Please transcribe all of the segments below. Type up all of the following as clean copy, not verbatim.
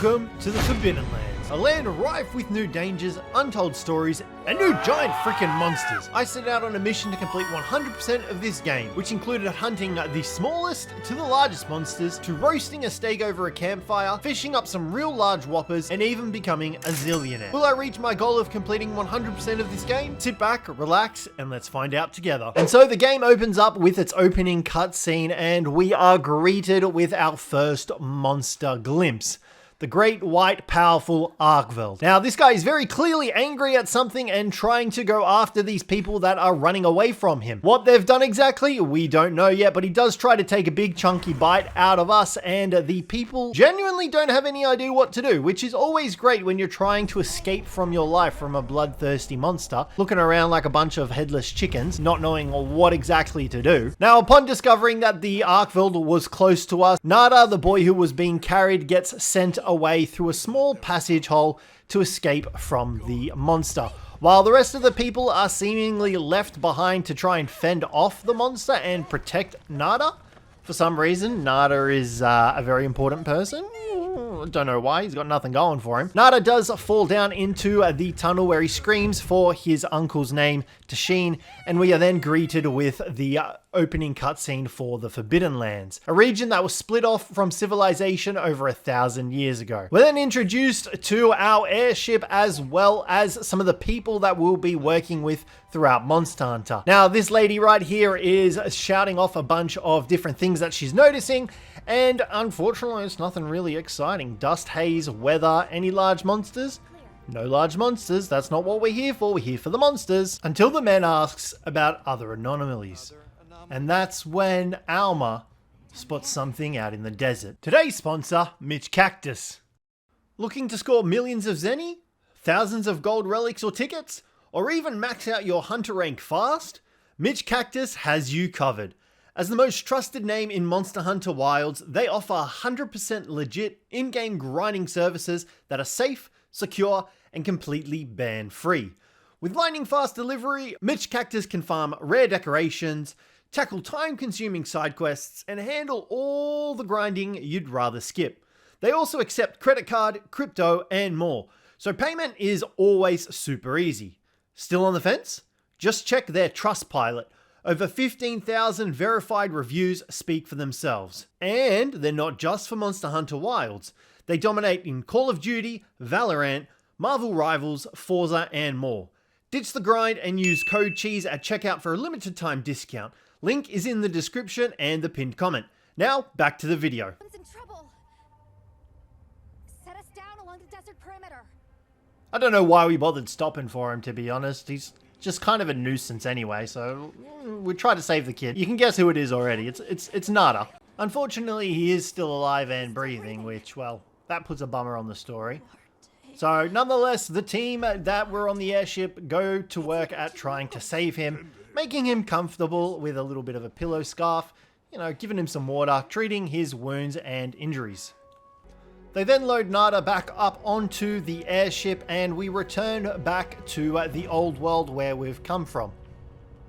Welcome to the Forbidden Lands, a land rife with new dangers, untold stories, and new giant freaking monsters. I set out on a mission to complete 100% of this game, which included hunting the smallest to the largest monsters, to roasting a steak over a campfire, fishing up some real large whoppers, and even becoming a zillionaire. Will I reach my goal of completing 100% of this game? Sit back, relax, and let's find out together. And so the game opens up with its opening cutscene, and we are greeted with our first monster glimpse. The great, white, powerful Arkveld. Now, this guy is very clearly angry at something and trying to go after these people that are running away from him. What they've done exactly, we don't know yet, but he does try to take a big chunky bite out of us, and the people genuinely don't have any idea what to do, which is always great when you're trying to escape from your life from a bloodthirsty monster, looking around like a bunch of headless chickens, not knowing what exactly to do. Now, upon discovering that the Arkveld was close to us, Nada, the boy who was being carried, gets sent away through a small passage hole to escape from the monster, while the rest of the people are seemingly left behind to try and fend off the monster and protect Nada. For some reason, Nada is a very important person. Don't know why, he's got nothing going for him. Nada does fall down into the tunnel where he screams for his uncle's name, Tashin, and we are then greeted with the opening cutscene for the Forbidden Lands, a region that was split off from civilization over 1,000 years ago. We're then introduced to our airship as well as some of the people that we'll be working with throughout Monster Hunter. Now, this lady right here is shouting off a bunch of different things that she's noticing, and unfortunately it's nothing really exciting. Dust, haze, weather, any large monsters? No large monsters, that's not what we're here for. We're here for the monsters. Until the man asks about other anomalies. And that's when Alma spots something out in the desert. Today's sponsor, Mitch Cactus. Looking to score millions of Zenny? Thousands of gold relics or tickets? Or even max out your hunter rank fast? Mitch Cactus has you covered. As the most trusted name in Monster Hunter Wilds, they offer 100% legit in-game grinding services that are safe, secure, and completely ban-free. With lightning fast delivery, Mitch Cactus can farm rare decorations, tackle time-consuming side quests, and handle all the grinding you'd rather skip. They also accept credit card, crypto, and more, so payment is always super easy. Still on the fence? Just check their Trustpilot. Over 15,000 verified reviews speak for themselves. And they're not just for Monster Hunter Wilds. They dominate in Call of Duty, Valorant, Marvel Rivals, Forza, and more. Ditch the grind and use code CHEESE at checkout for a limited time discount. Link is in the description and the pinned comment. Now, back to the video. In trouble. Set us down along the desert perimeter. I don't know why we bothered stopping for him, to be honest. He's just kind of a nuisance anyway, so we try to save the kid. You can guess who it is already. It's Nada. Unfortunately, he is still alive and breathing, which, well, that puts a bummer on the story. So, nonetheless, the team that were on the airship go to work at trying to save him, making him comfortable with a little bit of a pillow scarf, you know, giving him some water, treating his wounds and injuries. They then load Nada back up onto the airship and we return back to the old world where we've come from.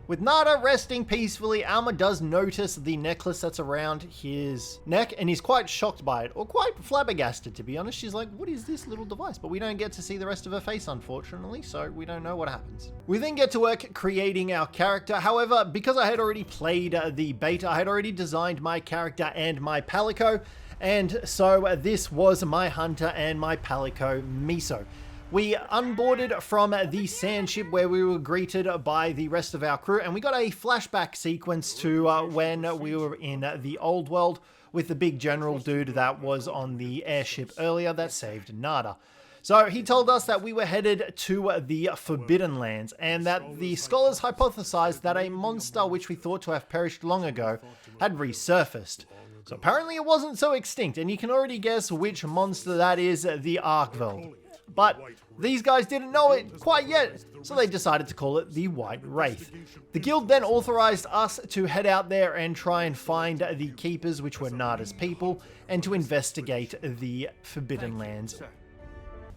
With Nada resting peacefully, Alma does notice the necklace that's around his neck and he's quite shocked by it, or quite flabbergasted, to be honest. She's like, what is this little device? But we don't get to see the rest of her face, unfortunately, so we don't know what happens. We then get to work creating our character. However, because I had already played the beta, I had already designed my character and my palico, and so this was my hunter and my palico Miso. We unboarded from the sand ship where we were greeted by the rest of our crew, and we got a flashback sequence to when we were in the old world with the big general dude that was on the airship earlier that saved Nada. So he told us that we were headed to the Forbidden Lands, and that the scholars hypothesized that a monster which we thought to have perished long ago had resurfaced. So apparently it wasn't so extinct, and you can already guess which monster that is, the Arkveld. But these guys didn't know it quite yet, so they decided to call it the White Wraith. The guild then authorized us to head out there and try and find the keepers, which were Nada's people, and to investigate the Forbidden Lands.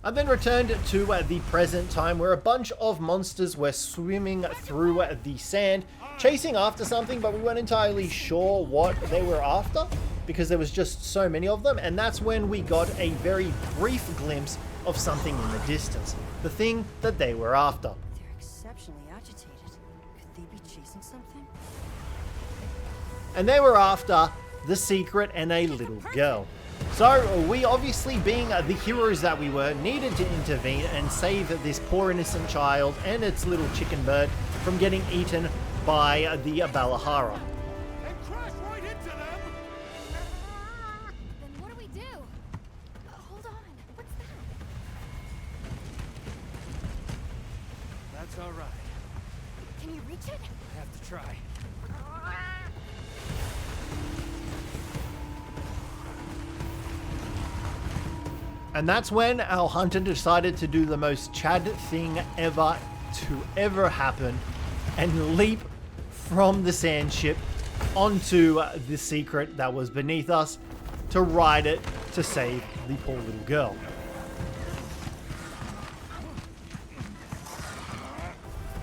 I then returned to the present time where a bunch of monsters were swimming through the sand, chasing after something, but we weren't entirely sure what they were after. because there was just so many of them, and that's when we got a very brief glimpse of something in the distance, the thing that they were after. They're exceptionally agitated. Could they be chasing something? And they were after the secret and a little girl. So we, obviously being the heroes that we were, needed to intervene and save this poor innocent child and its little chicken bird from getting eaten by the Balahara. And crash right into them! Then what do we do? Hold on. What's that? That's alright. Can you reach it? I have to try. And that's when our hunter decided to do the most Chad thing ever to ever happen and leap from the sand ship onto the secret that was beneath us to ride it to save the poor little girl.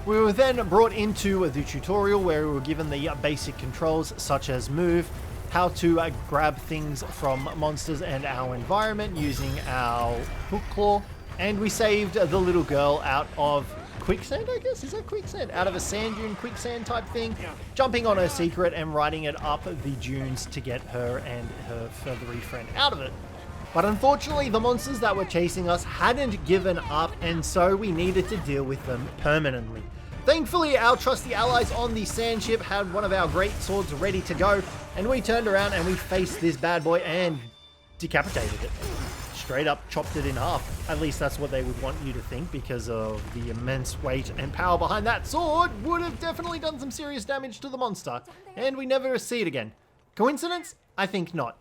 We were then brought into the tutorial where we were given the basic controls such as move, how to grab things from monsters and our environment using our hook claw, and we saved the little girl out of quicksand, I guess? Is that quicksand? Out of a sand dune quicksand type thing, jumping on her secret and riding it up the dunes to get her and her feathery friend out of it. But unfortunately, the monsters that were chasing us hadn't given up, and so we needed to deal with them permanently. Thankfully, our trusty allies on the sand ship had one of our great swords ready to go, and we turned around and we faced this bad boy and decapitated it. Straight up chopped it in half. At least that's what they would want you to think, because of the immense weight and power behind that sword would have definitely done some serious damage to the monster, and we never see it again. Coincidence? I think not.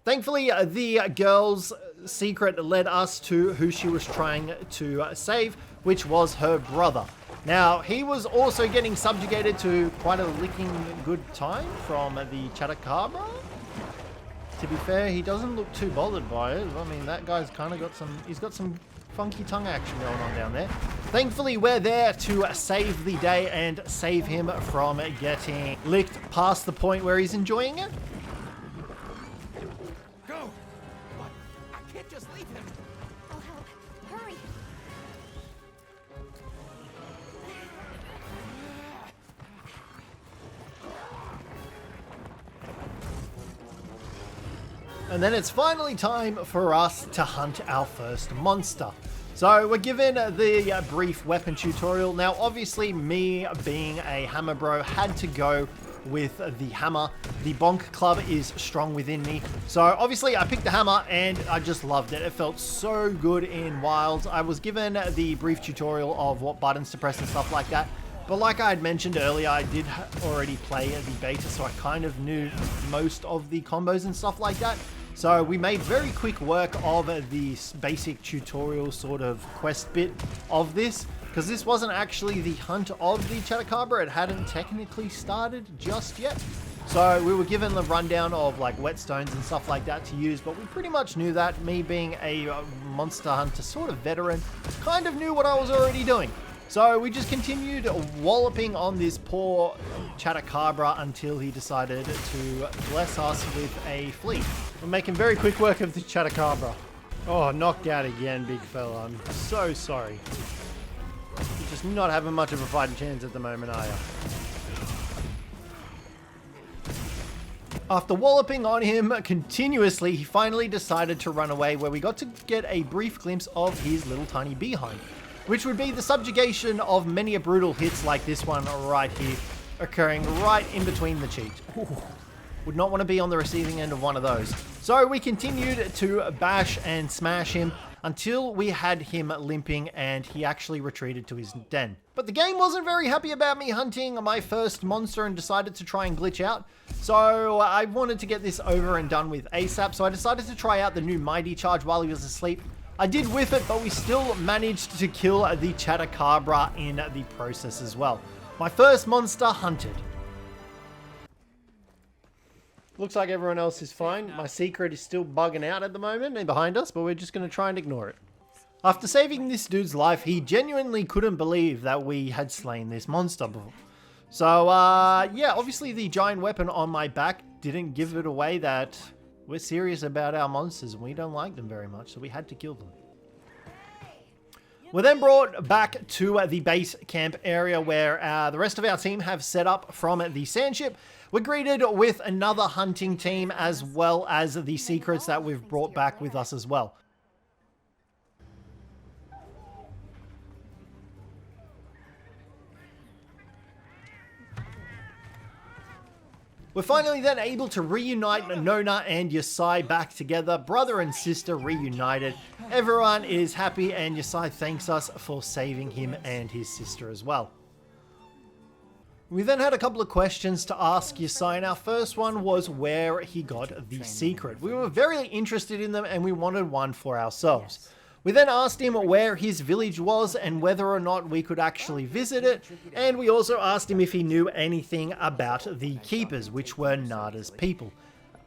Thankfully, the girl's secret led us to who she was trying to save, which was her brother. Now, he was also getting subjugated to quite a licking good time from the Chupacabra. To be fair, he doesn't look too bothered by it. I mean, that guy's kind of got he's got some funky tongue action going on down there. Thankfully, we're there to save the day and save him from getting licked past the point where he's enjoying it. Go! But I can't just leave him! I'll help. Hurry. And then it's finally time for us to hunt our first monster. So we're given the brief weapon tutorial. Now, obviously, me being a hammer bro had to go with the hammer. The bonk club is strong within me. So obviously I picked the hammer and I just loved it. It felt so good in Wilds. I was given the brief tutorial of what buttons to press and stuff like that. But like I had mentioned earlier, I did already play the beta, so I kind of knew most of the combos and stuff like that. So we made very quick work of the basic tutorial sort of quest bit of this, because this wasn't actually the hunt of the Chupacabra. It hadn't technically started just yet. So we were given the rundown of like whetstones and stuff like that to use, but we pretty much knew that. Me being a monster hunter sort of veteran, kind of knew what I was already doing. So we just continued walloping on this poor Chupacabra until he decided to bless us with a fleet. We're making very quick work of the Chupacabra. Oh, knocked out again, big fella. I'm so sorry. You're just not having much of a fighting chance at the moment, are you? After walloping on him continuously, he finally decided to run away, where we got to get a brief glimpse of his little tiny behind, which would be the subjugation of many a brutal hits like this one right here, occurring right in between the cheeks. Ooh, would not want to be on the receiving end of one of those. So we continued to bash and smash him until we had him limping and he actually retreated to his den. But the game wasn't very happy about me hunting my first monster and decided to try and glitch out. So I wanted to get this over and done with ASAP, so I decided to try out the new Mighty Charge while he was asleep. I did whiff it, but we still managed to kill the Chupacabra in the process as well. My first monster hunted. Looks like everyone else is fine. My secret is still bugging out at the moment and behind us, but we're just going to try and ignore it. After saving this dude's life, he genuinely couldn't believe that we had slain this monster before. So, yeah, obviously the giant weapon on my back didn't give it away that We're serious about our monsters and we don't like them very much, so we had to kill them. We're then brought back to the base camp area where the rest of our team have set up from the sand ship. We're greeted with another hunting team as well as the secrets that we've brought back with us as well. We're finally then able to reunite Nona and Yasai back together, brother and sister reunited. Everyone is happy and Yasai thanks us for saving him and his sister as well. We then had a couple of questions to ask Yasai, and our first one was where he got the secret. We were very interested in them and we wanted one for ourselves. We then asked him where his village was and whether or not we could actually visit it, and we also asked him if he knew anything about the Keepers, which were Nada's people.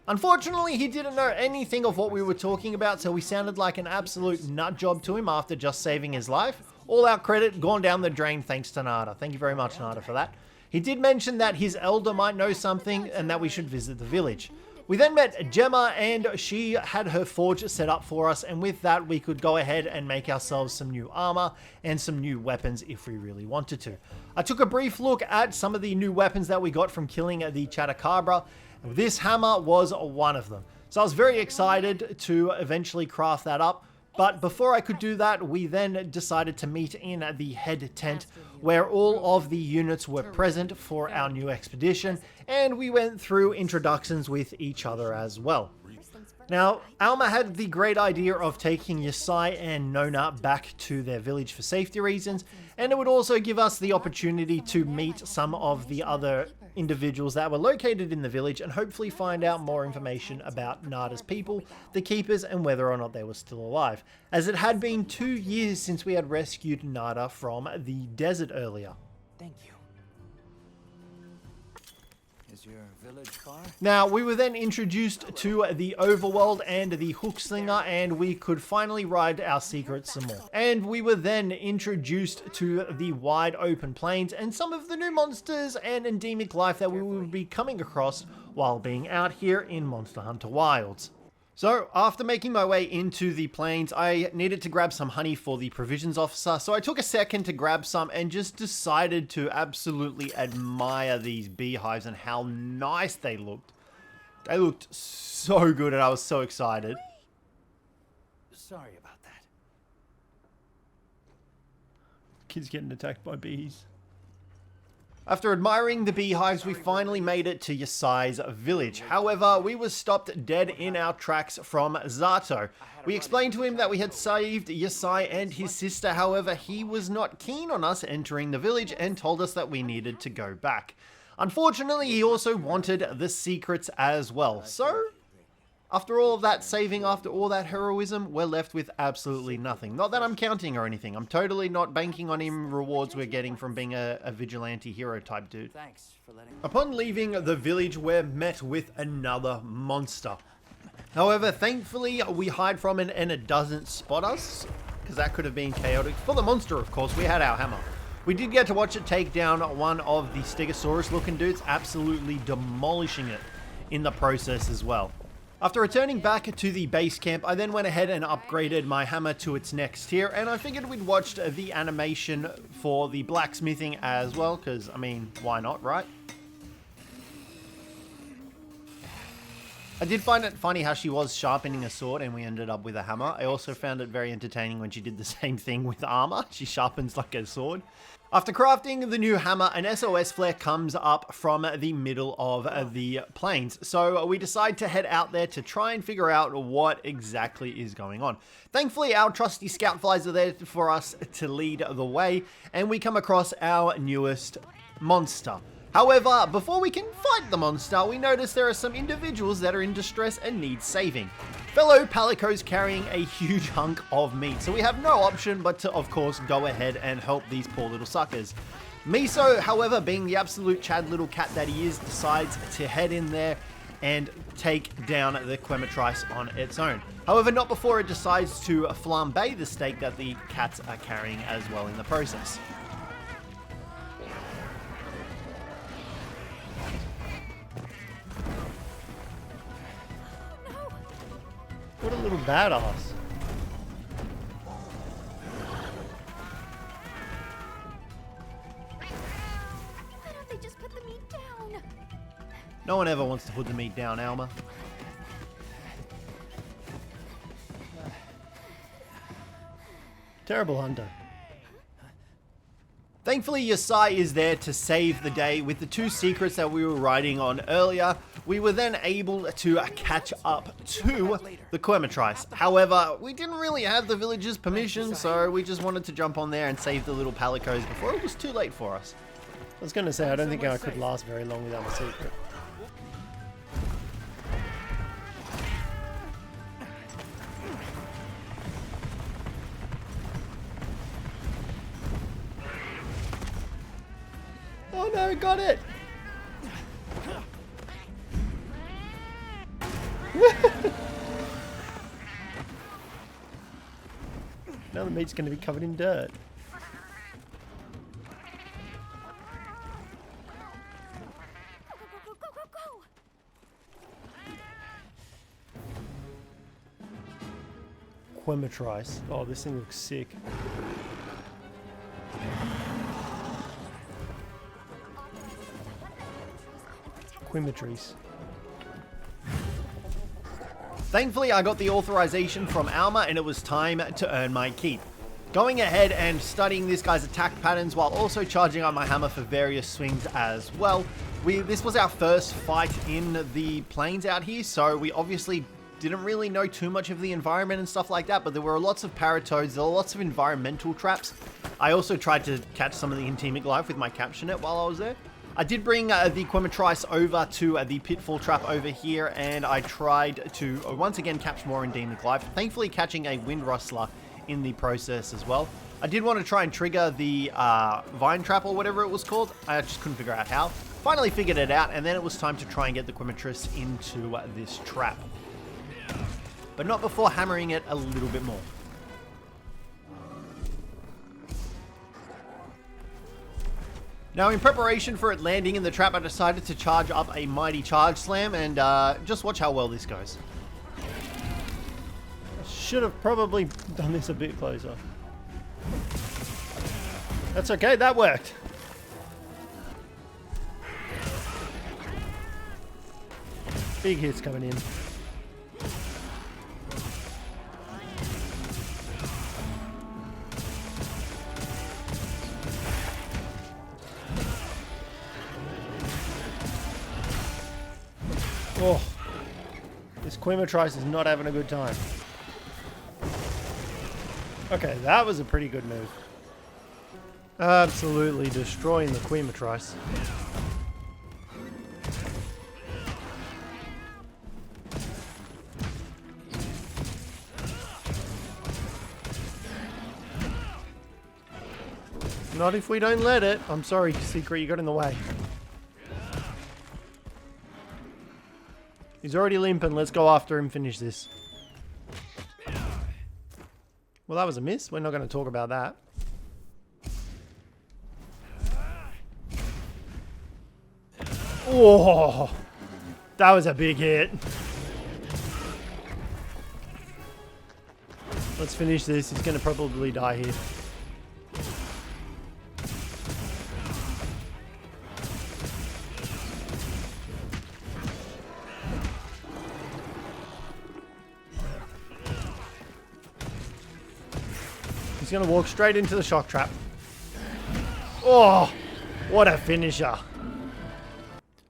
Unfortunately, he didn't know anything of what we were talking about, so we sounded like an absolute nut job to him after just saving his life. All our credit gone down the drain thanks to Nada. Thank you very much, Nada, for that. He did mention that his elder might know something and that we should visit the village. We then met Gemma and she had her forge set up for us, and with that we could go ahead and make ourselves some new armor and some new weapons if we really wanted to. I took a brief look at some of the new weapons that we got from killing the Chatacabra. This hammer was one of them. So I was very excited to eventually craft that up. But before I could do that, we then decided to meet in the head tent where all of the units were present for our new expedition, and we went through introductions with each other as well. Now, Alma had the great idea of taking Yasai and Nona back to their village for safety reasons, and it would also give us the opportunity to meet some of the other individuals that were located in the village and hopefully find out more information about Nada's people, the Keepers, and whether or not they were still alive, as it had been 2 years since we had rescued Nada from the desert earlier. Thank you. Is your village far? Now, we were then introduced to the overworld and the Hookslinger, and we could finally ride our secrets some more. And we were then introduced to the wide open plains and some of the new monsters and endemic life that we would be coming across while being out here in Monster Hunter Wilds. So, after making my way into the plains, I needed to grab some honey for the provisions officer, so I took a second to grab some and just decided to absolutely admire these beehives and how nice they looked. They looked so good and I was so excited. Sorry about that. Kids getting attacked by bees. After admiring the beehives, we finally made it to Yasai's village. However, we were stopped dead in our tracks from Zato. We explained to him that we had saved Yasai and his sister, however, he was not keen on us entering the village and told us that we needed to go back. Unfortunately, he also wanted the secrets as well. So, after all of that saving, after all that heroism, we're left with absolutely nothing. Not that I'm counting or anything. I'm totally not banking on any rewards we're getting from being a vigilante hero type dude. Thanks for letting me. Upon leaving the village, we're met with another monster. However, thankfully, we hide from it and it doesn't spot us, because that could have been chaotic. For the monster, of course, we had our hammer. We did get to watch it take down one of the Stegosaurus-looking dudes, absolutely demolishing it in the process as well. After returning back to the base camp, I then went ahead and upgraded my hammer to its next tier, and I figured we'd watched the animation for the blacksmithing as well, because, I mean, why not, right? I did find it funny how she was sharpening a sword and we ended up with a hammer. I also found it very entertaining when she did the same thing with armor. She sharpens like a sword. After crafting the new hammer, an SOS flare comes up from the middle of the plains. So we decide to head out there to try and figure out what exactly is going on. Thankfully, our trusty scout flies are there for us to lead the way, and we come across our newest monster. However, before we can fight the monster, we notice there are some individuals that are in distress and need saving. Fellow Palicos carrying a huge hunk of meat, so we have no option but to, of course, go ahead and help these poor little suckers. Miso, however, being the absolute Chad little cat that he is, decides to head in there and take down the Quematrice on its own. However, not before it decides to flambe the steak that the cats are carrying as well in the process. No! little badass. Why don't they just put the meat down? No one ever wants to put the meat down, Alma. Terrible hunter. Thankfully, Yasai is there to save the day with the 2 secrets that we were riding on earlier. We were then able to catch up to the Quematrice. However, we didn't really have the village's permission, so we just wanted to jump on there and save the little palicos before it was too late for us. I was going to say, I don't think I could last very long without a secret. Oh no, got it! Now the meat's going to be covered in dirt. Go, go, go, go, go! Quematrice. Oh, this thing looks sick. Quematrice. Thankfully, I got the authorization from Alma and it was time to earn my keep. Going ahead and studying this guy's attack patterns while also charging up my hammer for various swings as well. This was our first fight in the plains out here, so we obviously didn't really know too much of the environment and stuff like that, but there were lots of paratoads, there were lots of environmental traps. I also tried to catch some of the Intemic life with my capture net while I was there. I did bring the Quematrice over to the pitfall trap over here, and I tried to once again capture more endemic life, thankfully catching a wind rustler in the process as well. I did want to try and trigger the vine trap or whatever it was called. I just couldn't figure out how. Finally figured it out, and then it was time to try and get the Quematrice into this trap. But not before hammering it a little bit more. Now, in preparation for it landing in the trap, I decided to charge up a mighty charge slam, and just watch how well this goes. I should have probably done this a bit closer. That's okay, that worked. Big hits coming in. Oh, this Quematrice is not having a good time. Okay, that was a pretty good move. Absolutely destroying the Quematrice. Not if we don't let it. I'm sorry, Secret, you got in the way. He's already limping. Let's go after him, finish this. Well, that was a miss. We're not going to talk about that. Oh, that was a big hit. Let's finish this. He's going to probably die here. He's going to walk straight into the shock trap. Oh, what a finisher.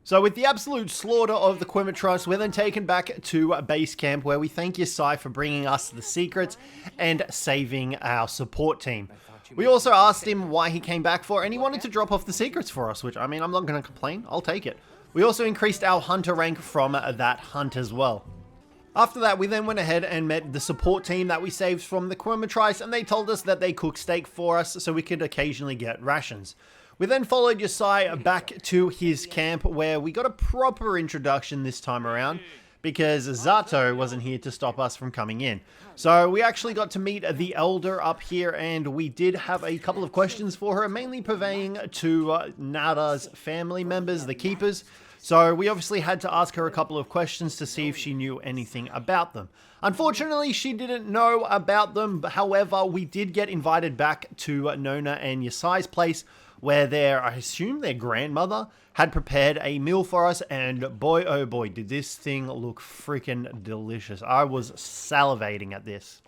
So with the absolute slaughter of the Quematrice, we're then taken back to base camp where we thank Yasai for bringing us the secrets and saving our support team. We also asked him why he came back for, and he wanted to drop off the secrets for us, which, I mean, I'm not going to complain. I'll take it. We also increased our hunter rank from that hunt as well. After that, we then went ahead and met the support team that we saved from the Quematrice, and they told us that they cook steak for us so we could occasionally get rations. We then followed Yasai back to his camp where we got a proper introduction this time around because Zato wasn't here to stop us from coming in. So we actually got to meet the elder up here, and we did have a couple of questions for her, mainly purveying to Nada's family members, the keepers. So we obviously had to ask her a couple of questions to see if she knew anything about them. Unfortunately, she didn't know about them. However, we did get invited back to Nona and Yasai's place, where I assume their grandmother had prepared a meal for us, and boy oh boy did this thing look freaking delicious. I was salivating at this.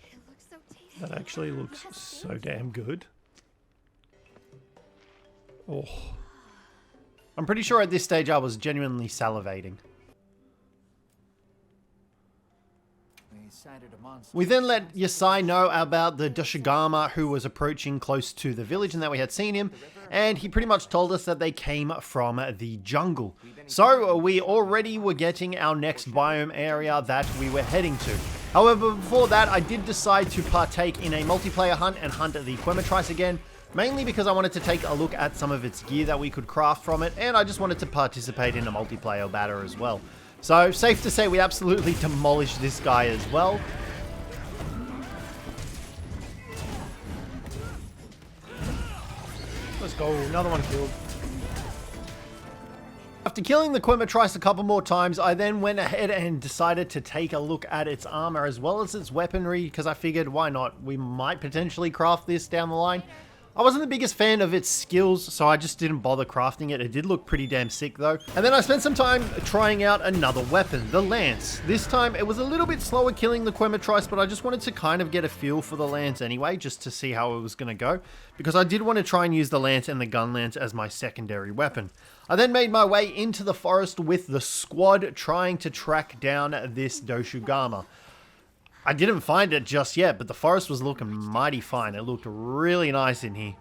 It looks so tasty. That actually looks so damn good. Oh. I'm pretty sure at this stage I was genuinely salivating. We then let Yasai know about the Doshaguma who was approaching close to the village and that we had seen him, and he pretty much told us that they came from the jungle. So we already were getting our next biome area that we were heading to. However, before that, I did decide to partake in a multiplayer hunt and hunt the Quematrice again, mainly because I wanted to take a look at some of its gear that we could craft from it, and I just wanted to participate in a multiplayer battle as well. So, safe to say we absolutely demolished this guy as well. Let's go, another one killed. After killing the Quematrice a couple more times, I then went ahead and decided to take a look at its armor as well as its weaponry, because I figured, why not? We might potentially craft this down the line. I wasn't the biggest fan of its skills, so I just didn't bother crafting it. It did look pretty damn sick though. And then I spent some time trying out another weapon, the lance. This time it was a little bit slower killing the Quematrice, but I just wanted to kind of get a feel for the lance anyway, just to see how it was going to go, because I did want to try and use the lance and the gun lance as my secondary weapon. I then made my way into the forest with the squad, trying to track down this Doshaguma. I didn't find it just yet, but the forest was looking mighty fine. It looked really nice in here.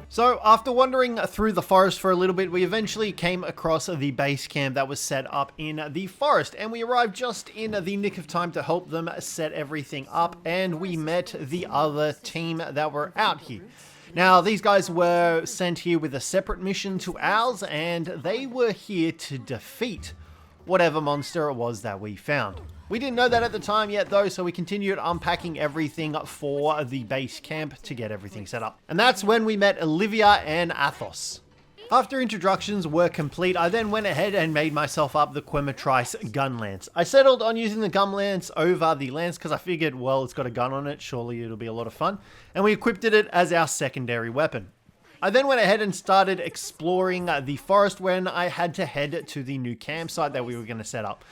So after wandering through the forest for a little bit, we eventually came across the base camp that was set up in the forest, and we arrived just in the nick of time to help them set everything up, and we met the other team that were out here. Now, these guys were sent here with a separate mission to ours, and they were here to defeat whatever monster it was that we found. We didn't know that at the time yet though, so we continued unpacking everything for the base camp to get everything set up. And that's when we met Olivia and Athos. After introductions were complete, I then went ahead and made myself up the Quematrice gun lance. I settled on using the gun lance over the lance because I figured, well, it's got a gun on it, surely it'll be a lot of fun. And we equipped it as our secondary weapon. I then went ahead and started exploring the forest when I had to head to the new campsite that we were going to set up.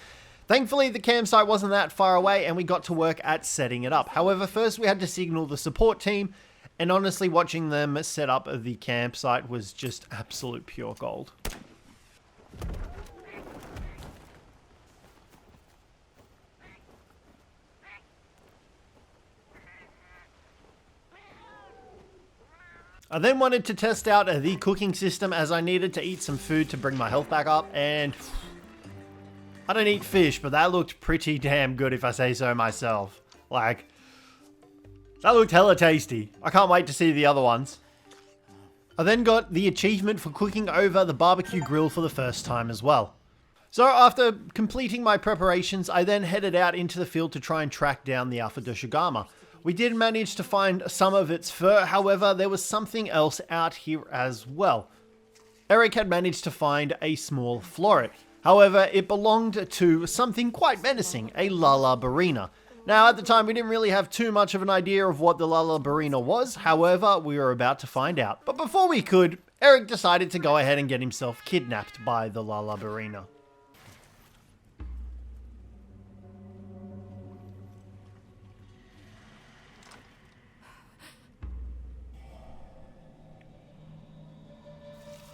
Thankfully, the campsite wasn't that far away and we got to work at setting it up. However, first we had to signal the support team, and honestly, watching them set up the campsite was just absolute pure gold. I then wanted to test out the cooking system as I needed to eat some food to bring my health back up, and I don't eat fish, but that looked pretty damn good if I say so myself. Like, that looked hella tasty. I can't wait to see the other ones. I then got the achievement for cooking over the barbecue grill for the first time as well. So after completing my preparations, I then headed out into the field to try and track down the Alpha Doshaguma. We did manage to find some of its fur, however, there was something else out here as well. Eric had managed to find a small floret. However, it belonged to something quite menacing, a Laala Barina. Now, at the time, we didn't really have too much of an idea of what the Laala Barina was. However, we were about to find out. But before we could, Eric decided to go ahead and get himself kidnapped by the Laala Barina.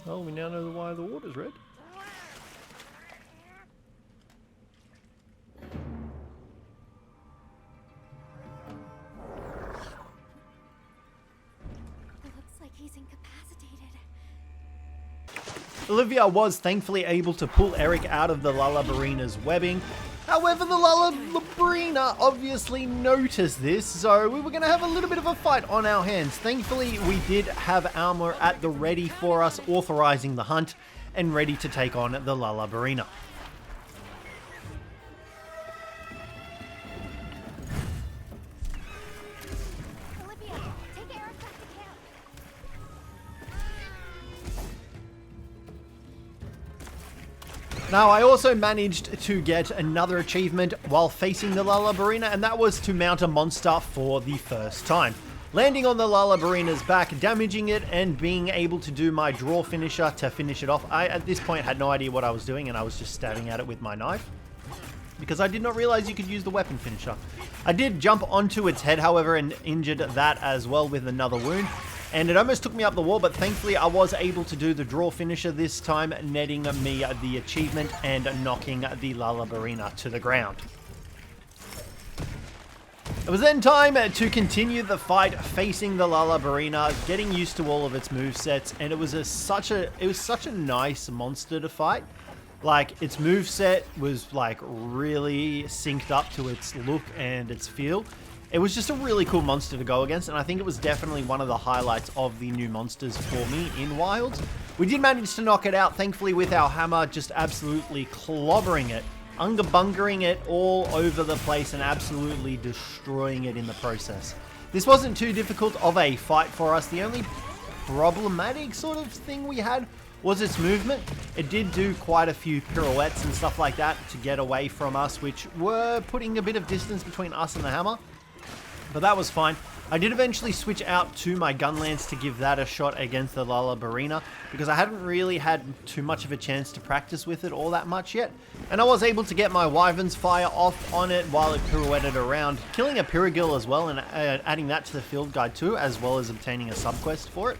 Well, we now know why the water's red. Olivia was thankfully able to pull Eric out of the Laala Barina's webbing. However, the Laala Barina obviously noticed this, so we were going to have a little bit of a fight on our hands. Thankfully, we did have armor at the ready for us, authorizing the hunt, and ready to take on the Lala Barina. Olivia, take Eric back to camp. Now, I also managed to get another achievement while facing the Lala Barina, and that was to mount a monster for the first time. Landing on the Lala Barina's back, damaging it, and being able to do my draw finisher to finish it off. I, at this point, had no idea what I was doing, and I was just stabbing at it with my knife, because I did not realize you could use the weapon finisher. I did jump onto its head, however, and injured that as well with another wound. And it almost took me up the wall, but thankfully I was able to do the draw finisher this time, netting me the achievement and knocking the Lala Barina to the ground. It was then time to continue the fight facing the Lala Barina, getting used to all of its movesets, and it was such a nice monster to fight. Like, its moveset was like really synced up to its look and its feel. It was just a really cool monster to go against, and I think it was definitely one of the highlights of the new monsters for me in Wilds. We did manage to knock it out, thankfully, with our hammer, just absolutely clobbering it, unga-bungering it all over the place and absolutely destroying it in the process. This wasn't too difficult of a fight for us. The only problematic sort of thing we had was its movement. It did do quite a few pirouettes and stuff like that to get away from us, which were putting a bit of distance between us and the hammer. But that was fine. I did eventually switch out to my gun lance to give that a shot against the Lala Barina, because I hadn't really had too much of a chance to practice with it all that much yet. And I was able to get my Wyvern's Fire off on it while it pirouetted around, killing a Pirigil as well and adding that to the field guide too, as well as obtaining a subquest for it.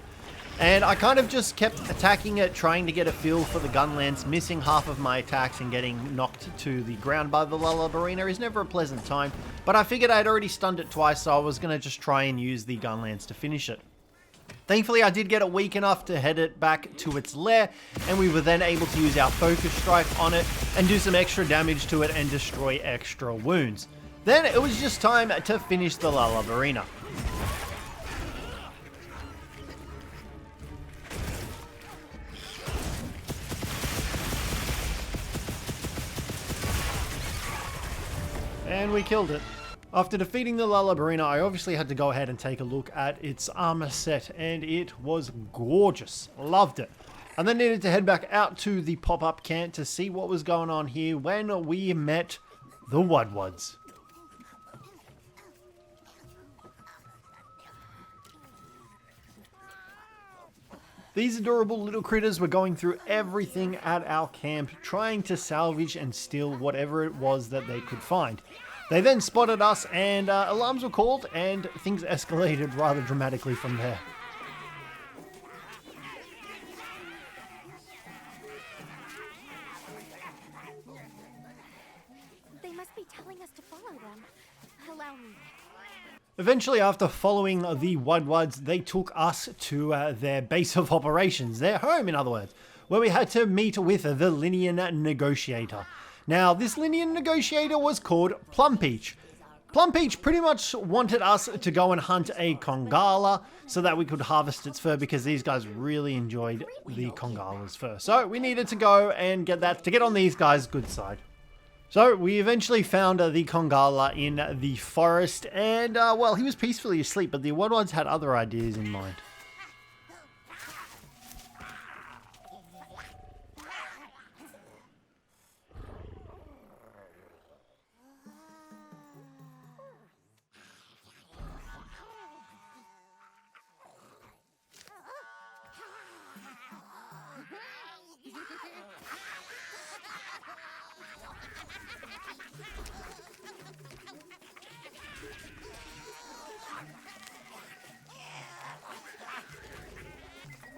And I kind of just kept attacking it, trying to get a feel for the gun lance. Missing half of my attacks and getting knocked to the ground by the Lala Barina is never a pleasant time. But I figured I'd already stunned it twice, so I was going to just try and use the gun lance to finish it. Thankfully, I did get it weak enough to head it back to its lair, and we were then able to use our focus strike on it and do some extra damage to it and destroy extra wounds. Then it was just time to finish the Lala Barina. And we killed it. After defeating the Lala Barina, I obviously had to go ahead and take a look at its armor set, and it was gorgeous. Loved it. I then needed to head back out to the pop-up camp to see what was going on here when we met the Wudwuds. These adorable little critters were going through everything at our camp, trying to salvage and steal whatever it was that they could find. They then spotted us, and alarms were called, and things escalated rather dramatically from there. They must be telling us to follow them. Allow me. Eventually, after following the Wudwuds, they took us to their base of operations, their home in other words, where we had to meet with the Lynian negotiator. Now, this Lynian negotiator was called Plumpeach. Plumpeach pretty much wanted us to go and hunt a Congalala so that we could harvest its fur, because these guys really enjoyed the Congala's fur. So we needed to go and get that to get on these guys' good side. So we eventually found the Congalala in the forest, and well, he was peacefully asleep, but the Wudwuds had other ideas in mind.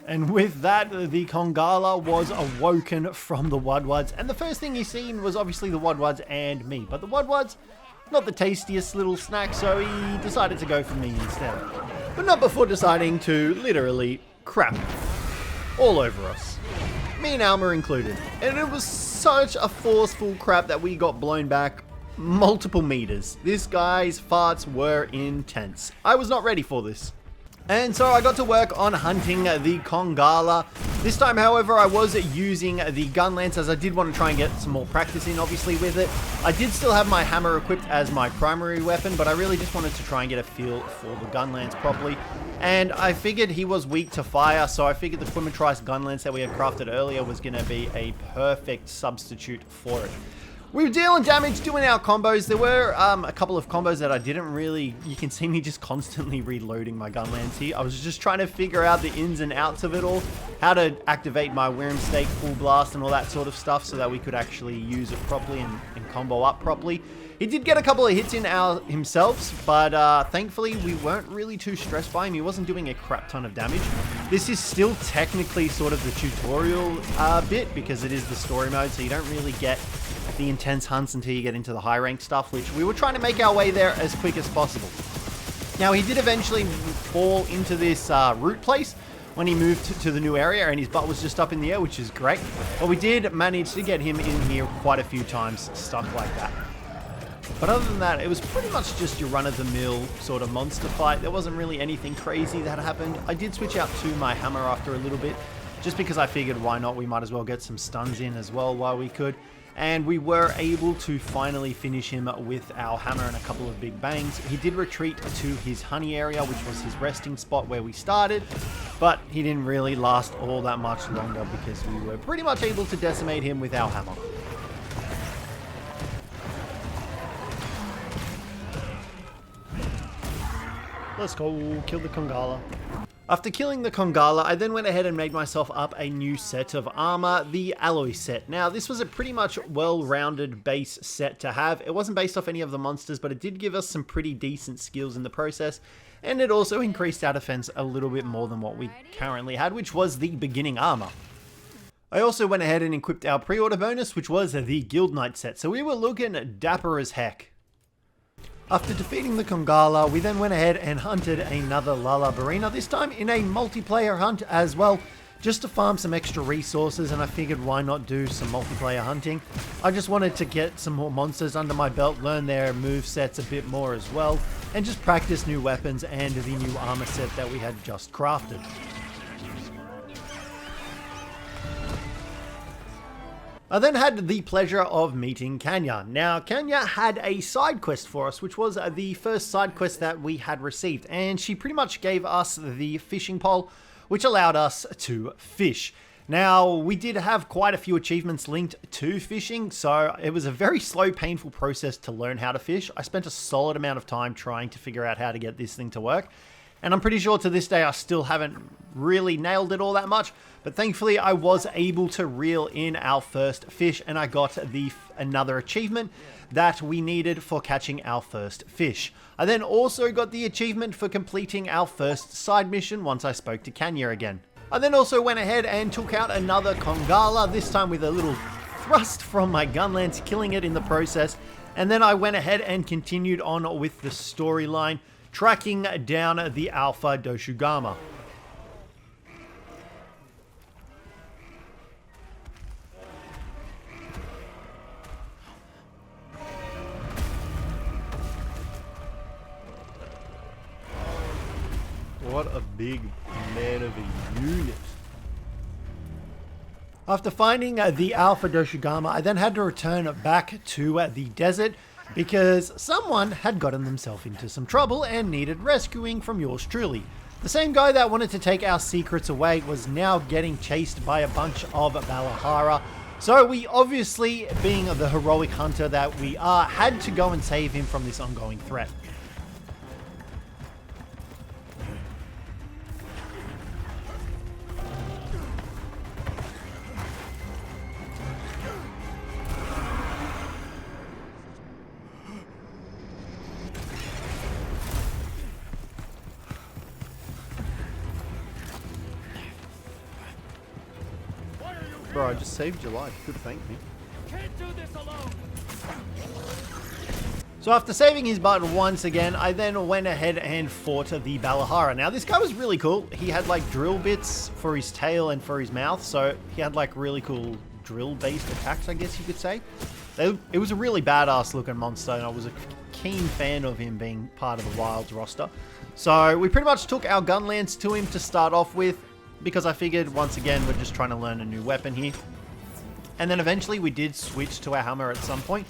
And with that, the Congalala was awoken from the Wudwuds, and the first thing he seen was obviously the Wudwuds and me. But the Wudwuds, not the tastiest little snack, so he decided to go for me instead. But not before deciding to literally crap all over us. Me and Alma included. And it was such a forceful crap that we got blown back multiple meters. This guy's farts were intense. I was not ready for this. And so I got to work on hunting the Congalala. This time, however, I was using the gun lance as I did want to try and get some more practice in, obviously, with it. I did still have my hammer equipped as my primary weapon, but I really just wanted to try and get a feel for the gun lance properly. And I figured he was weak to fire, so I figured the Quematrice gun lance that we had crafted earlier was going to be a perfect substitute for it. We were dealing damage, doing our combos. There were a couple of combos that I didn't really... You can see me just constantly reloading my gun lance here. I was just trying to figure out the ins and outs of it all. How to activate my Wyrmstake, Full Blast, and all that sort of stuff so that we could actually use it properly and combo up properly. He did get a couple of hits in himself, but thankfully we weren't really too stressed by him. He wasn't doing a crap ton of damage. This is still technically sort of the tutorial bit because it is the story mode, so you don't really get the intense hunts until you get into the high rank stuff, which we were trying to make our way there as quick as possible. Now, he did eventually fall into this root place when he moved to the new area, and his butt was just up in the air, which is great. But we did manage to get him in here quite a few times, stuck like that. But other than that, it was pretty much just your run-of-the-mill sort of monster fight. There wasn't really anything crazy that happened. I did switch out to my hammer after a little bit, just because I figured why not, we might as well get some stuns in as well while we could. And we were able to finally finish him with our hammer and a couple of big bangs. He did retreat to his honey area, which was his resting spot where we started, but he didn't really last all that much longer because we were pretty much able to decimate him with our hammer. Let's go kill the Congalala. After killing the Congalala, I then went ahead and made myself up a new set of armor, the Alloy set. Now, this was a pretty much well-rounded base set to have. It wasn't based off any of the monsters, but it did give us some pretty decent skills in the process, and it also increased our defense a little bit more than what we currently had, which was the beginning armor. I also went ahead and equipped our pre-order bonus, which was the Guild Knight set, so we were looking dapper as heck. After defeating the Congalala, we then went ahead and hunted another Laala Barina, this time in a multiplayer hunt as well, just to farm some extra resources, and I figured why not do some multiplayer hunting. I just wanted to get some more monsters under my belt, learn their movesets a bit more as well, and just practice new weapons and the new armor set that we had just crafted. I then had the pleasure of meeting Kanya. Now, Kanya had a side quest for us, which was the first side quest that we had received, and she pretty much gave us the fishing pole, which allowed us to fish. Now, we did have quite a few achievements linked to fishing, so it was a very slow, painful process to learn how to fish. I spent a solid amount of time trying to figure out how to get this thing to work, and I'm pretty sure to this day I still haven't really nailed it all that much, but thankfully I was able to reel in our first fish, and I got another achievement that we needed for catching our first fish. I then also got the achievement for completing our first side mission once I spoke to Kanya again. I then also went ahead and took out another Congalala, this time with a little thrust from my gun lance, killing it in the process, and then I went ahead and continued on with the storyline, tracking down the Alpha Doshaguma. What a big man of a unit. After finding the Alpha Doshaguma, I then had to return back to the desert because someone had gotten themselves into some trouble and needed rescuing from yours truly. The same guy that wanted to take our secrets away was now getting chased by a bunch of Balahara. So we obviously, being the heroic hunter that we are, had to go and save him from this ongoing threat. Bro, I just saved your life. You could thank me. Can't do this alone. So after saving his butt once again, I then went ahead and fought the Balahara. Now this guy was really cool. He had like drill bits for his tail and for his mouth, so he had like really cool drill-based attacks, I guess you could say. It was a really badass looking monster, and I was a keen fan of him being part of the WILDS roster. So we pretty much took our gun lance to him to start off with, because I figured once again we're just trying to learn a new weapon here. And then eventually we did switch to our hammer at some point,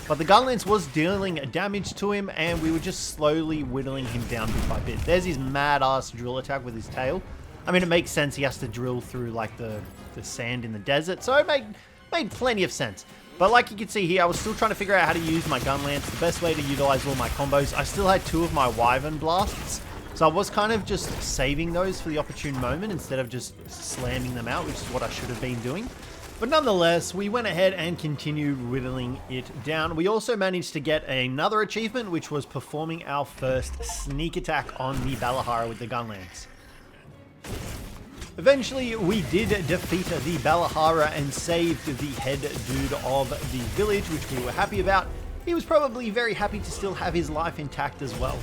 but the gun lance was dealing damage to him and we were just slowly whittling him down bit by bit. There's his mad ass drill attack with his tail. I mean, it makes sense, he has to drill through like the sand in the desert, so it made plenty of sense. But like you can see here, I was still trying to figure out how to use my gun lance, the best way to utilize all my combos. I still had 2 of my Wyvern blasts, so I was kind of just saving those for the opportune moment instead of just slamming them out, which is what I should have been doing. But nonetheless, we went ahead and continued whittling it down. We also managed to get another achievement, which was performing our first sneak attack on the Balahara with the gun lance. Eventually, we did defeat the Balahara and saved the head dude of the village, which we were happy about. He was probably very happy to still have his life intact as well.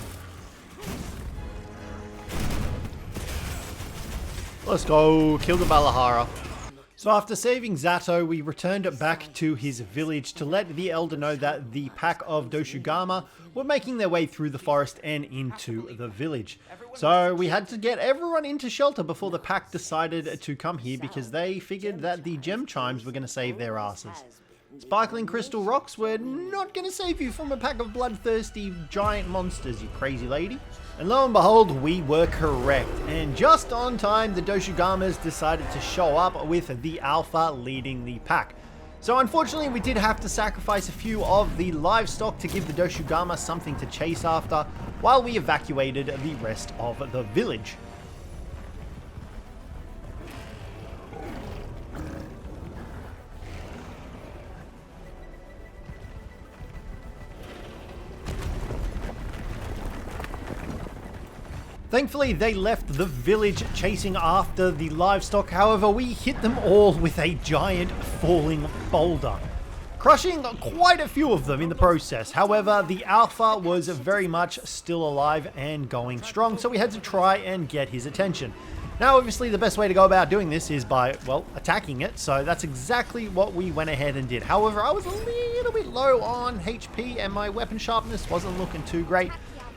Let's go kill the Balahara. So after saving Zato, we returned back to his village to let the elder know that the pack of Doshaguma were making their way through the forest and into the village. So we had to get everyone into shelter before the pack decided to come here because they figured that the gem chimes were going to save their asses. Sparkling crystal rocks were not going to save you from a pack of bloodthirsty giant monsters, you crazy lady. And lo and behold, we were correct. And just on time, the Doshagumas decided to show up with the Alpha leading the pack. So unfortunately, we did have to sacrifice a few of the livestock to give the Doshaguma something to chase after, while we evacuated the rest of the village. Thankfully, they left the village chasing after the livestock. However, we hit them all with a giant falling boulder, crushing quite a few of them in the process. However, the Alpha was very much still alive and going strong, so we had to try and get his attention. Now, obviously, the best way to go about doing this is by, well, attacking it, so that's exactly what we went ahead and did. However, I was a little bit low on HP and my weapon sharpness wasn't looking too great.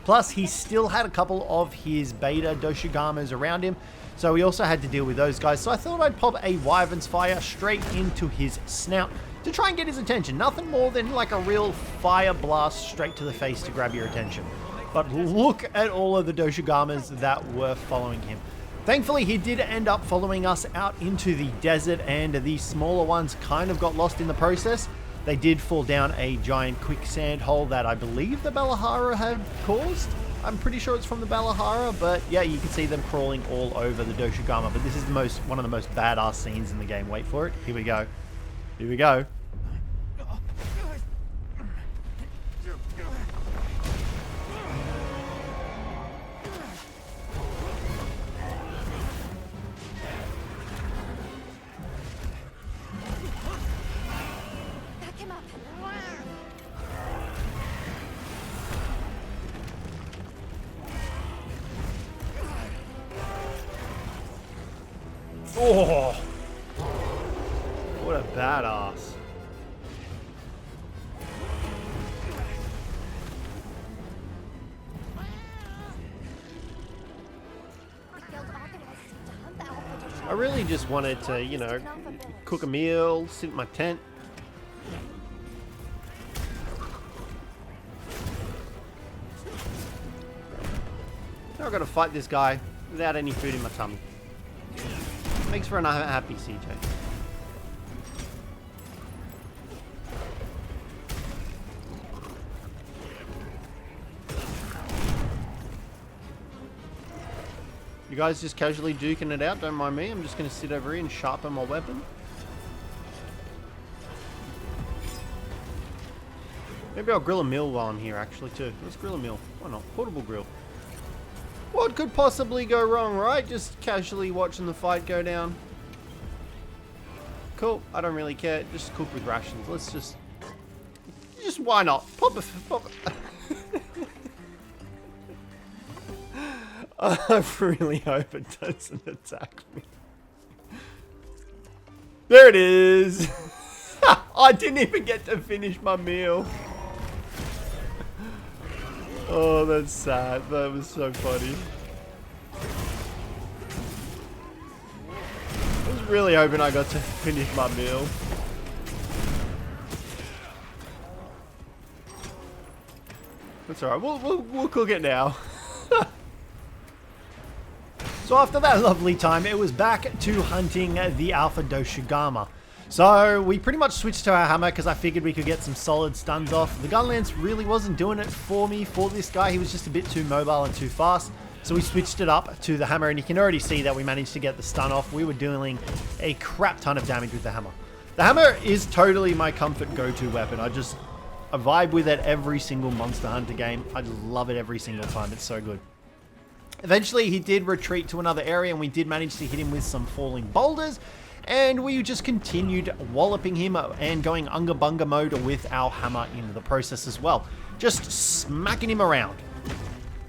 Plus, he still had a couple of his beta Doshagumas around him, so we also had to deal with those guys. So I thought I'd pop a Wyvern's Fire straight into his snout to try and get his attention. Nothing more than like a real fire blast straight to the face to grab your attention. But look at all of the Doshagumas that were following him. Thankfully, he did end up following us out into the desert, and the smaller ones kind of got lost in the process. They did fall down a giant quicksand hole that I believe the Balahara had caused. I'm pretty sure it's from the Balahara, but yeah, you can see them crawling all over the Doshaguma. But this is one of the most badass scenes in the game. Wait for it. Here we go. Here we go. Oh, what a badass. I really just wanted to, you know, cook a meal, sit in my tent. Now I've got to fight this guy without any food in my tummy. Makes for an happy CJ. You guys just casually duking it out, don't mind me. I'm just going to sit over here and sharpen my weapon. Maybe I'll grill a meal while I'm here actually too. Let's grill a meal. Why not? Portable grill. What could possibly go wrong, right? Just casually watching the fight go down. Cool. I don't really care. Just cook with rations. Let's just why not? Pop. I really hope it doesn't attack me. There it is. I didn't even get to finish my meal. Oh, that's sad. That was so funny. I was really hoping I got to finish my meal. That's alright, we'll cook it now. So after that lovely time, it was back to hunting the Alpha Doshaguma. So we pretty much switched to our hammer because I figured we could get some solid stuns off. The gun lance really wasn't doing it for me for this guy. He was just a bit too mobile and too fast. So we switched it up to the hammer, and you can already see that we managed to get the stun off. We were dealing a crap ton of damage with the hammer. The hammer is totally my comfort go-to weapon. I vibe with it every single Monster Hunter game. I love it every single time. It's so good. Eventually, he did retreat to another area, and we did manage to hit him with some falling boulders. And we just continued walloping him and going Unga Bunga mode with our hammer in the process as well. Just smacking him around.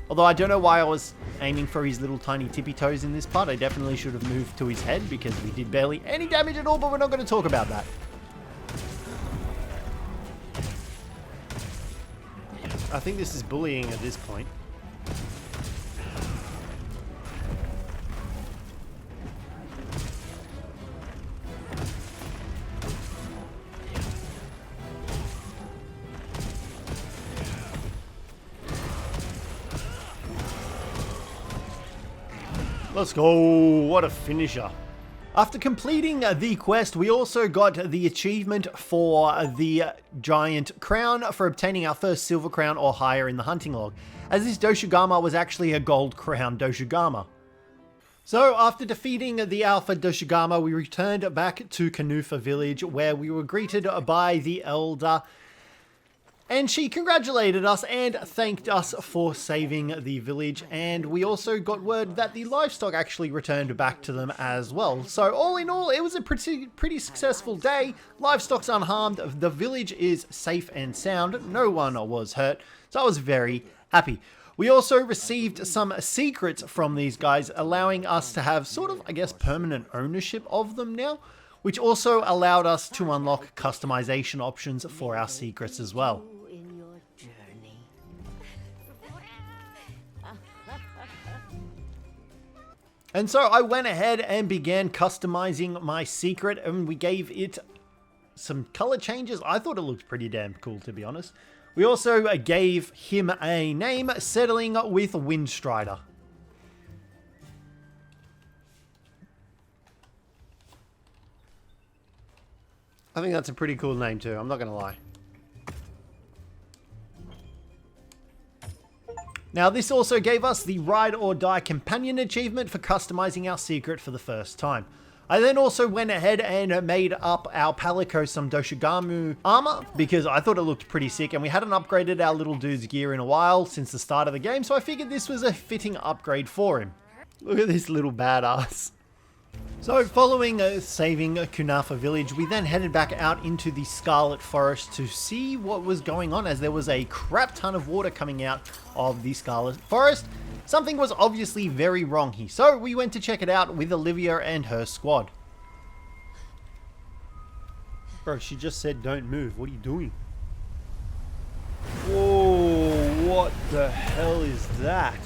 Although I don't know why I was aiming for his little tiny tippy toes in this part. I definitely should have moved to his head because we did barely any damage at all, but we're not going to talk about that. I think this is bullying at this point. Let's go. What a finisher. After completing the quest, we also got the achievement for the giant crown for obtaining our first silver crown or higher in the hunting log, as this Doshaguma was actually a gold crown Doshaguma. So after defeating the Alpha Doshaguma, we returned back to Kanufa village, where we were greeted by the elder, and she congratulated us and thanked us for saving the village. And we also got word that the livestock actually returned back to them as well. So all in all, it was a pretty successful day. Livestock's unharmed. The village is safe and sound. No one was hurt. So I was very happy. We also received some secrets from these guys, allowing us to have sort of, I guess, permanent ownership of them now, which also allowed us to unlock customization options for our secrets as well. And so I went ahead and began customizing my secret, and we gave it some color changes. I thought it looked pretty damn cool, to be honest. We also gave him a name, settling with Windstrider. I think that's a pretty cool name too, I'm not going to lie. Now this also gave us the Ride or Die Companion achievement for customizing our secret for the first time. I then also went ahead and made up our Palico some Doshaguma armor because I thought it looked pretty sick, and we hadn't upgraded our little dude's gear in a while since the start of the game, so I figured this was a fitting upgrade for him. Look at this little badass. So following saving Kunafa village, we then headed back out into the Scarlet Forest to see what was going on, as there was a crap ton of water coming out of the Scarlet Forest. Something was obviously very wrong here, so we went to check it out with Olivia and her squad. Bro, she just said don't move. What are you doing? Whoa, what the hell is that?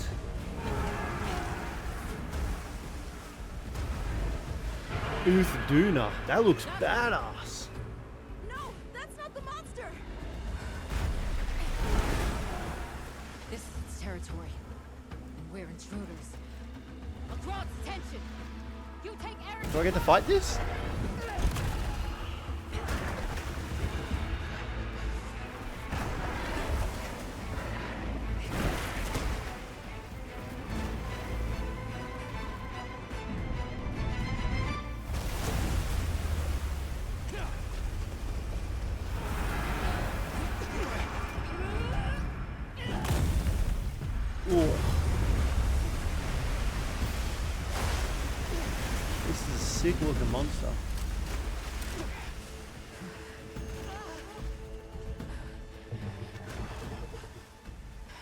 Uduna, that looks badass. No, that's not the monster. This is its territory, and we're intruders. I'll draw its attention. You take Eric. Do I get to fight this? This is a sick looking monster.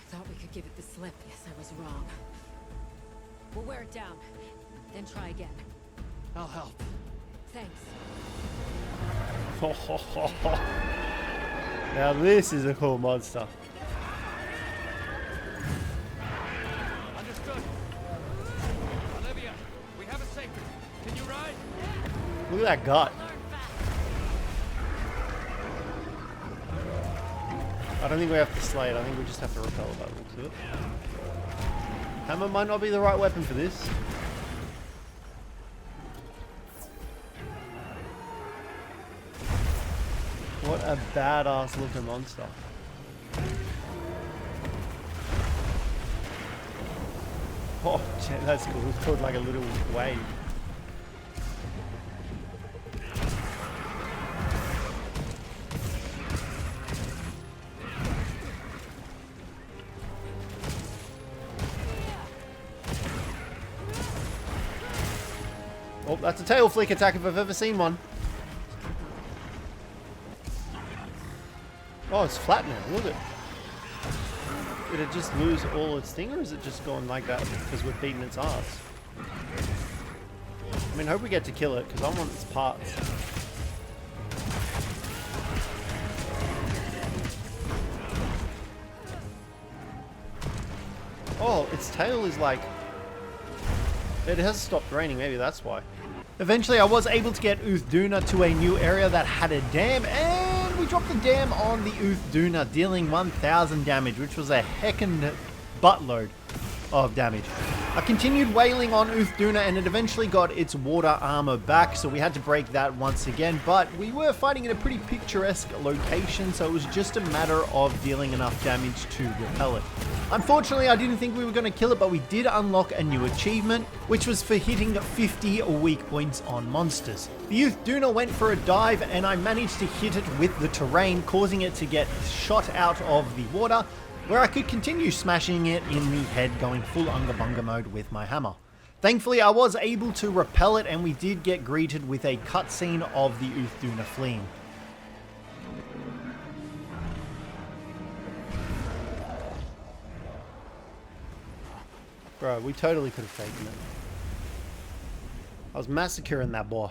Thought we could give it the slip. Yes, I was wrong. We'll wear it down, then try again. I'll help. Thanks. Now this is a cool monster. Look at that gut. I don't think we have to slay it. I think we just have to repel by the looks of it. Hammer might not be the right weapon for this. What a badass looking monster. Oh, that's cool. It's called like a little wave. Oh, that's a tail flick attack if I've ever seen one. Oh, it's flat now. Look at it. Did it just lose all its thing, or is it just going like that because we're beating its ass? I mean, hope we get to kill it because I want its parts. Oh, its tail is like... It has stopped raining, maybe that's why. Eventually I was able to get Uduna to a new area that had a dam, and we dropped the dam on the Uduna, dealing 1000 damage, which was a heckin' buttload of damage. I continued wailing on Uduna, and it eventually got its water armor back, so we had to break that once again, but we were fighting in a pretty picturesque location, so it was just a matter of dealing enough damage to repel it. Unfortunately, I didn't think we were going to kill it, but we did unlock a new achievement, which was for hitting 50 weak points on monsters. The Uduna went for a dive, and I managed to hit it with the terrain, causing it to get shot out of the water, where I could continue smashing it in the head, going full Unga Bunga mode with my hammer. Thankfully, I was able to repel it, and we did get greeted with a cutscene of the Uduna fleeing. Bro, we totally could have taken it. I was massacring that boy.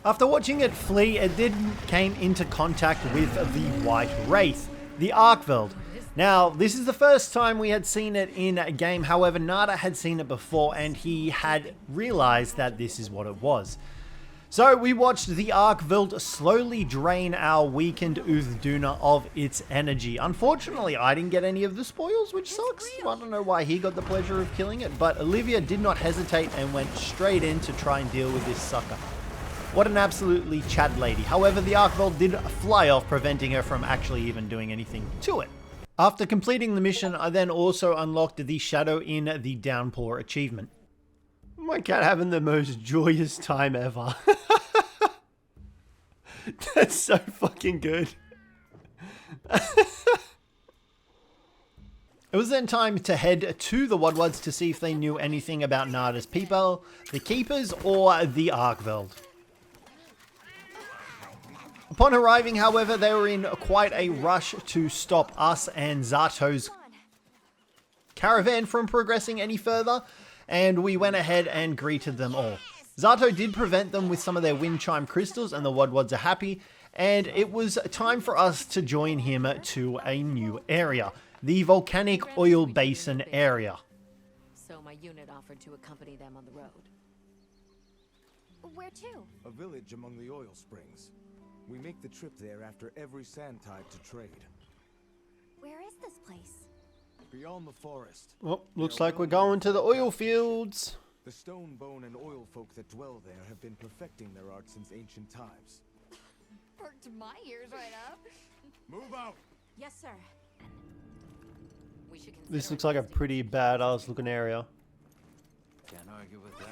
After watching it flee, it then came into contact with the White Wraith, the Arkveld. Now, this is the first time we had seen it in a game, however, Nada had seen it before and he had realized that this is what it was. So we watched the Arkveld slowly drain our weakened Uduna of its energy. Unfortunately, I didn't get any of the spoils, which sucks. I don't know why he got the pleasure of killing it, but Olivia did not hesitate and went straight in to try and deal with this sucker. What an absolutely Chad lady. However, the Arkveld did fly off, preventing her from actually even doing anything to it. After completing the mission, I then also unlocked the Shadow in the Downpour achievement. My cat having the most joyous time ever. That's so fucking good. It was then time to head to the Wudwuds to see if they knew anything about Nada's people, the Keepers, or the Arkveld. Upon arriving, however, they were in quite a rush to stop us and Zato's caravan from progressing any further, and we went ahead and greeted them all. Zato did prevent them with some of their wind chime crystals, and the Wudwuds are happy, and it was time for us to join him to a new area, the Volcanic Oil Basin area. So my unit offered to accompany them on the road. Where to? A village among the oil springs. We make the trip there after every sand tide to trade. Where is this place? Beyond the forest. Well, looks like we're going to the oil fields. The stone, bone, and oil folk that dwell there have been perfecting their art since ancient times. Perked my ears right up. Move out! Yes, sir. We should consider This looks like a pretty badass looking area. Can't argue with that.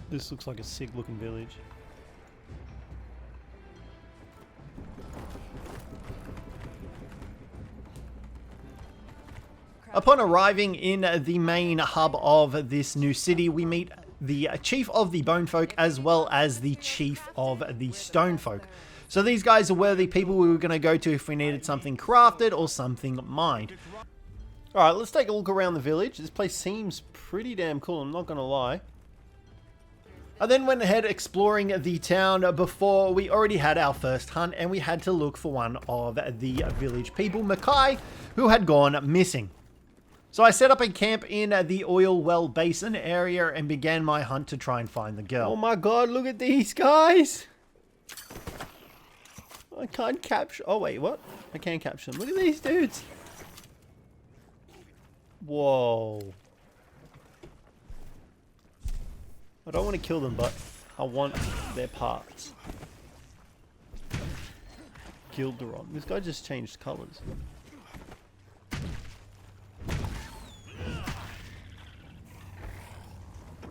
This looks like a sick looking village. Upon arriving in the main hub of this new city, we meet the chief of the bone folk as well as the chief of the stone folk. So these guys are worthy people we were going to go to if we needed something crafted or something mined. Alright, let's take a look around the village. This place seems pretty damn cool, I'm not going to lie. I then went ahead exploring the town before we already had our first hunt, and we had to look for one of the village people, Mackay, who had gone missing. So I set up a camp in the oil well basin area and began my hunt to try and find the girl. Oh my god, look at these guys! I can't capture... Oh wait, what? I can capture them. Look at these dudes! Whoa. I don't want to kill them, but I want their parts. Gilderon. This guy just changed colors.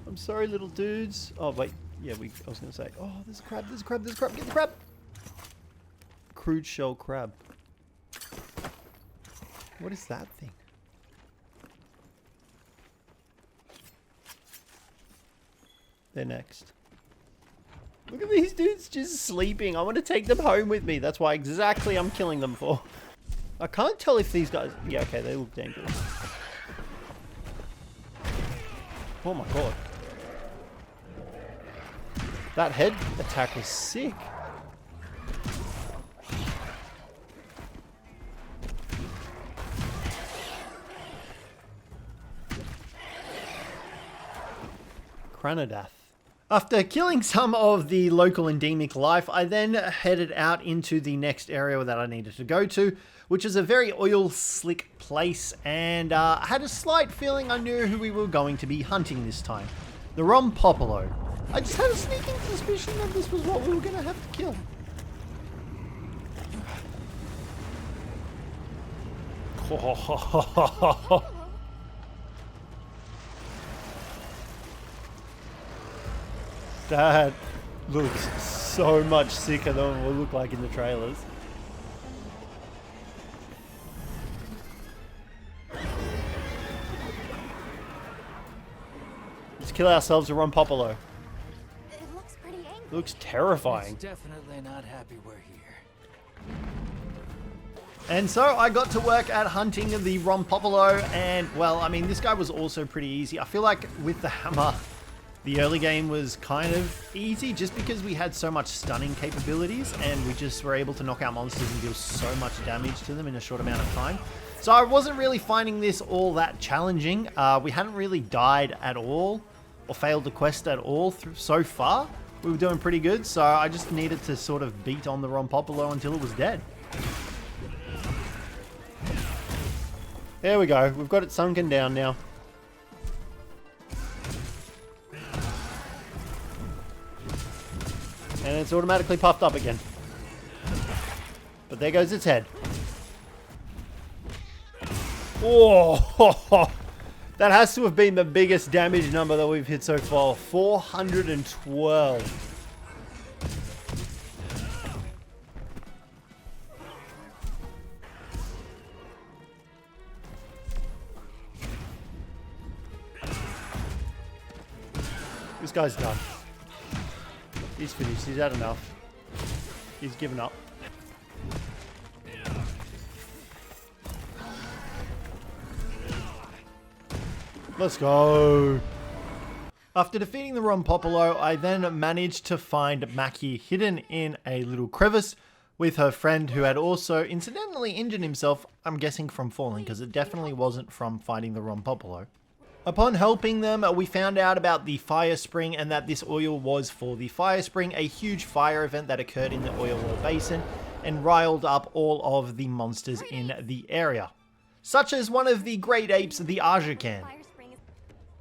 I'm sorry, little dudes. Oh, wait. Yeah, I was going to say. Oh, there's a crab, there's a crab, there's a crab. Get the crab! Crude shell crab. What is that thing? They're next. Look at these dudes just sleeping. I want to take them home with me. That's why exactly I'm killing them for. I can't tell if these guys... Yeah, okay, they look dangerous. Oh my god. That head attack was sick. Granadath. After killing some of the local endemic life, I then headed out into the next area that I needed to go to, which is a very oil slick place, and I had a slight feeling I knew who we were going to be hunting this time. The Rompopolo. I just had a sneaking suspicion that this was what we were going to have to kill. That looks so much sicker than it will look like in the trailers. Let's kill ourselves a Rompopolo. It looks pretty angry. Looks terrifying. It's definitely not happy we're here. And so I got to work at hunting the Rompopolo, and well, I mean, this guy was also pretty easy. I feel like with the hammer, the early game was kind of easy just because we had so much stunning capabilities and we just were able to knock out monsters and deal so much damage to them in a short amount of time. So I wasn't really finding this all that challenging. We hadn't really died at all or failed the quest at all so far. We were doing pretty good, so I just needed to sort of beat on the Rompopolo until it was dead. There we go. We've got it sunken down now. And it's automatically puffed up again. But there goes its head. Oh, that has to have been the biggest damage number that we've hit so far. 412. This guy's done. He's finished. He's had enough. He's given up. Let's go. After defeating the Rompopolo, I then managed to find Maki hidden in a little crevice with her friend who had also incidentally injured himself, I'm guessing from falling, because it definitely wasn't from fighting the Rompopolo. Upon helping them, we found out about the fire spring and that this oil was for the fire spring, a huge fire event that occurred in the oil well basin and riled up all of the monsters in the area, such as one of the great apes, the Aza Khan.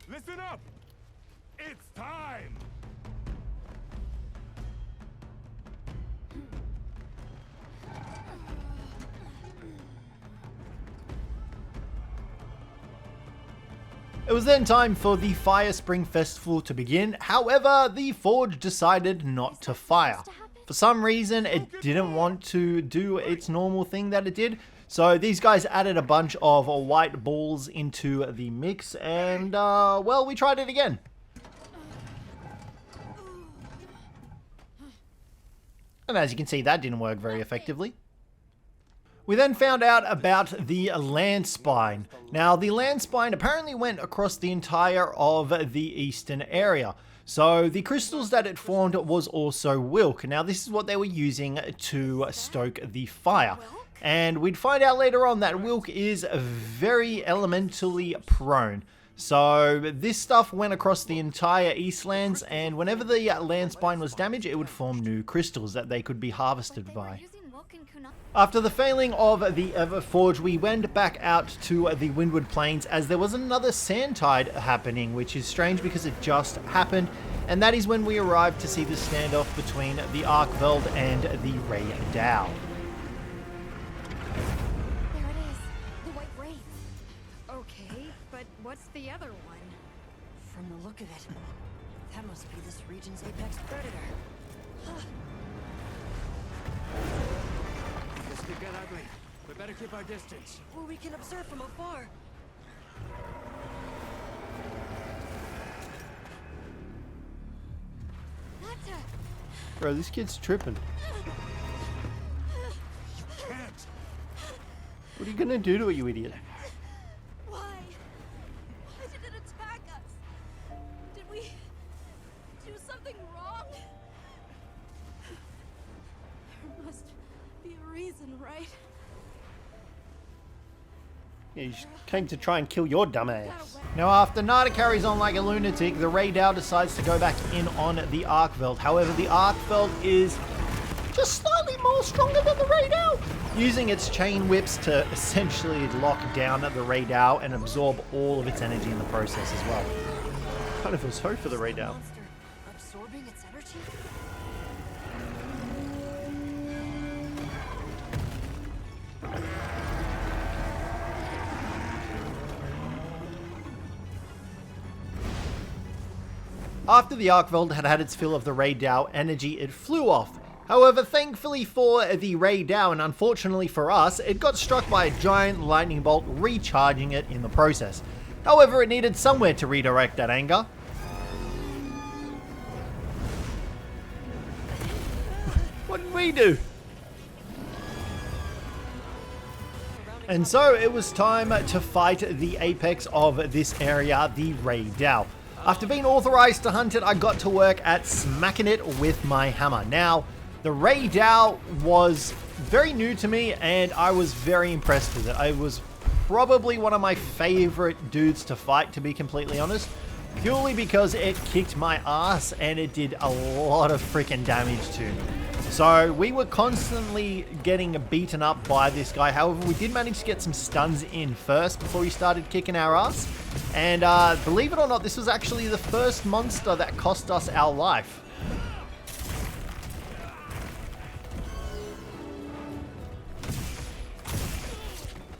Listen up! It's time! It was then time for the Fire Spring Festival to begin. However, the Forge decided not to fire. For some reason, it didn't want to do its normal thing that it did. So these guys added a bunch of white balls into the mix and, well, we tried it again. And as you can see, that didn't work very effectively. We then found out about the Landspine. Now, the Landspine apparently went across the entire of the eastern area. So the crystals that it formed was also Wilk. Now, this is what they were using to stoke the fire. And we'd find out later on that Wilk is very elementally prone. So this stuff went across the entire Eastlands, and whenever the Landspine was damaged, it would form new crystals that they could be harvested by. After the failing of the Everforge, we went back out to the Windward Plains as there was another sand tide happening, which is strange because it just happened, and that is when we arrived to see the standoff between the Arkveld and the Rey Dao. There it is. The White Wraith. Okay, but what's the other one? From the look of it, that must be this region's apex predator. This could get ugly. We better keep our distance. Or we can observe from afar. Bro, this kid's tripping. Can't. What are you gonna do to it, you idiot? Why? Why did it attack us? Did we do something wrong? There must be a reason, right? Yeah, you came to try and kill your dumb ass. Now, after Nada carries on like a lunatic, the Rey Dao decides to go back in on the Arkveld. However, the Arkveld is just slightly more stronger than the Rey Dao, using its chain whips to essentially lock down the Rey Dao and absorb all of its energy in the process as well. Kind of feels sorry for the Rey Dao. Monster absorbing its energy? After the Arkveld had had its fill of the Rey Dao energy, it flew off. However, thankfully for the Rey Dao, and unfortunately for us, it got struck by a giant lightning bolt, recharging it in the process. However, it needed somewhere to redirect that anger. What did we do? And so it was time to fight the apex of this area, the Rey Dao. After being authorized to hunt it, I got to work at smacking it with my hammer. Now, the Rey Dao was very new to me, and I was very impressed with it. I was probably one of my favorite dudes to fight, to be completely honest, purely because it kicked my ass and it did a lot of freaking damage to me. So we were constantly getting beaten up by this guy. However, we did manage to get some stuns in first before he started kicking our ass. And believe it or not, this was actually the first monster that cost us our life.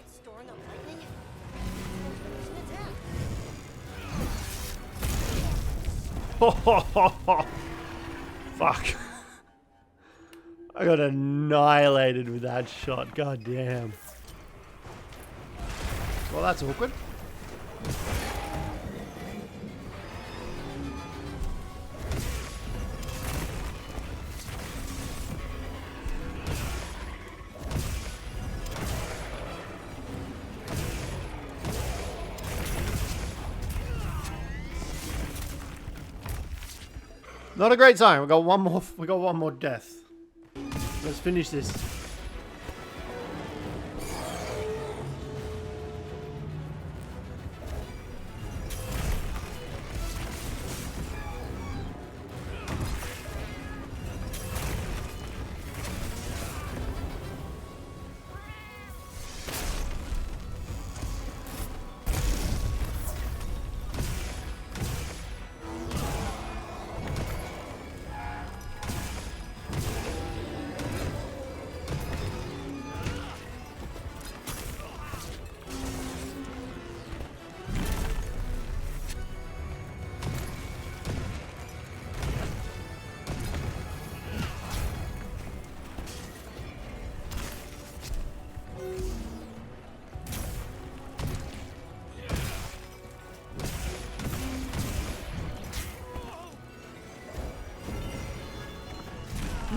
Storing up lightning? There's an attack. Fuck. I got annihilated with that shot. God damn. Well, that's awkward. Not a great sign. We got one more death. Let's finish this.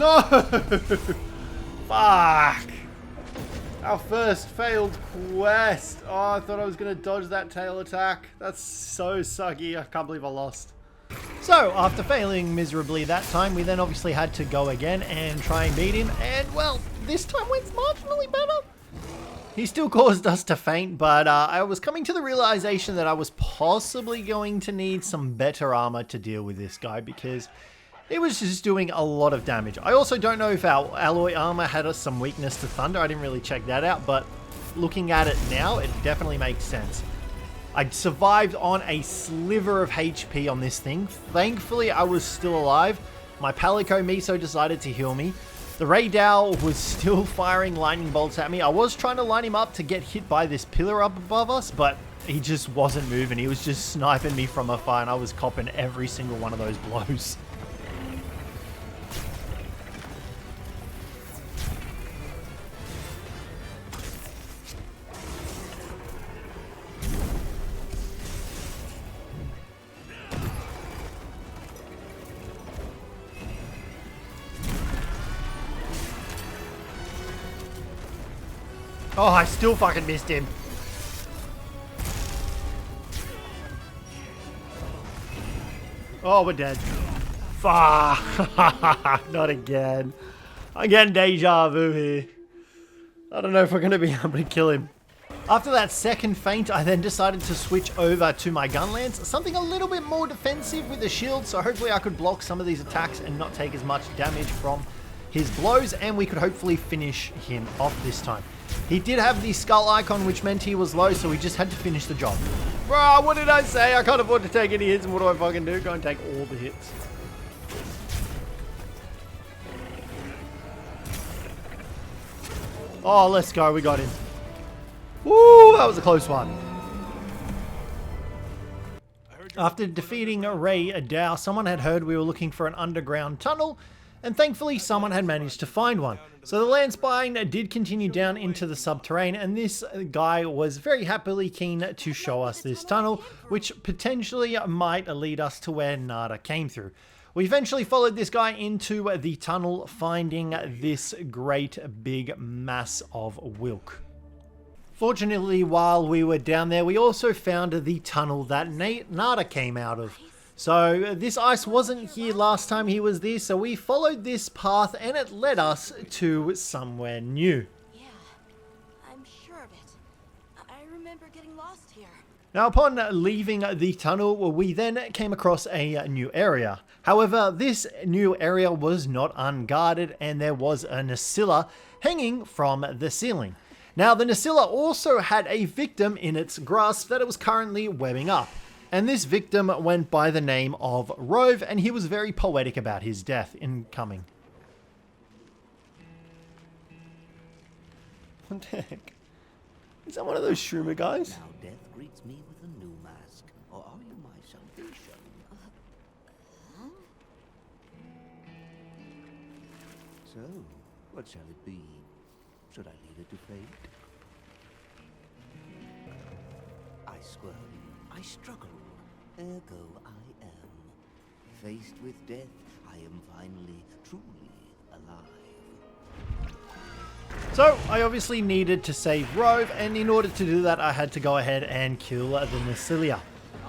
No! Fuck! Our first failed quest. Oh, I thought I was going to dodge that tail attack. That's so sucky. I can't believe I lost. So, after failing miserably that time, we then obviously had to go again and try and beat him. And, well, this time went marginally better. He still caused us to faint, but I was coming to the realization that I was possibly going to need some better armor to deal with this guy because it was just doing a lot of damage. I also don't know if our alloy armor had some weakness to thunder. I didn't really check that out, but looking at it now, it definitely makes sense. I survived on a sliver of HP on this thing. Thankfully, I was still alive. My Palico Miso decided to heal me. The Rey Dao was still firing lightning bolts at me. I was trying to line him up to get hit by this pillar up above us, but he just wasn't moving. He was just sniping me from afar, and I was copping every single one of those blows. Oh, I still fucking missed him. Oh, we're dead. Fuck. Not again. I'm getting deja vu here. I don't know if we're going to be able to kill him. After that second feint, I then decided to switch over to my gun lance, something a little bit more defensive with the shield, so hopefully I could block some of these attacks and not take as much damage from his blows, and we could hopefully finish him off this time. He did have the skull icon, which meant he was low, so we just had to finish the job. Bro, what did I say? I can't afford to take any hits, and what do I fucking do? Go and take all the hits. Oh, let's go. We got him. Woo, that was a close one. After defeating Rey Dao, someone had heard we were looking for an underground tunnel, and thankfully someone had managed to find one. So the Landspine did continue down into the subterranean, and this guy was very happily keen to show us this tunnel, which potentially might lead us to where Nada came through. We eventually followed this guy into the tunnel, finding this great big mass of Wilk. Fortunately, while we were down there, we also found the tunnel that Nada came out of. So this ice wasn't here last time he was there, so we followed this path and it led us to somewhere new. Yeah, I'm sure of it. I remember getting lost here. Now upon leaving the tunnel, we then came across a new area. However, this new area was not unguarded and there was a Nerscylla hanging from the ceiling. Now the Nerscylla also had a victim in its grasp that it was currently webbing up. And this victim went by the name of Rove, and he was very poetic about his death in coming. What the heck? Is that one of those shroomer guys? Now death greets me with a new mask, or are you my salvation? So, what shall it be? Should I leave it to fate? I squirm, I struggle. Ergo I am. Faced with death, I am finally, truly alive. So, I obviously needed to save Rove, and in order to do that, I had to go ahead and kill the Nerscylla.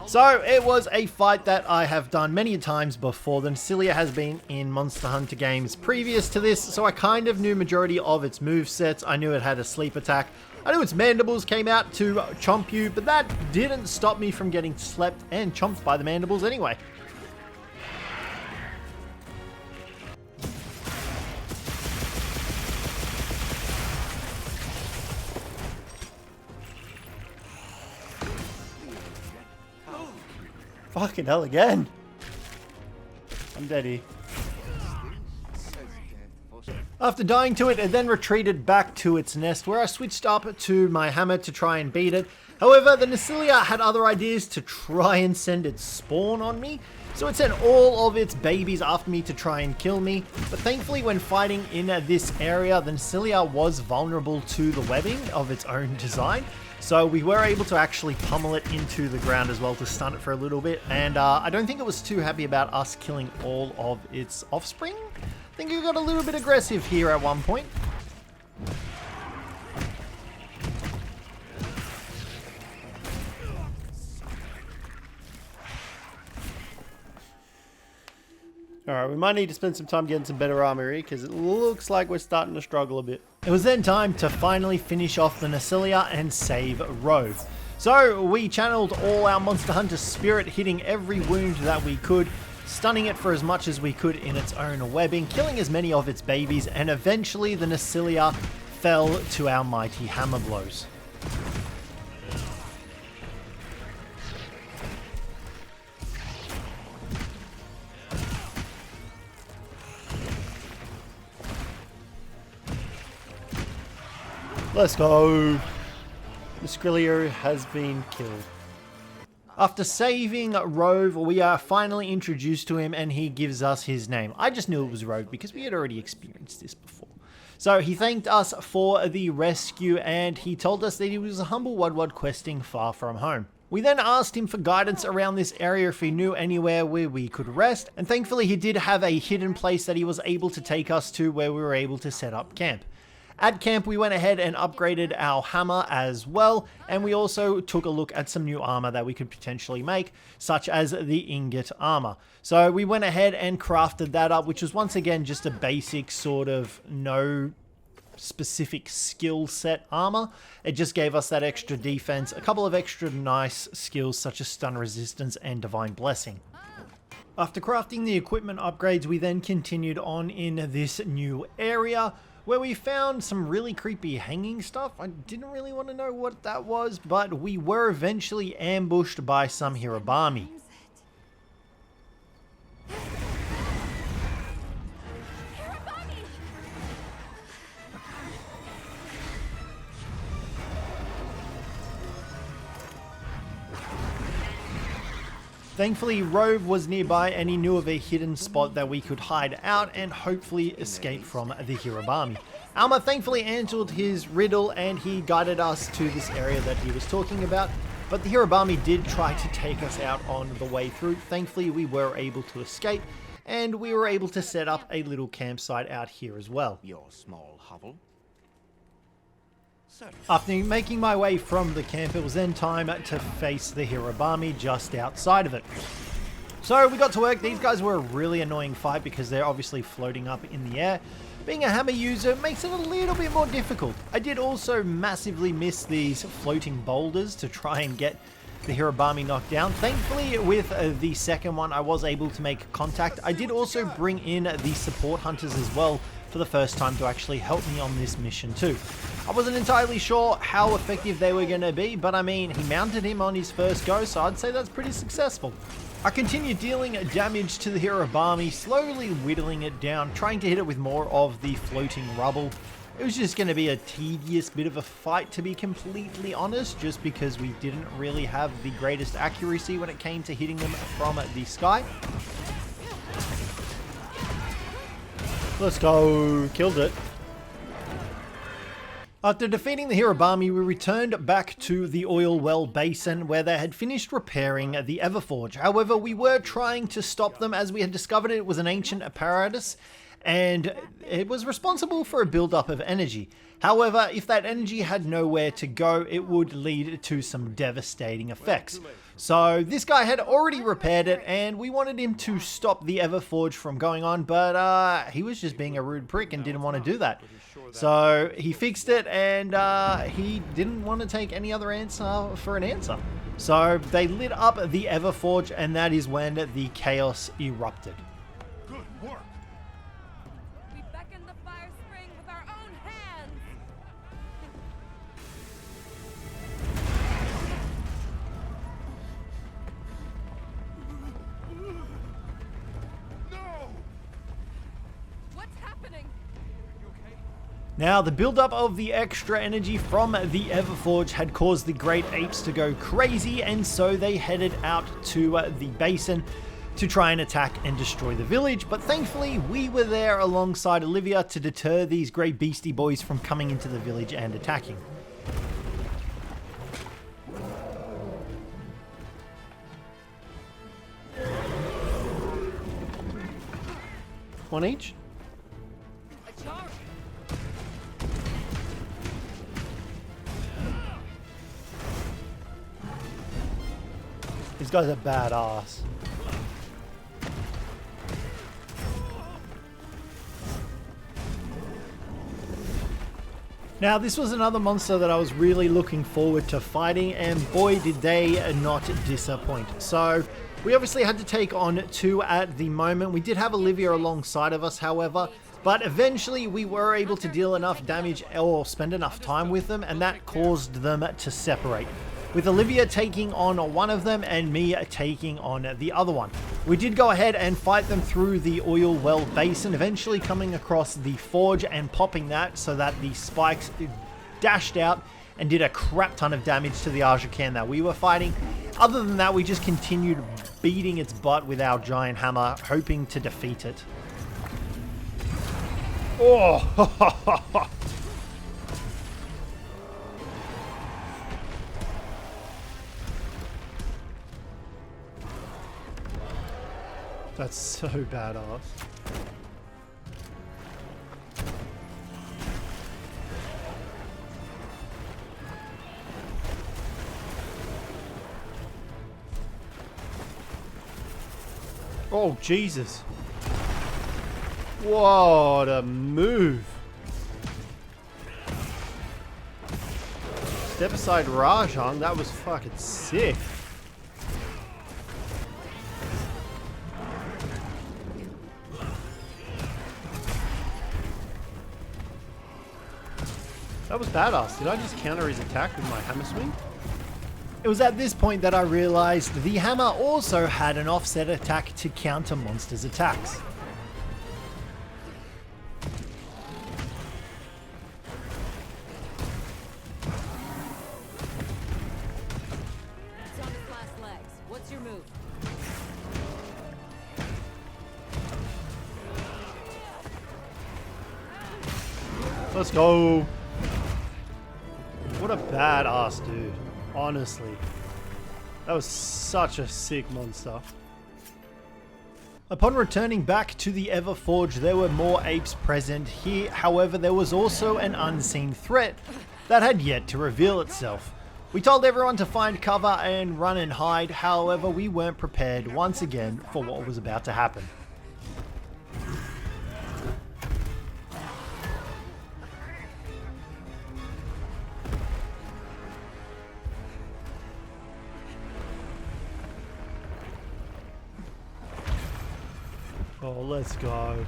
So, it was a fight that I have done many times before. The Nerscylla has been in Monster Hunter games previous to this, so I kind of knew majority of its movesets. I knew it had a sleep attack. I knew its mandibles came out to chomp you, but that didn't stop me from getting slept and chomped by the mandibles anyway. Fucking hell again. I'm dead here. After dying to it, it then retreated back to its nest, where I switched up to my hammer to try and beat it. However, the Nerscylla had other ideas to try and send its spawn on me, so it sent all of its babies after me to try and kill me. But thankfully, when fighting in this area, the Nerscylla was vulnerable to the webbing of its own design, so we were able to actually pummel it into the ground as well to stun it for a little bit, and I don't think it was too happy about us killing all of its offspring. I think he got a little bit aggressive here at one point. Alright, we might need to spend some time getting some better armor here because it looks like we're starting to struggle a bit. It was then time to finally finish off the Nerscylla and save Rove. So we channeled all our Monster Hunter spirit, hitting every wound that we could, stunning it for as much as we could in its own webbing, killing as many of its babies, and eventually the Nerscylla fell to our mighty hammer blows. Let's go. Nerscylla has been killed. After saving Rove, we are finally introduced to him and he gives us his name. I just knew it was Rove because we had already experienced this before. So he thanked us for the rescue and he told us that he was a humble Wudwud questing far from home. We then asked him for guidance around this area if he knew anywhere where we could rest, and thankfully he did have a hidden place that he was able to take us to where we were able to set up camp. At camp, we went ahead and upgraded our hammer as well, and we also took a look at some new armor that we could potentially make, such as the ingot armor. So we went ahead and crafted that up, which was once again just a basic sort of no specific skill set armor. It just gave us that extra defense, a couple of extra nice skills such as stun resistance and divine blessing. After crafting the equipment upgrades, we then continued on in this new area, where we found some really creepy hanging stuff. I didn't really want to know what that was, but we were eventually ambushed by some Hirabami. Thankfully, Rove was nearby and he knew of a hidden spot that we could hide out and hopefully escape from the Hirabami. Alma thankfully answered his riddle and he guided us to this area that he was talking about, but the Hirabami did try to take us out on the way through. Thankfully, we were able to escape and we were able to set up a little campsite out here as well. Your small hovel. After making my way from the camp, it was then time to face the Hirabami just outside of it. So we got to work. These guys were a really annoying fight because they're obviously floating up in the air. Being a hammer user makes it a little bit more difficult. I did also massively miss these floating boulders to try and get the Hirabami knocked down. Thankfully, with the second one, I was able to make contact. I did also bring in the support hunters as well for the first time to actually help me on this mission too. I wasn't entirely sure how effective they were going to be, but I mean, he mounted him on his first go, so I'd say that's pretty successful. I continued dealing damage to the Hirabami, slowly whittling it down, trying to hit it with more of the floating rubble. It was just going to be a tedious bit of a fight, to be completely honest, just because we didn't really have the greatest accuracy when it came to hitting them from the sky. Let's go. Killed it. After defeating the Hirabami, we returned back to the oil well basin where they had finished repairing the Everforge. However, we were trying to stop them as we had discovered it was an ancient apparatus and it was responsible for a buildup of energy. However, if that energy had nowhere to go, it would lead to some devastating effects. So this guy had already repaired it and we wanted him to stop the Everforge from going on, but he was just being a rude prick and didn't want to do that. So he fixed it and he didn't want to take any other answer for an answer. So they lit up the Everforge and that is when the chaos erupted. Good work. We beckoned the fire spring with our own hands. No! What's happening? You okay? Now, the buildup of the extra energy from the Everforge had caused the Great Apes to go crazy, and so they headed out to the basin to try and attack and destroy the village. But thankfully, we were there alongside Olivia to deter these great beastie boys from coming into the village and attacking. One each? These guys are badass. Now, this was another monster that I was really looking forward to fighting, and boy did they not disappoint. So, we obviously had to take on 2 at the moment. We did have Olivia alongside of us, however, but eventually we were able to deal enough damage or spend enough time with them, and that caused them to separate, with Olivia taking on one of them and me taking on the other one. We did go ahead and fight them through the oil well basin, eventually coming across the forge and popping that so that the spikes dashed out and did a crap ton of damage to the Aza Khan that we were fighting. Other than that, we just continued beating its butt with our giant hammer, hoping to defeat it. Oh! That's so badass. Oh, Jesus. What a move. Step aside Rajan, that was fucking sick. That was badass. Did I just counter his attack with my hammer swing? It was at this point that I realized the hammer also had an offset attack to counter monsters' attacks. It's on its last legs. What's your move? Let's go. What a badass dude. Honestly. That was such a sick monster. Upon returning back to the Everforge, there were more apes present here. However, there was also an unseen threat that had yet to reveal itself. We told everyone to find cover and run and hide. However, we weren't prepared once again for what was about to happen. Oh, let's go.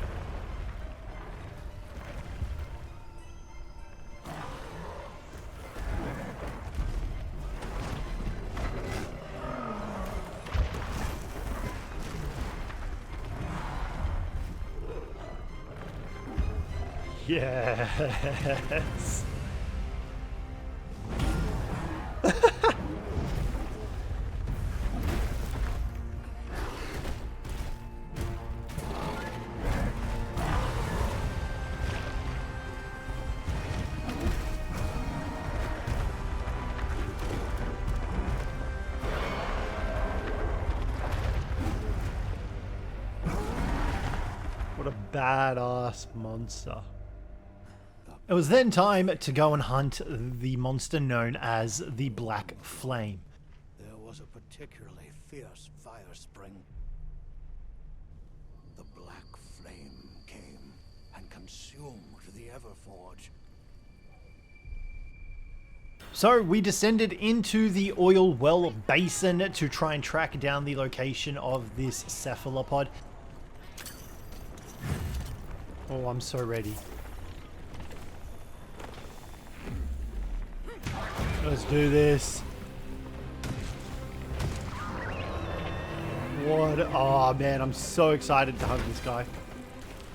Yes. What a badass monster. It was then time to go and hunt the monster known as the Black Flame. There was a particularly fierce fire spring. The Black Flame came and consumed the Everforge. So we descended into the oil well basin to try and track down the location of this cephalopod. Oh, I'm so ready. Let's do this. What? Oh man, I'm so excited to hunt this guy.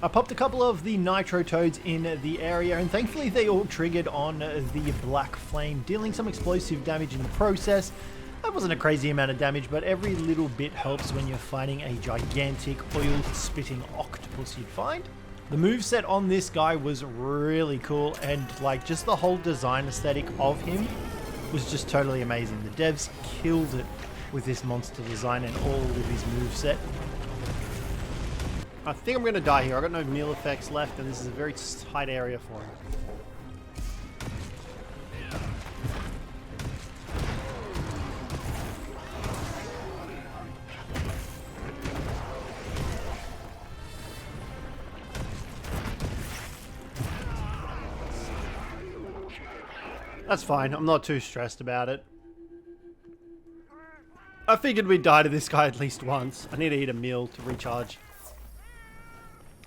I popped a couple of the nitro toads in the area, and thankfully they all triggered on the Black Flame, dealing some explosive damage in the process. That wasn't a crazy amount of damage, but every little bit helps when you're fighting a gigantic oil-spitting octopus you'd find. The moveset on this guy was really cool, and like just the whole design aesthetic of him was just totally amazing. The devs killed it with this monster design and all of his moveset. I think I'm going to die here. I've got no meal effects left, and this is a very tight area for him. That's fine. I'm not too stressed about it. I figured we'd die to this guy at least once. I need to eat a meal to recharge.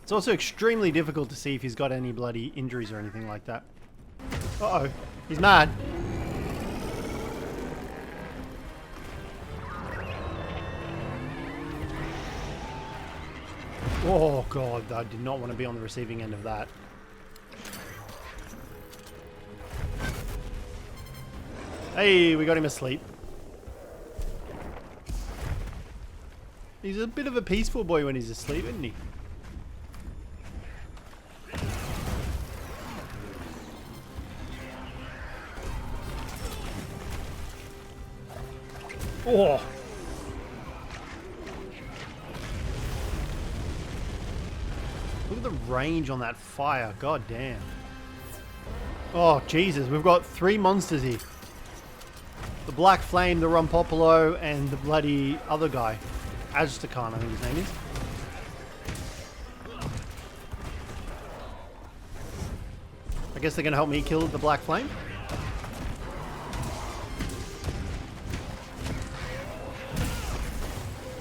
It's also extremely difficult to see if he's got any bloody injuries or anything like that. Uh-oh. He's mad. Oh god, I did not want to be on the receiving end of that. Hey, we got him asleep. He's a bit of a peaceful boy when he's asleep, isn't he? Oh! Look at the range on that fire. God damn. Oh, Jesus. We've got 3 monsters here. The Black Flame, the Rompopolo, and the bloody other guy. Aza Khan, I think his name is. I guess they're going to help me kill the Black Flame.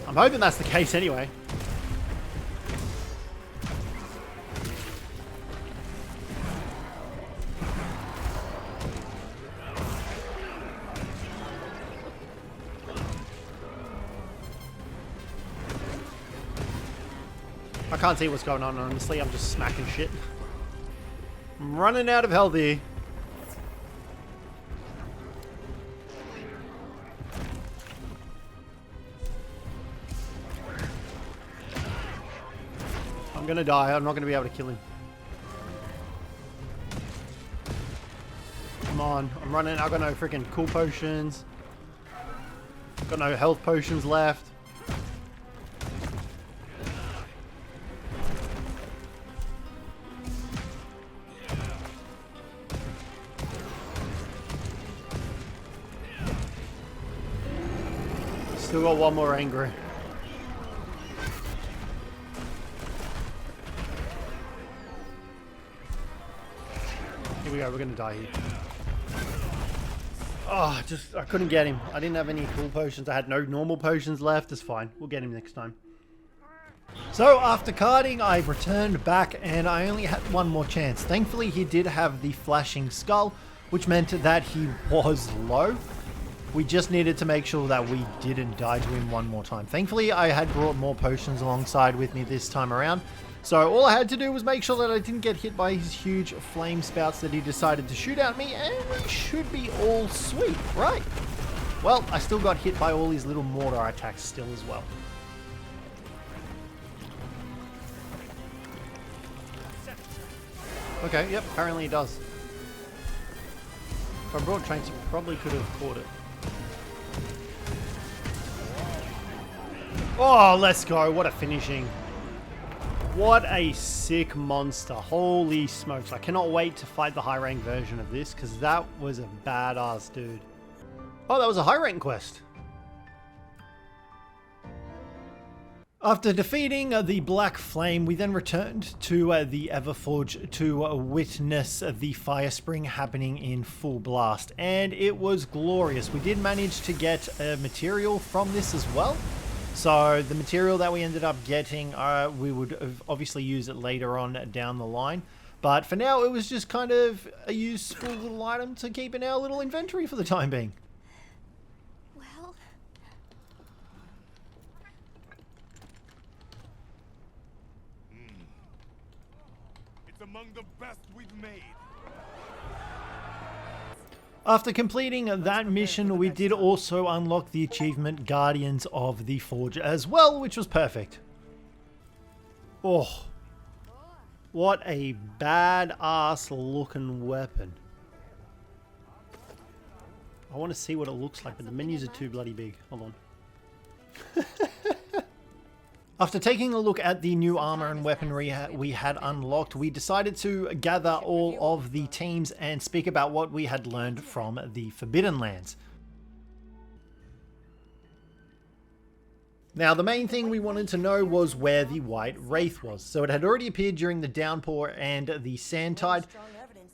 I'm hoping that's the case anyway. I can't see what's going on, honestly. I'm just smacking shit. I'm running out of health here. I'm gonna die. I'm not gonna be able to kill him. Come on. I'm running. I've got no freaking cool potions. Got no health potions left. Still got one more angry. Here we go, we're gonna die here. Oh, I couldn't get him. I didn't have any cool potions. I had no normal potions left. It's fine. We'll get him next time. So after carding, I returned back and I only had one more chance. Thankfully, he did have the flashing skull, which meant that he was low. We just needed to make sure that we didn't die to him one more time. Thankfully, I had brought more potions alongside with me this time around. So all I had to do was make sure that I didn't get hit by his huge flame spouts that he decided to shoot at me, and we should be all sweet, right? Well, I still got hit by all his little mortar attacks still as well. Okay, yep, apparently he does. If I brought trains, I probably could have caught it. Oh, let's go. What a finishing. What a sick monster. Holy smokes. I cannot wait to fight the high rank version of this because that was a badass dude. Oh, that was a high rank quest. After defeating the Black Flame, we then returned to the Everforge to witness the fire spring happening in full blast. And it was glorious. We did manage to get material from this as well. So the material that we ended up getting, we would obviously use it later on down the line. But for now, it was just kind of a useful little item to keep in our little inventory for the time being. Well, It's among the best we've made. After completing that mission, we did also unlock the achievement Guardians of the Forge as well, which was perfect. Oh, what a badass looking weapon. I want to see what it looks like, but the menus are too bloody big. Hold on. After taking a look at the new armor and weaponry we had unlocked, we decided to gather all of the teams and speak about what we had learned from the Forbidden Lands. Now, the main thing we wanted to know was where the White Wraith was. So it had already appeared during the downpour and the sand tide,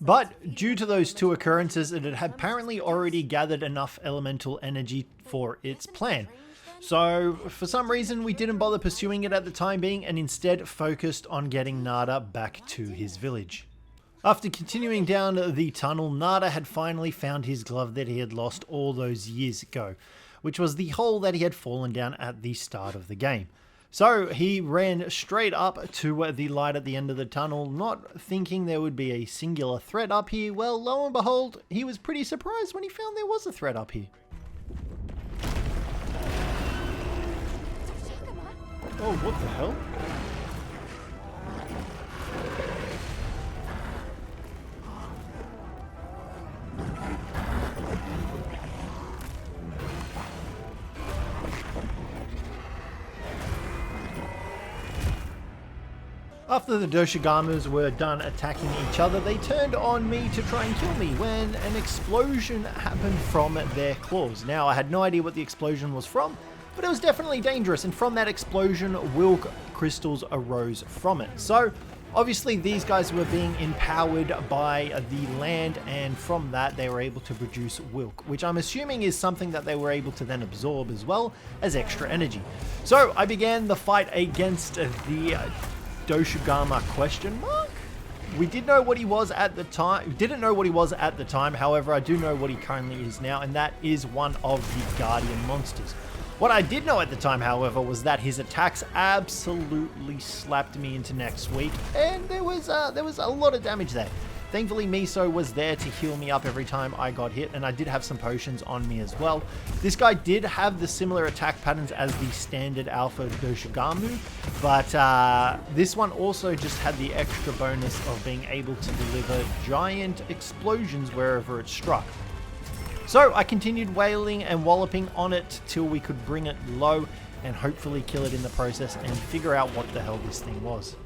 But due to those two occurrences, it had apparently already gathered enough elemental energy for its plan. So for some reason we didn't bother pursuing it at the time being and instead focused on getting Nada back to his village. After continuing down the tunnel, Nada had finally found his glove that he had lost all those years ago, which was the hole that he had fallen down at the start of the game. So he ran straight up to the light at the end of the tunnel, not thinking there would be a singular threat up here. Well, lo and behold, he was pretty surprised when he found there was a threat up here. Oh, what the hell? After the Doshagamas were done attacking each other, they turned on me to try and kill me when an explosion happened from their claws. Now, I had no idea what the explosion was from, but it was definitely dangerous, and from that explosion, Wilk crystals arose from it. So, obviously, these guys were being empowered by the land, and from that, they were able to produce Wilk, which I'm assuming is something that they were able to then absorb as well as extra energy. So, I began the fight against the Doshaguma question mark? We did know what he was at the time. Didn't know what he was at the time. However, I do know what he currently is now, and that is one of the Guardian monsters. What I did know at the time, however, was that his attacks absolutely slapped me into next week, and there was a lot of damage there. Thankfully, Miso was there to heal me up every time I got hit, and I did have some potions on me as well. This guy did have the similar attack patterns as the standard Alpha Doshigamu, but this one also just had the extra bonus of being able to deliver giant explosions wherever it struck. So I continued wailing and walloping on it till we could bring it low and hopefully kill it in the process and figure out what the hell this thing was.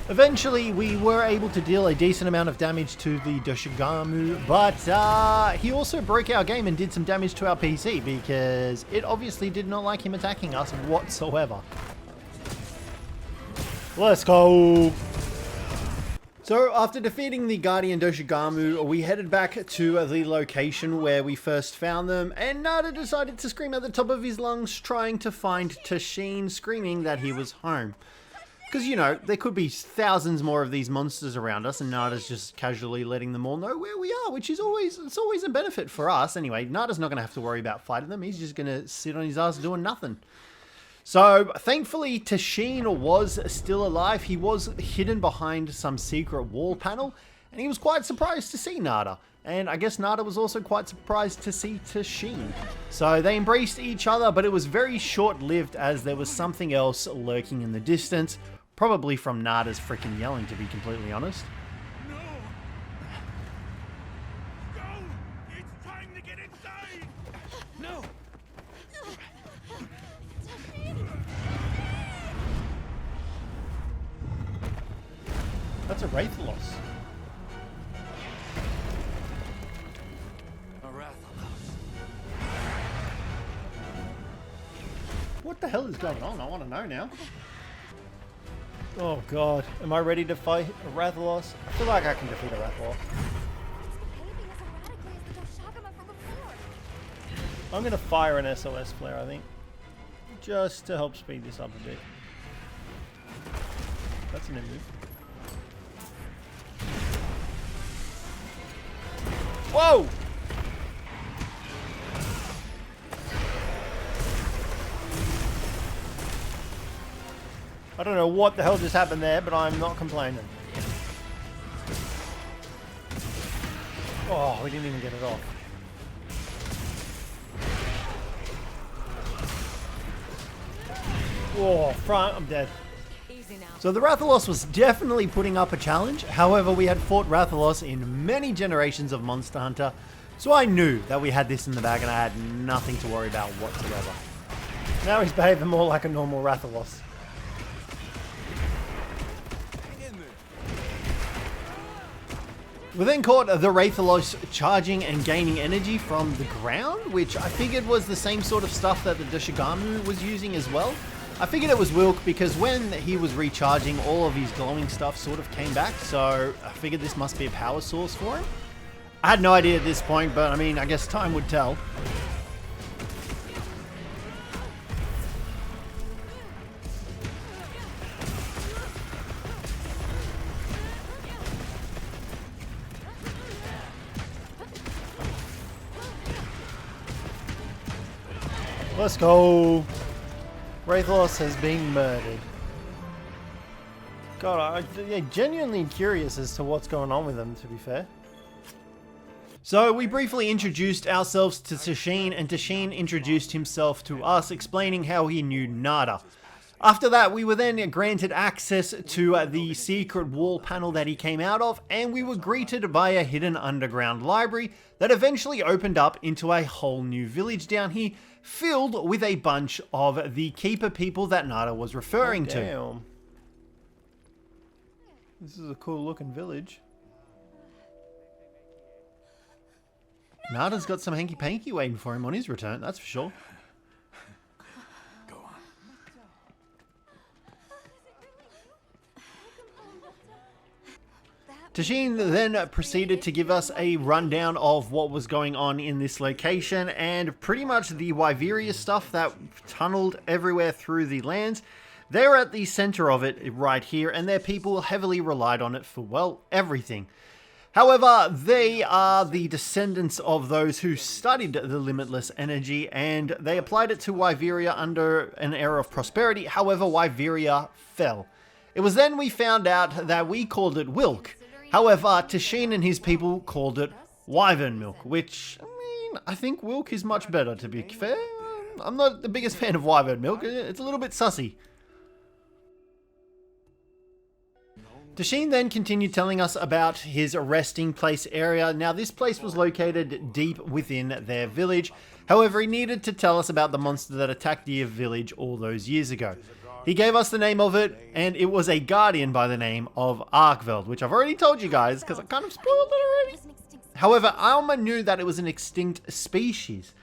Eventually, we were able to deal a decent amount of damage to the Doshagamu, but he also broke our game and did some damage to our PC because it obviously did not like him attacking us whatsoever. Let's go! So, after defeating the Guardian Doshagamu, we headed back to the location where we first found them, and Nada decided to scream at the top of his lungs trying to find Tashin, screaming that he was home. Because, you know, there could be thousands more of these monsters around us, and Nada's just casually letting them all know where we are, which is always a benefit for us. Anyway, Nada's not going to have to worry about fighting them. He's just going to sit on his ass doing nothing. So, thankfully, Tashin was still alive. He was hidden behind some secret wall panel, and he was quite surprised to see Nada. And I guess Nada was also quite surprised to see Tashin. So they embraced each other, but it was very short-lived as there was something else lurking in the distance. Probably from Nada's freaking yelling, to be completely honest. No! Go! It's time to get inside! No! That's a Rathalos. A Rathalos. What the hell is going on? I want to know now. Oh god, am I ready to fight a Rathalos? I feel like I can defeat a Rathalos. I'm going to fire an SOS flare, I think. Just to help speed this up a bit. That's a new move. Whoa! I don't know what the hell just happened there, but I'm not complaining. Oh, we didn't even get it off. Oh, front, I'm dead. Easy now. So the Rathalos was definitely putting up a challenge. However, we had fought Rathalos in many generations of Monster Hunter, so I knew that we had this in the bag and I had nothing to worry about whatsoever. Now he's behaving more like a normal Rathalos. We then caught the Rathalos charging and gaining energy from the ground, which I figured was the same sort of stuff that the Doshaguma was using as well. I figured it was Wilk because when he was recharging, all of his glowing stuff sort of came back, so I figured this must be a power source for him. I had no idea at this point, but I mean, I guess time would tell. Let's go. Rathalos has been murdered. God, I'm genuinely curious as to what's going on with him, to be fair. So we briefly introduced ourselves to Tashin, and Tashin introduced himself to us, explaining how he knew Nada. After that, we were then granted access to the secret wall panel that he came out of, and we were greeted by a hidden underground library that eventually opened up into a whole new village down here, filled with a bunch of the keeper people that Nada was referring to. Damn. This is a cool looking village. Nada's got some hanky-panky waiting for him on his return, that's for sure. Go on. Tashin then proceeded to give us a rundown of what was going on in this location and pretty much the Wyveria stuff that tunneled everywhere through the lands. They're at the center of it right here, and their people heavily relied on it for, well, everything. However, they are the descendants of those who studied the limitless energy, and they applied it to Wyveria under an era of prosperity. However, Wyveria fell. It was then we found out that we called it Wilk. However, Tashin and his people called it Wyvern Milk, which, I mean, I think Wilk is much better, to be fair. I'm not the biggest fan of Wyvern Milk. It's a little bit sussy. Tashin then continued telling us about his resting place area. Now, this place was located deep within their village. However, he needed to tell us about the monster that attacked the village all those years ago. He gave us the name of it, and it was a guardian by the name of Arkveld, which I've already told you guys because I kind of spoiled it already. However, Alma knew that it was an extinct species.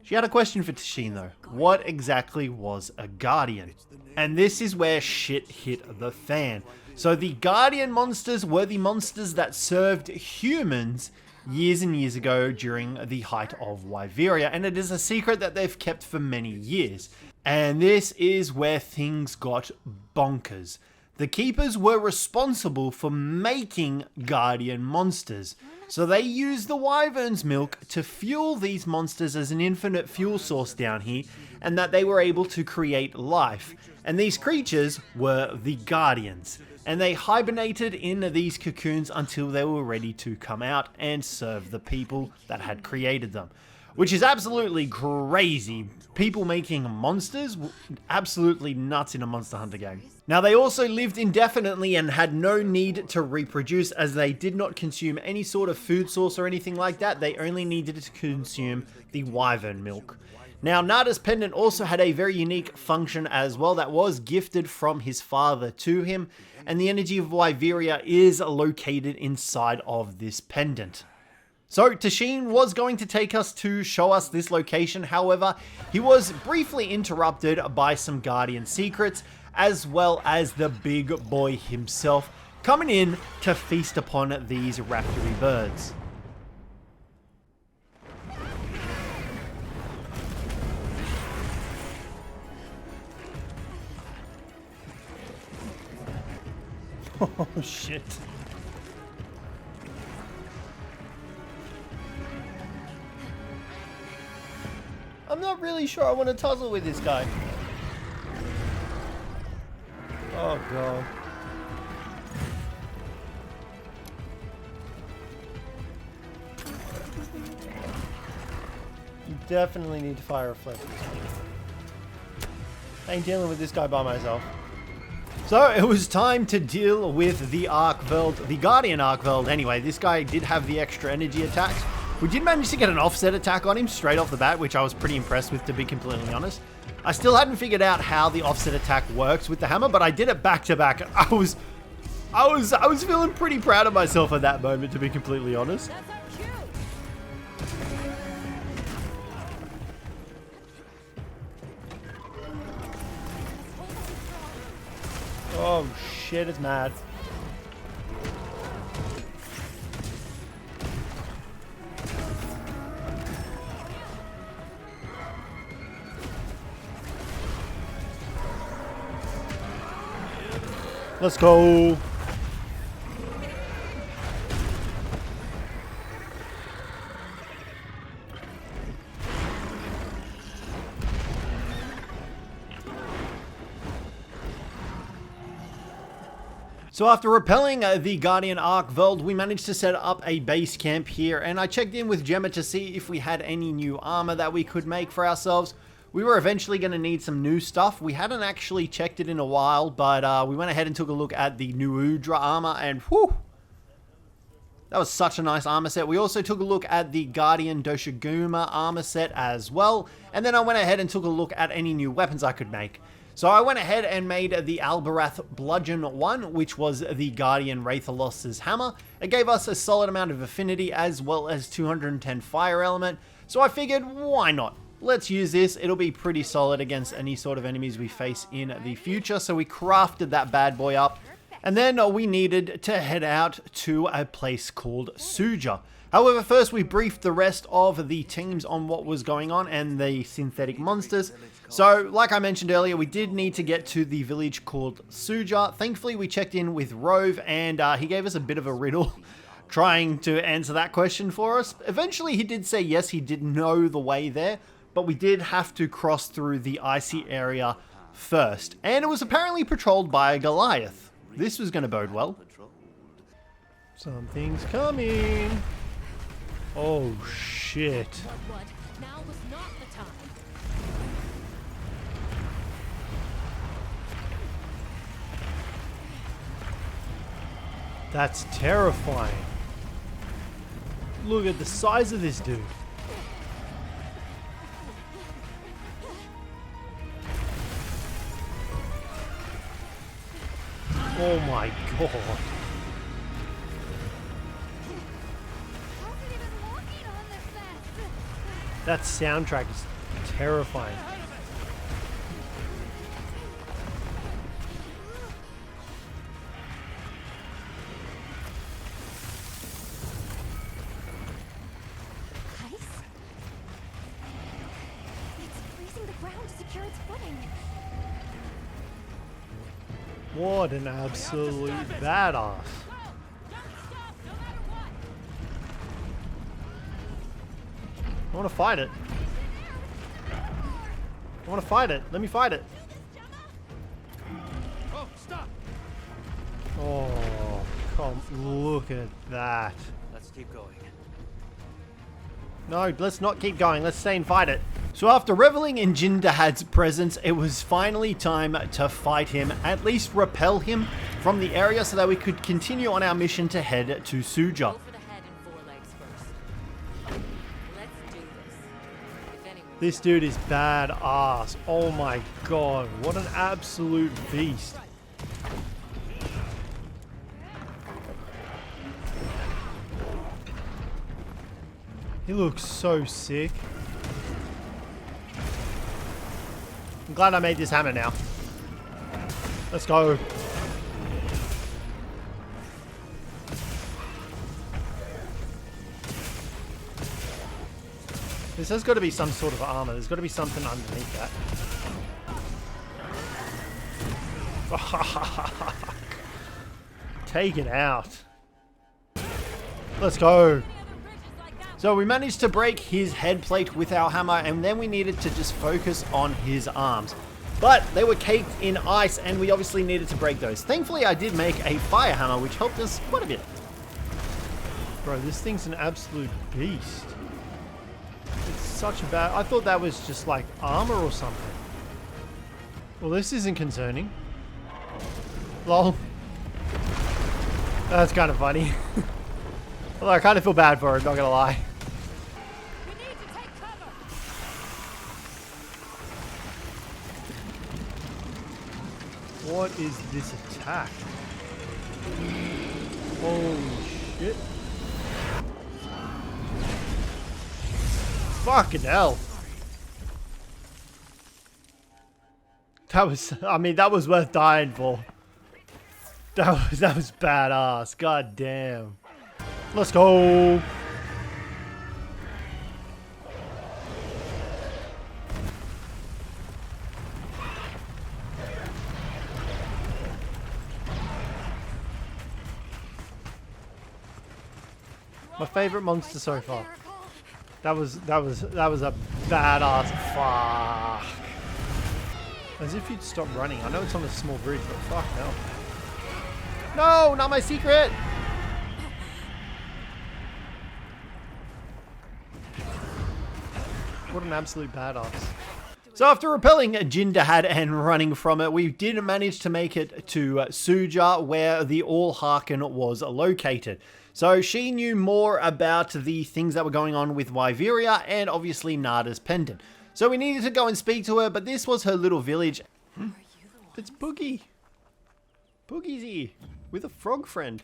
She had a question for Tashin though. What exactly was a guardian? And this is where shit hit the fan. So the guardian monsters were the monsters that served humans years and years ago during the height of Wyveria, and it is a secret that they've kept for many years. And this is where things got bonkers. The keepers were responsible for making guardian monsters. So they used the wyvern's milk to fuel these monsters as an infinite fuel source down here, and that they were able to create life. And these creatures were the guardians. And they hibernated in these cocoons until they were ready to come out and serve the people that had created them. Which is absolutely crazy. People making monsters, absolutely nuts in a Monster Hunter game. Now, they also lived indefinitely and had no need to reproduce, as they did not consume any sort of food source or anything like that. They only needed to consume the wyvern milk. Now, Nada's pendant also had a very unique function as well that was gifted from his father to him, and the energy of Wyveria is located inside of this pendant. So Tashin was going to take us to show us this location. However, he was briefly interrupted by some guardian secrets, as well as the big boy himself coming in to feast upon these raptory birds. Oh shit. I'm not really sure I want to tussle with this guy. Oh god. You definitely need to fire reflectors. I ain't dealing with this guy by myself. So it was time to deal with the Arkveld, the Guardian Arkveld. Anyway, this guy did have the extra energy attacks. We did manage to get an offset attack on him straight off the bat, which I was pretty impressed with, to be completely honest. I still hadn't figured out how the offset attack works with the hammer, but I did it back to back. I was feeling pretty proud of myself at that moment, to be completely honest. That's how cute. Oh shit, it's mad. Let's go. So after repelling the Guardian Arkveld, we managed to set up a base camp here, and I checked in with Gemma to see if we had any new armor that we could make for ourselves. We were eventually going to need some new stuff. We hadn't actually checked it in a while, but we went ahead and took a look at the new Udra armor, and whew, that was such a nice armor set. We also took a look at the Guardian Doshaguma armor set as well, and then I went ahead and took a look at any new weapons I could make. So I went ahead and made the Albarath Bludgeon 1, which was the Guardian Rathalos' hammer. It gave us a solid amount of affinity as well as 210 fire element, so I figured, why not? Let's use this. It'll be pretty solid against any sort of enemies we face in the future. So we crafted that bad boy up. And then we needed to head out to a place called Suja. However, first we briefed the rest of the teams on what was going on and the synthetic monsters. So, like I mentioned earlier, we did need to get to the village called Suja. Thankfully, we checked in with Rove, and he gave us a bit of a riddle trying to answer that question for us. Eventually, he did say yes, he did know the way there. But we did have to cross through the icy area first. And it was apparently patrolled by a Goliath. This was going to bode well. Something's coming. Oh, shit. What? Now was not the time. That's terrifying. Look at the size of this dude. Oh my god. How's it even walking on this fast? That soundtrack is terrifying. Ice? It's freezing the ground to secure its footing. What an absolute badass. I want to fight it. I want to fight it. Let me fight it. Oh, stop! Oh, come look at that. Let's keep going. No, let's not keep going. Let's stay and fight it. So after reveling in Jinderad's presence, it was finally time to fight him, at least repel him from the area so that we could continue on our mission to head to Suja. Go for the head and forelegs first. Let's do this. If anyone This dude is badass. Oh my god, what an absolute beast. He looks so sick. I'm glad I made this hammer now. Let's go. This has got to be some sort of armor. There's got to be something underneath that. Take it out. Let's go. So we managed to break his head plate with our hammer, and then we needed to just focus on his arms. But they were caked in ice, and we obviously needed to break those. Thankfully, I did make a fire hammer, which helped us quite a bit. Bro, this thing's an absolute beast. such a bad... I thought that was just like armor or something. Well, this isn't concerning. Lol. That's kind of funny. Although I kind of feel bad for her, not gonna lie. We need to take cover. What is this attack? Holy shit. Fucking hell. That was, I mean, that was worth dying for. That was badass. God damn. Let's go. My favorite monster so far. That was a badass. Fuck. As if you'd stop running. I know it's on a small bridge, but fuck hell. No, not my secret. What an absolute badass. So after repelling Jinderad and running from it, we did manage to make it to Suja, where the All-Harken was located. So she knew more about the things that were going on with Wyveria and obviously Nada's pendant. So we needed to go and speak to her, but this was her little village. It's Boogie. Boogie's here with a frog friend.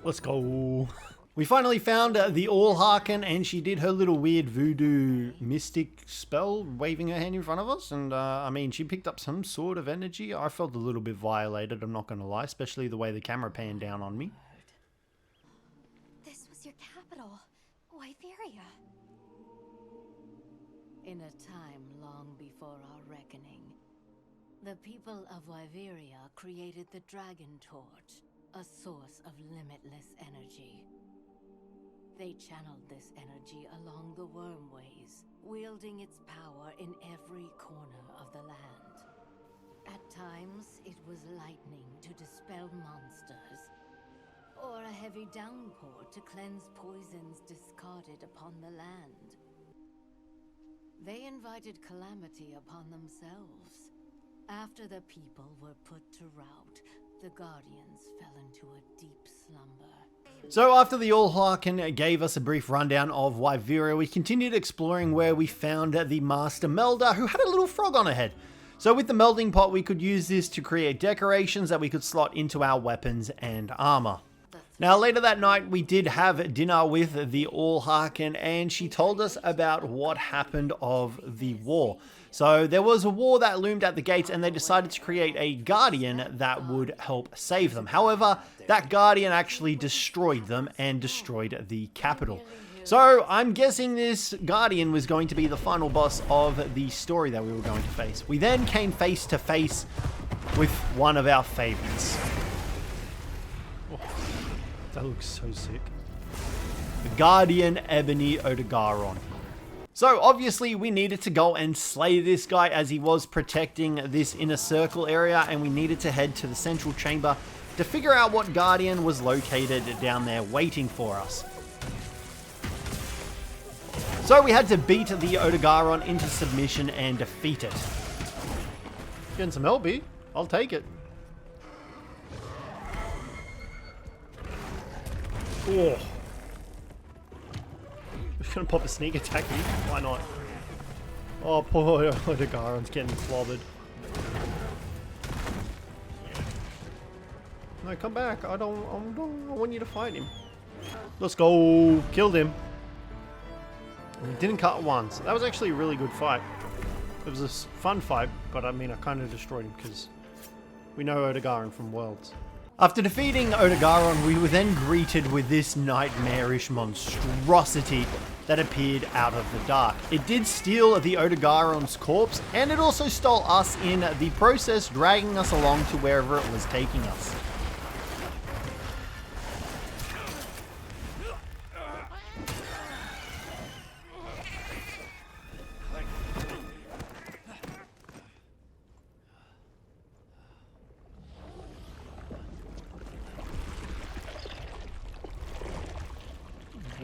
Let's go. We finally found the All-Harken, and she did her little weird voodoo mystic spell, waving her hand in front of us. And I mean, she picked up some sort of energy. I felt a little bit violated, I'm not going to lie, especially the way the camera panned down on me. This was your capital, Wyveria. In a time long before our reckoning, the people of Wyveria created the Dragon Torch, a source of limitless energy. They channeled this energy along the wormways, wielding its power in every corner of the land. At times, it was lightning to dispel monsters, or a heavy downpour to cleanse poisons discarded upon the land. They invited calamity upon themselves. After the people were put to rout, the Guardians fell into a deep slumber. So after the All-Harken gave us a brief rundown of Wyveria, we continued exploring where we found the Master Melder, who had a little frog on her head. So with the melding pot, we could use this to create decorations that we could slot into our weapons and armor. Now later that night, we did have dinner with the All-Harken, and she told us about what happened of the war. So there was a war that loomed at the gates, and they decided to create a guardian that would help save them. However, that guardian actually destroyed them and destroyed the capital. So I'm guessing this guardian was going to be the final boss of the story that we were going to face. We then came face to face with one of our favorites. Oh, that looks so sick. The Guardian Ebony Odogaron. So obviously we needed to go and slay this guy as he was protecting this inner circle area, and we needed to head to the central chamber to figure out what guardian was located down there waiting for us. So we had to beat the Odogaron into submission and defeat it. Getting some LB, I'll take it. Oh. Just gonna pop a sneak attack here. Why not? Oh, poor Odogaron's getting clobbered. No, come back. I want you to fight him. Let's go. Killed him. We didn't cut once. That was actually a really good fight. It was a fun fight, but I mean, I kind of destroyed him because we know Odogaron from Worlds. After defeating Odogaron, we were then greeted with this nightmarish monstrosity that appeared out of the dark. It did steal the Odogaron's corpse, and it also stole us in the process, dragging us along to wherever it was taking us.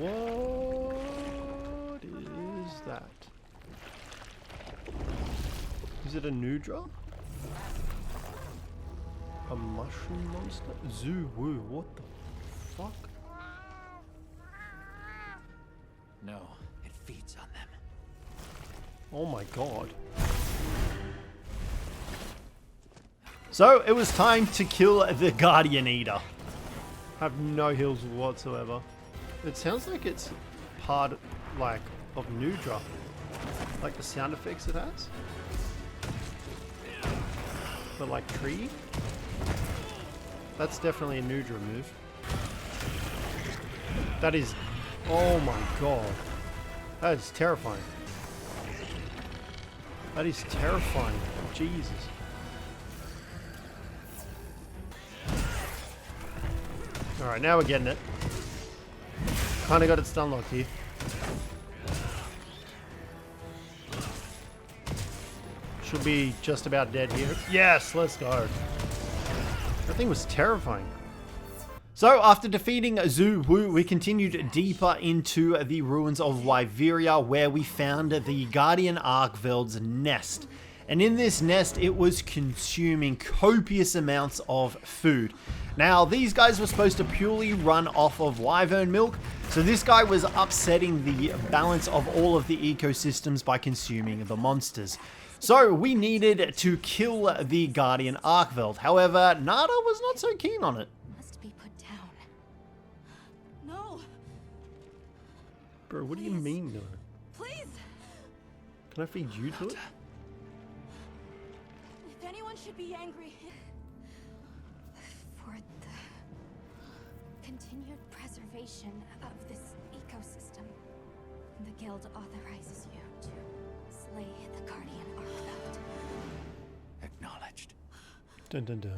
What is that? Is it a Nudra? A mushroom monster? Zoo woo, what the fuck? No, it feeds on them. Oh my god. So it was time to kill the Guardian Eater. I have no heals whatsoever. It sounds like it's part like of Nudra. Like the sound effects it has. But like tree. That's definitely a Nudra move. That is, oh my god. That is terrifying. That is terrifying. Jesus. Alright, now we're getting it. Kinda got it stun locked here. Should be just about dead here. Yes, let's go. That thing was terrifying. So, after defeating Zhu Wu, we continued deeper into the ruins of Wyveria, where we found the Guardian Arkveld's nest. And in this nest, it was consuming copious amounts of food. Now, these guys were supposed to purely run off of wyvern milk, so this guy was upsetting the balance of all of the ecosystems by consuming the monsters. So, we needed to kill the Guardian Arkveld. However, Nada was not so keen on it. Must be put down. No. Bro, what do you mean, no? Please. Can I feed you to it? If anyone should be angry, for the continued preservation of this ecosystem, the guild authorizes you to slay the Guardian Arkveld. Acknowledged. Dun dun dun.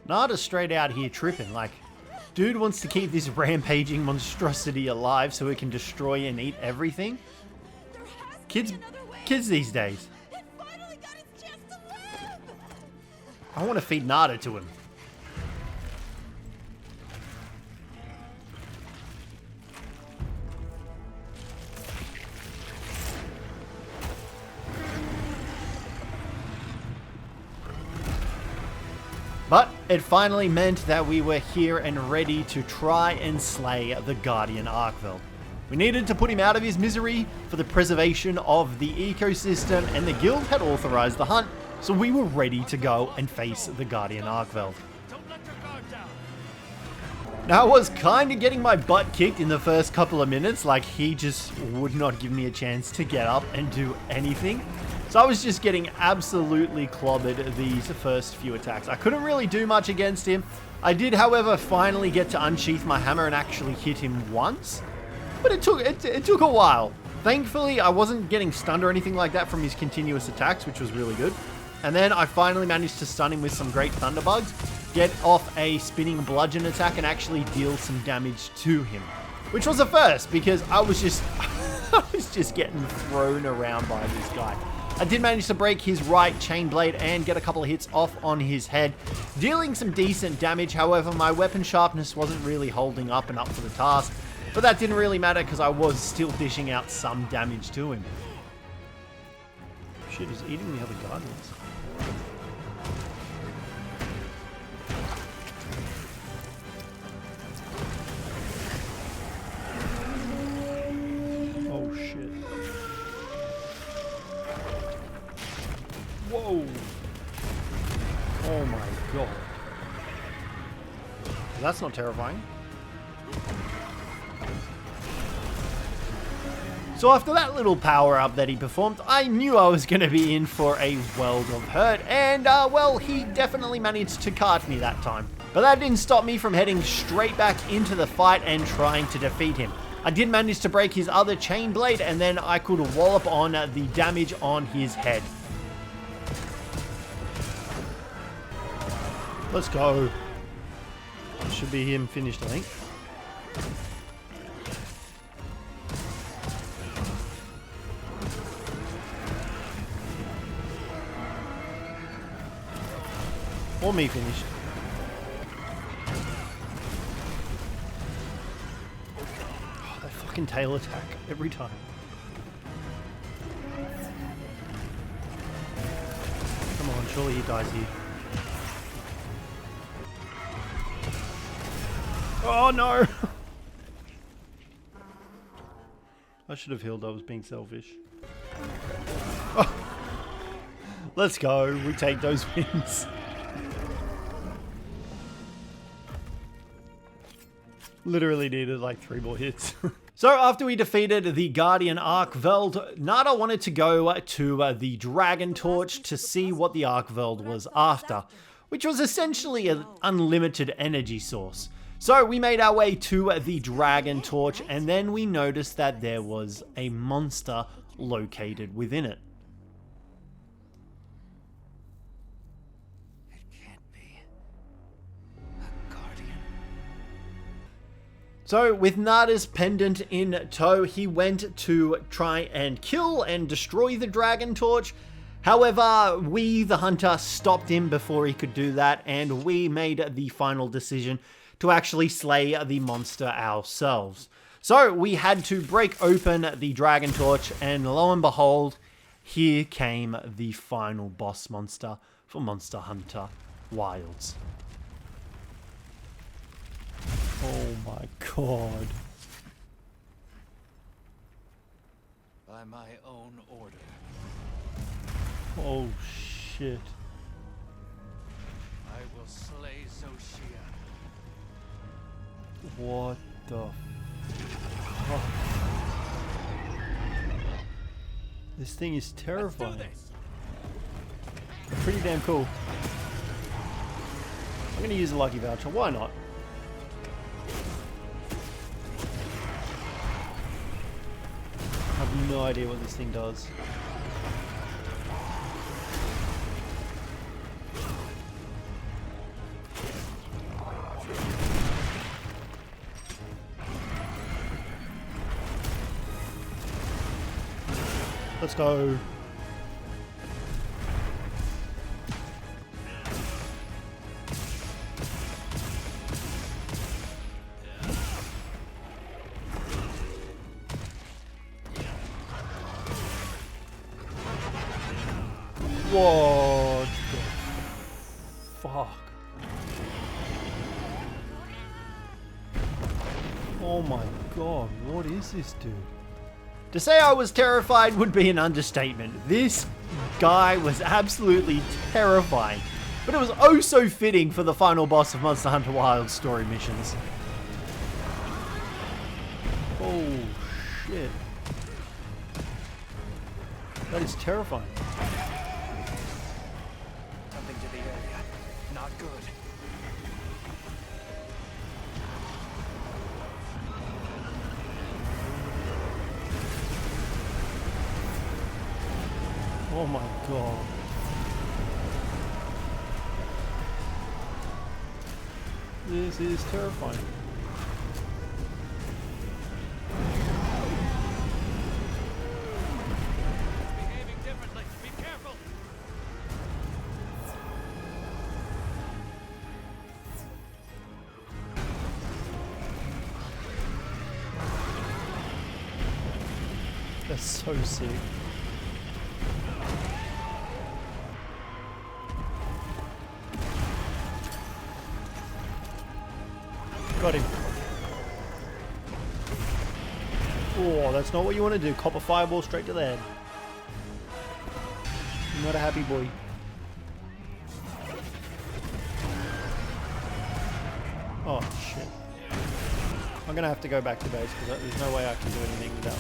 Nada's straight out here tripping, like, dude wants to keep this rampaging monstrosity alive so it can destroy and eat everything. There has to Kids, be another way. kids these days. It finally got its chance to live. I want to feed Nada to him. But it finally meant that we were here and ready to try and slay the Guardian Arkveld. We needed to put him out of his misery for the preservation of the ecosystem, and the guild had authorized the hunt, so we were ready to go and face the Guardian Arkveld. Don't let your guard down. Now, I was kind of getting my butt kicked in the first couple of minutes, like he just would not give me a chance to get up and do anything. So I was just getting absolutely clobbered these first few attacks. I couldn't really do much against him. I did, however, finally get to unsheath my hammer and actually hit him once. But it took a while. Thankfully, I wasn't getting stunned or anything like that from his continuous attacks, which was really good. And then I finally managed to stun him with some great thunderbugs, get off a spinning bludgeon attack, and actually deal some damage to him. Which was a first, because I was just getting thrown around by this guy. I did manage to break his right chain blade and get a couple of hits off on his head, dealing some decent damage. However, my weapon sharpness wasn't really holding up and up for the task, but that didn't really matter because I was still dishing out some damage to him. Shit, he's eating the other guardians. Oh shit. Whoa! Oh my god. That's not terrifying. So after that little power up that he performed, I knew I was going to be in for a world of hurt, and well, he definitely managed to cart me that time. But that didn't stop me from heading straight back into the fight and trying to defeat him. I did manage to break his other chain blade, and then I could wallop on the damage on his head. Let's go. Should be him finished, I think. Or me finished. fucking tail attack every time. Come on, surely he dies here. Oh no! I should have healed, I was being selfish. Oh. Let's go, we take those wins. Literally needed like 3 more hits. So after we defeated the Guardian Arkveld, Nada wanted to go to the Dragon Torch to see what the Arkveld was after, which was essentially an unlimited energy source. So we made our way to the Dragon Torch, and then we noticed that there was a monster located within it. So with Nada's pendant in tow, he went to try and kill and destroy the Dragon Torch. However, we, the hunter, stopped him before he could do that, and we made the final decision to actually slay the monster ourselves. So we had to break open the Dragon Torch, and lo and behold, here came the final boss monster for Monster Hunter Wilds. Oh my god. By my own order. Oh shit. I will slay Zosia. What the fuck? This thing is terrifying. Pretty damn cool. I'm gonna use a lucky voucher, why not? I have no idea what this thing does. Let's go. What the fuck? Oh my god, what is this dude? To say I was terrified would be an understatement. This guy was absolutely terrifying. But it was oh so fitting for the final boss of Monster Hunter Wilds story missions. Oh shit. That is terrifying. Something to the area. Not good. Oh my god. This is terrifying. Behaving differently. Be careful. That's so sick. Got him. Oh, that's not what you want to do. Copper fireball straight to the head. I'm not a happy boy. Oh, shit. I'm going to have to go back to base because there's no way I can do anything without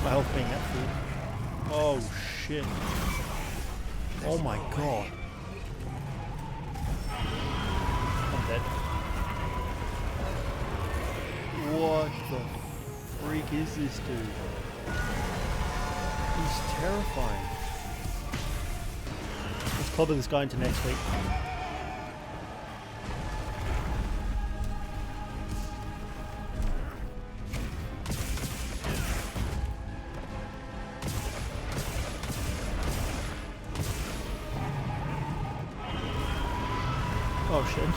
my health being at full. Oh, shit. Oh my god. I'm dead. What the freak is this dude? He's terrifying. Let's clobber this guy into next week. Oh shit.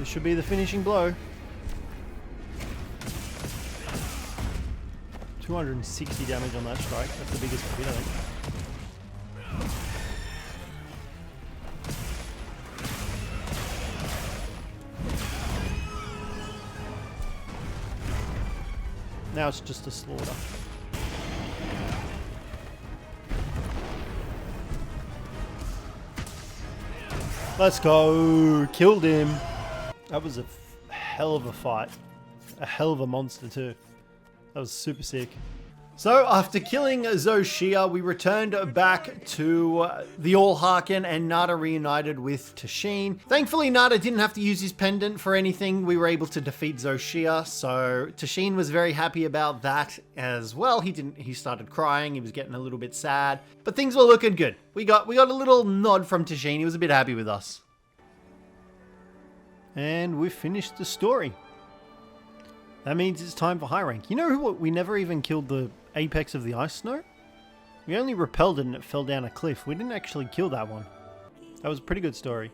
This should be the finishing blow. 260 damage on that strike. That's the biggest hit, I think. Now it's just a slaughter. Let's go! Killed him! That was a hell of a fight. A hell of a monster too. That was super sick. So after killing Zosia, we returned back to the Allharken and Nada reunited with Tashin. Thankfully, Nada didn't have to use his pendant for anything. We were able to defeat Zosia, so Tashin was very happy about that as well. He started crying, he was getting a little bit sad, but things were looking good. We got a little nod from Tashin. He was a bit happy with us. And we finished the story. That means it's time for high rank. You know what? We never even killed the apex of the ice snow? We only repelled it and it fell down a cliff. We didn't actually kill that one. That was a pretty good story.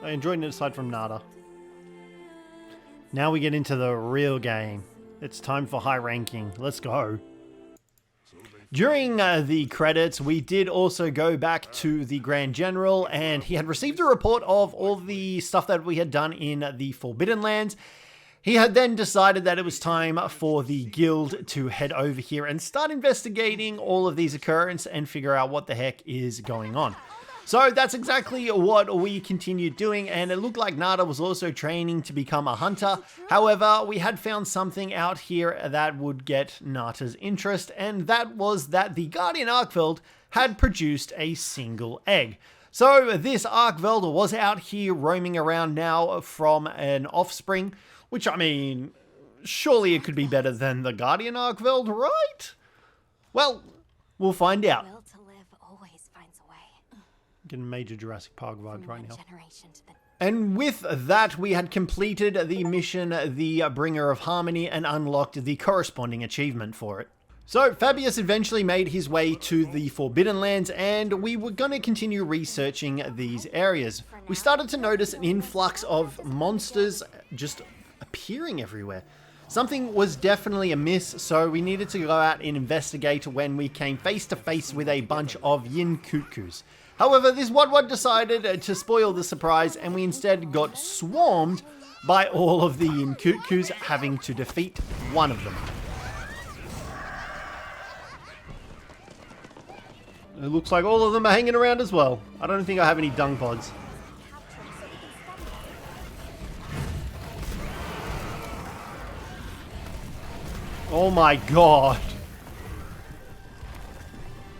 I enjoyed it aside from Nada. Now we get into the real game. It's time for high ranking. Let's go. During the credits, we did also go back to the Grand General, and he had received a report of all the stuff that we had done in the Forbidden Lands. He had then decided that it was time for the guild to head over here and start investigating all of these occurrences and figure out what the heck is going on. So that's exactly what we continued doing, and it looked like Nada was also training to become a hunter. However, we had found something out here that would get Nada's interest, and that was that the Guardian Arkveld had produced a single egg. So this Arkveld was out here roaming around now from an offspring, which, I mean, surely it could be better than the Guardian Arkveld, right? Well, we'll find out. Will to live always finds a way. Getting major Jurassic Park vibes right now. Generation to the And with that, we had completed the mission, the Bringer of Harmony, and unlocked the corresponding achievement for it. So Fabius eventually made his way to the Forbidden Lands, and we were going to continue researching these areas. We started to notice an influx of monsters just appearing everywhere. Something was definitely amiss, so we needed to go out and investigate when we came face to face with a bunch of Yin Cuckoos. However, this Wadwad decided to spoil the surprise, and we instead got swarmed by all of the Yin Cuckoos, having to defeat one of them. It looks like all of them are hanging around as well. I don't think I have any dung pods. Oh my god.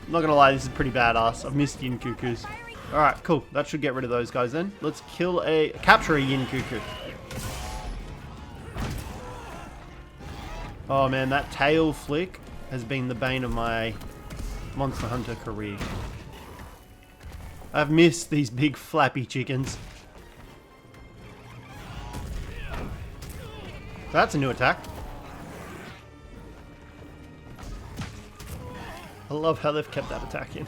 I'm not gonna lie, this is pretty badass. I've missed Yin Cuckoos. Alright, cool. That should get rid of those guys then. Let's capture a Yin Cuckoo. Oh man, that tail flick has been the bane of my Monster Hunter career. I've missed these big flappy chickens. That's a new attack. I love how they've kept that attack in.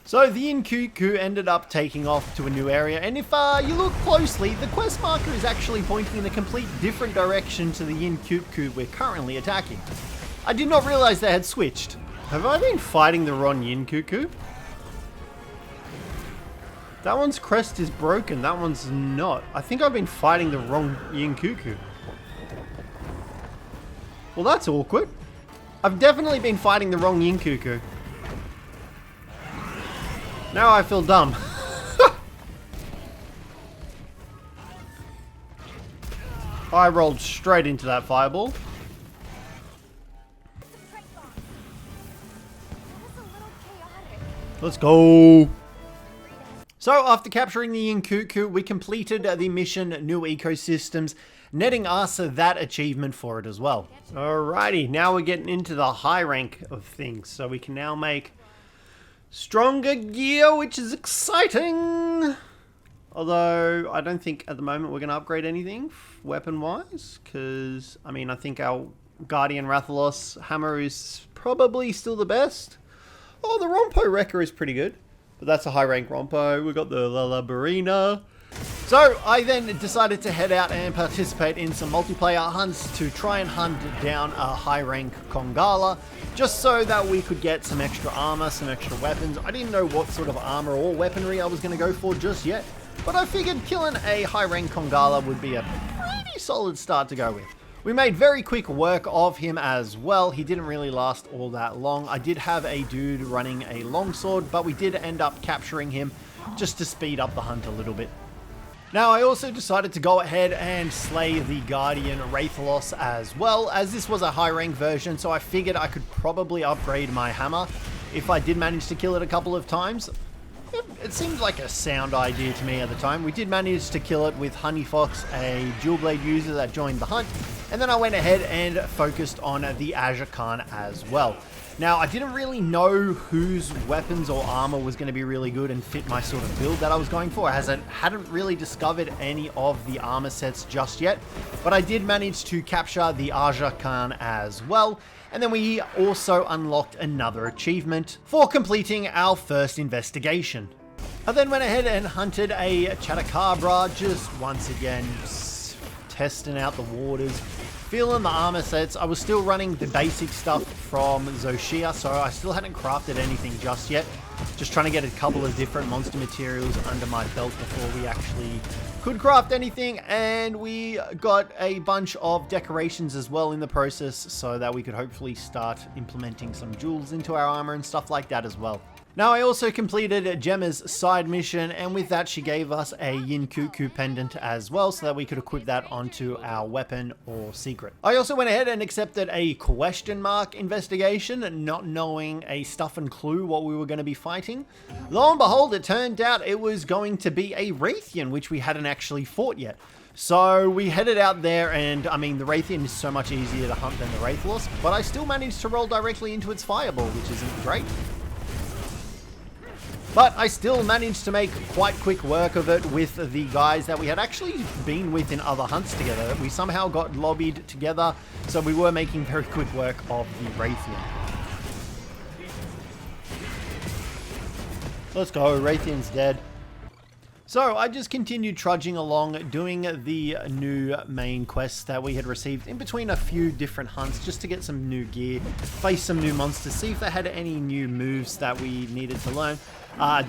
So the Yin Cuckoo ended up taking off to a new area, and if you look closely, the quest marker is actually pointing in a complete different direction to the Yin Cuckoo we're currently attacking. I did not realize they had switched. Have I been fighting the wrong Yin Cuckoo? That one's crest is broken, that one's not. I think I've been fighting the wrong Yin Cuckoo. Well, that's awkward. I've definitely been fighting the wrong Yin Cuckoo. Now I feel dumb. I rolled straight into that fireball. Let's go. So after capturing the Yin Cuckoo, we completed the mission New Ecosystems, netting us that achievement for it as well. Alrighty, now we're getting into the high rank of things. So we can now make stronger gear, which is exciting. Although, I don't think at the moment we're going to upgrade anything weapon-wise. Because, I mean, I think our Guardian Rathalos hammer is probably still the best. Oh, the Rompo Wrecker is pretty good. But that's a high rank Rompo. We've got the Lala Barina. So I then decided to head out and participate in some multiplayer hunts to try and hunt down a high rank Congalala, just so that we could get some extra armor, some extra weapons. I didn't know what sort of armor or weaponry I was going to go for just yet, but I figured killing a high rank Congalala would be a pretty solid start to go with. We made very quick work of him as well. He didn't really last all that long. I did have a dude running a longsword, but we did end up capturing him just to speed up the hunt a little bit. Now, I also decided to go ahead and slay the Guardian Rathalos as well, as this was a high rank version, so I figured I could probably upgrade my hammer if I did manage to kill it a couple of times. It seemed like a sound idea to me at the time. We did manage to kill it with Honey Fox, a dual blade user that joined the hunt, and then I went ahead and focused on the Aza Khan as well. Now, I didn't really know whose weapons or armor was going to be really good and fit my sort of build that I was going for, as I hadn't really discovered any of the armor sets just yet, but I did manage to capture the Aza Khan as well. And then we also unlocked another achievement for completing our first investigation. I then went ahead and hunted a Chotacabra, just once again testing out the waters, feeling the armor sets. I was still running the basic stuff from Zosia, so I still hadn't crafted anything just yet. Just trying to get a couple of different monster materials under my belt before we actually could craft anything, and we got a bunch of decorations as well in the process so that we could hopefully start implementing some jewels into our armor and stuff like that as well. Now, I also completed Gemma's side mission, and with that she gave us a Yin Cuckoo pendant as well so that we could equip that onto our weapon or secret. I also went ahead and accepted a question mark investigation, not knowing a stuff and clue what we were going to be fighting. Lo and behold, it turned out it was going to be a Rathian, which we hadn't actually fought yet. So we headed out there, and I mean, the Rathian is so much easier to hunt than the Rathalos, but I still managed to roll directly into its fireball, which isn't great. But I still managed to make quite quick work of it with the guys that we had actually been with in other hunts together. We somehow got lobbied together, so we were making very quick work of the Rathian. Let's go, Rathian's dead. So I just continued trudging along, doing the new main quests that we had received in between a few different hunts, just to get some new gear, face some new monsters, see if they had any new moves that we needed to learn.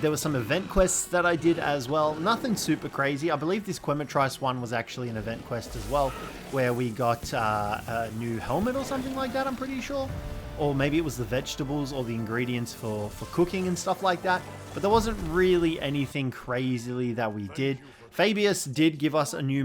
There were some event quests that I did as well. Nothing super crazy. I believe this Quematrice one was actually an event quest as well, where we got a new helmet or something like that, I'm pretty sure. Or maybe it was the vegetables or the ingredients for cooking and stuff like that. But there wasn't really anything crazily that we did. Fabius did give us a new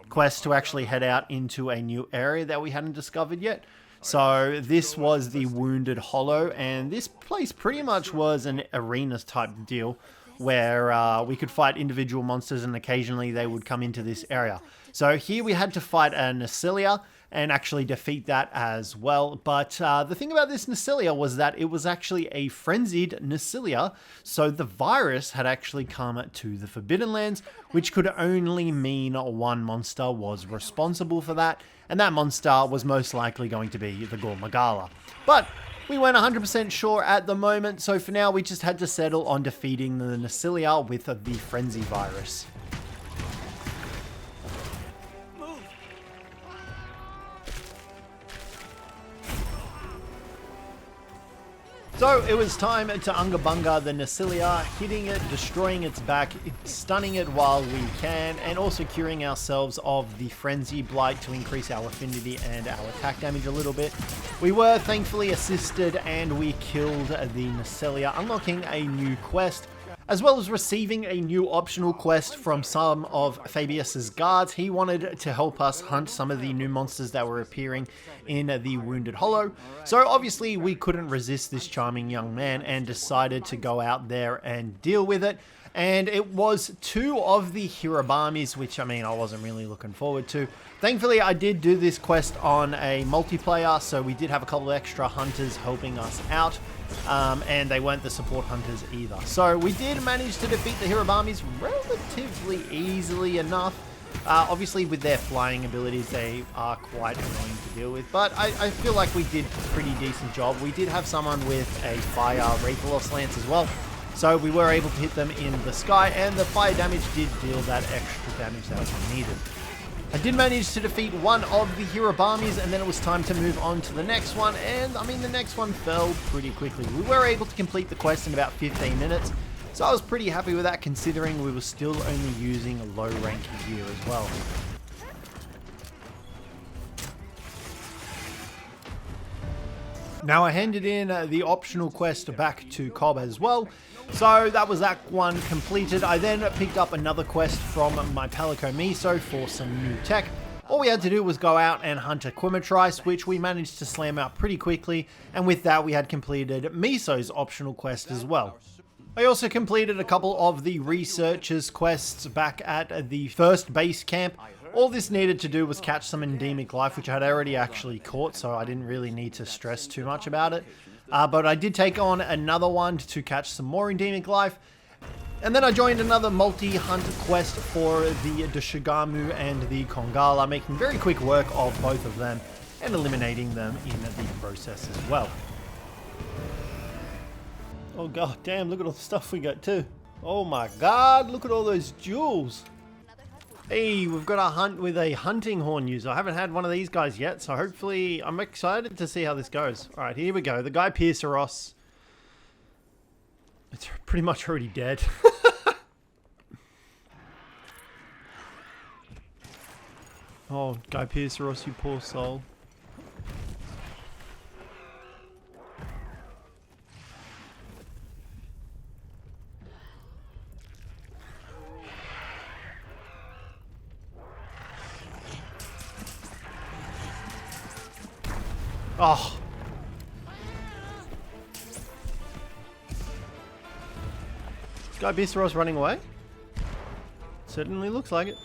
quest to actually head out into a new area that we hadn't discovered yet. So this was the Wounded Hollow, and this place pretty much was an arena type deal where we could fight individual monsters and occasionally they would come into this area. So here we had to fight a Nerscylla and actually defeat that as well. But the thing about this Nerscylla was that it was actually a frenzied Nerscylla, so the virus had actually come to the Forbidden Lands, which could only mean one monster was responsible for that, and that monster was most likely going to be the Gormagala. But we weren't 100% sure at the moment, so for now we just had to settle on defeating the Nerscylla with the frenzy virus. So it was time to Ungabunga the Nerscylla, hitting it, destroying its back, stunning it while we can, and also curing ourselves of the Frenzy Blight to increase our affinity and our attack damage a little bit. We were thankfully assisted and we killed the Nerscylla, unlocking a new quest, as well as receiving a new optional quest from some of Fabius's guards. He wanted to help us hunt some of the new monsters that were appearing in the Wounded Hollow. So obviously we couldn't resist this charming young man and decided to go out there and deal with it. And it was two of the Hirabamis, which I mean, I wasn't really looking forward to. Thankfully, I did do this quest on a multiplayer, so we did have a couple of extra hunters helping us out. And they weren't the support hunters either. So we did manage to defeat the Hirabamis relatively easily enough. Obviously with their flying abilities they are quite annoying to deal with, but I feel like we did a pretty decent job. We did have someone with a fire Rathalos lance as well, So we were able to hit them in the sky, and the fire damage did deal that extra damage that was needed. I did manage to defeat one of the Hirabamis, and then it was time to move on to the next one, and I mean the next one fell pretty quickly. We were able to complete the quest in about 15 minutes, so I was pretty happy with that considering we were still only using low rank gear as well. Now I handed in the optional quest back to Cobb as well, so that was that one completed. I then picked up another quest from my Palico Miso for some new tech. All we had to do was go out and hunt a Quematrice, which we managed to slam out pretty quickly, and with that we had completed Miso's optional quest as well. I also completed a couple of the researchers quests back at the first base camp. All this needed to do was catch some endemic life, which I had already actually caught, so I didn't really need to stress too much about it. But I did take on another one to catch some more endemic life. And then I joined another multi-hunt quest for the Doshaguma and the Congalala, making very quick work of both of them and eliminating them in the process as well. Oh god damn, look at all the stuff we got too. Oh my god, look at all those jewels. Hey, we've got a hunt with a hunting horn user. I haven't had one of these guys yet, so hopefully I'm excited to see how this goes. Alright, here we go. The guy Pierceros. It's pretty much already dead. Oh, Guy Pierceros, you poor soul. Oh. Guy Pierceros running away? Certainly looks like it.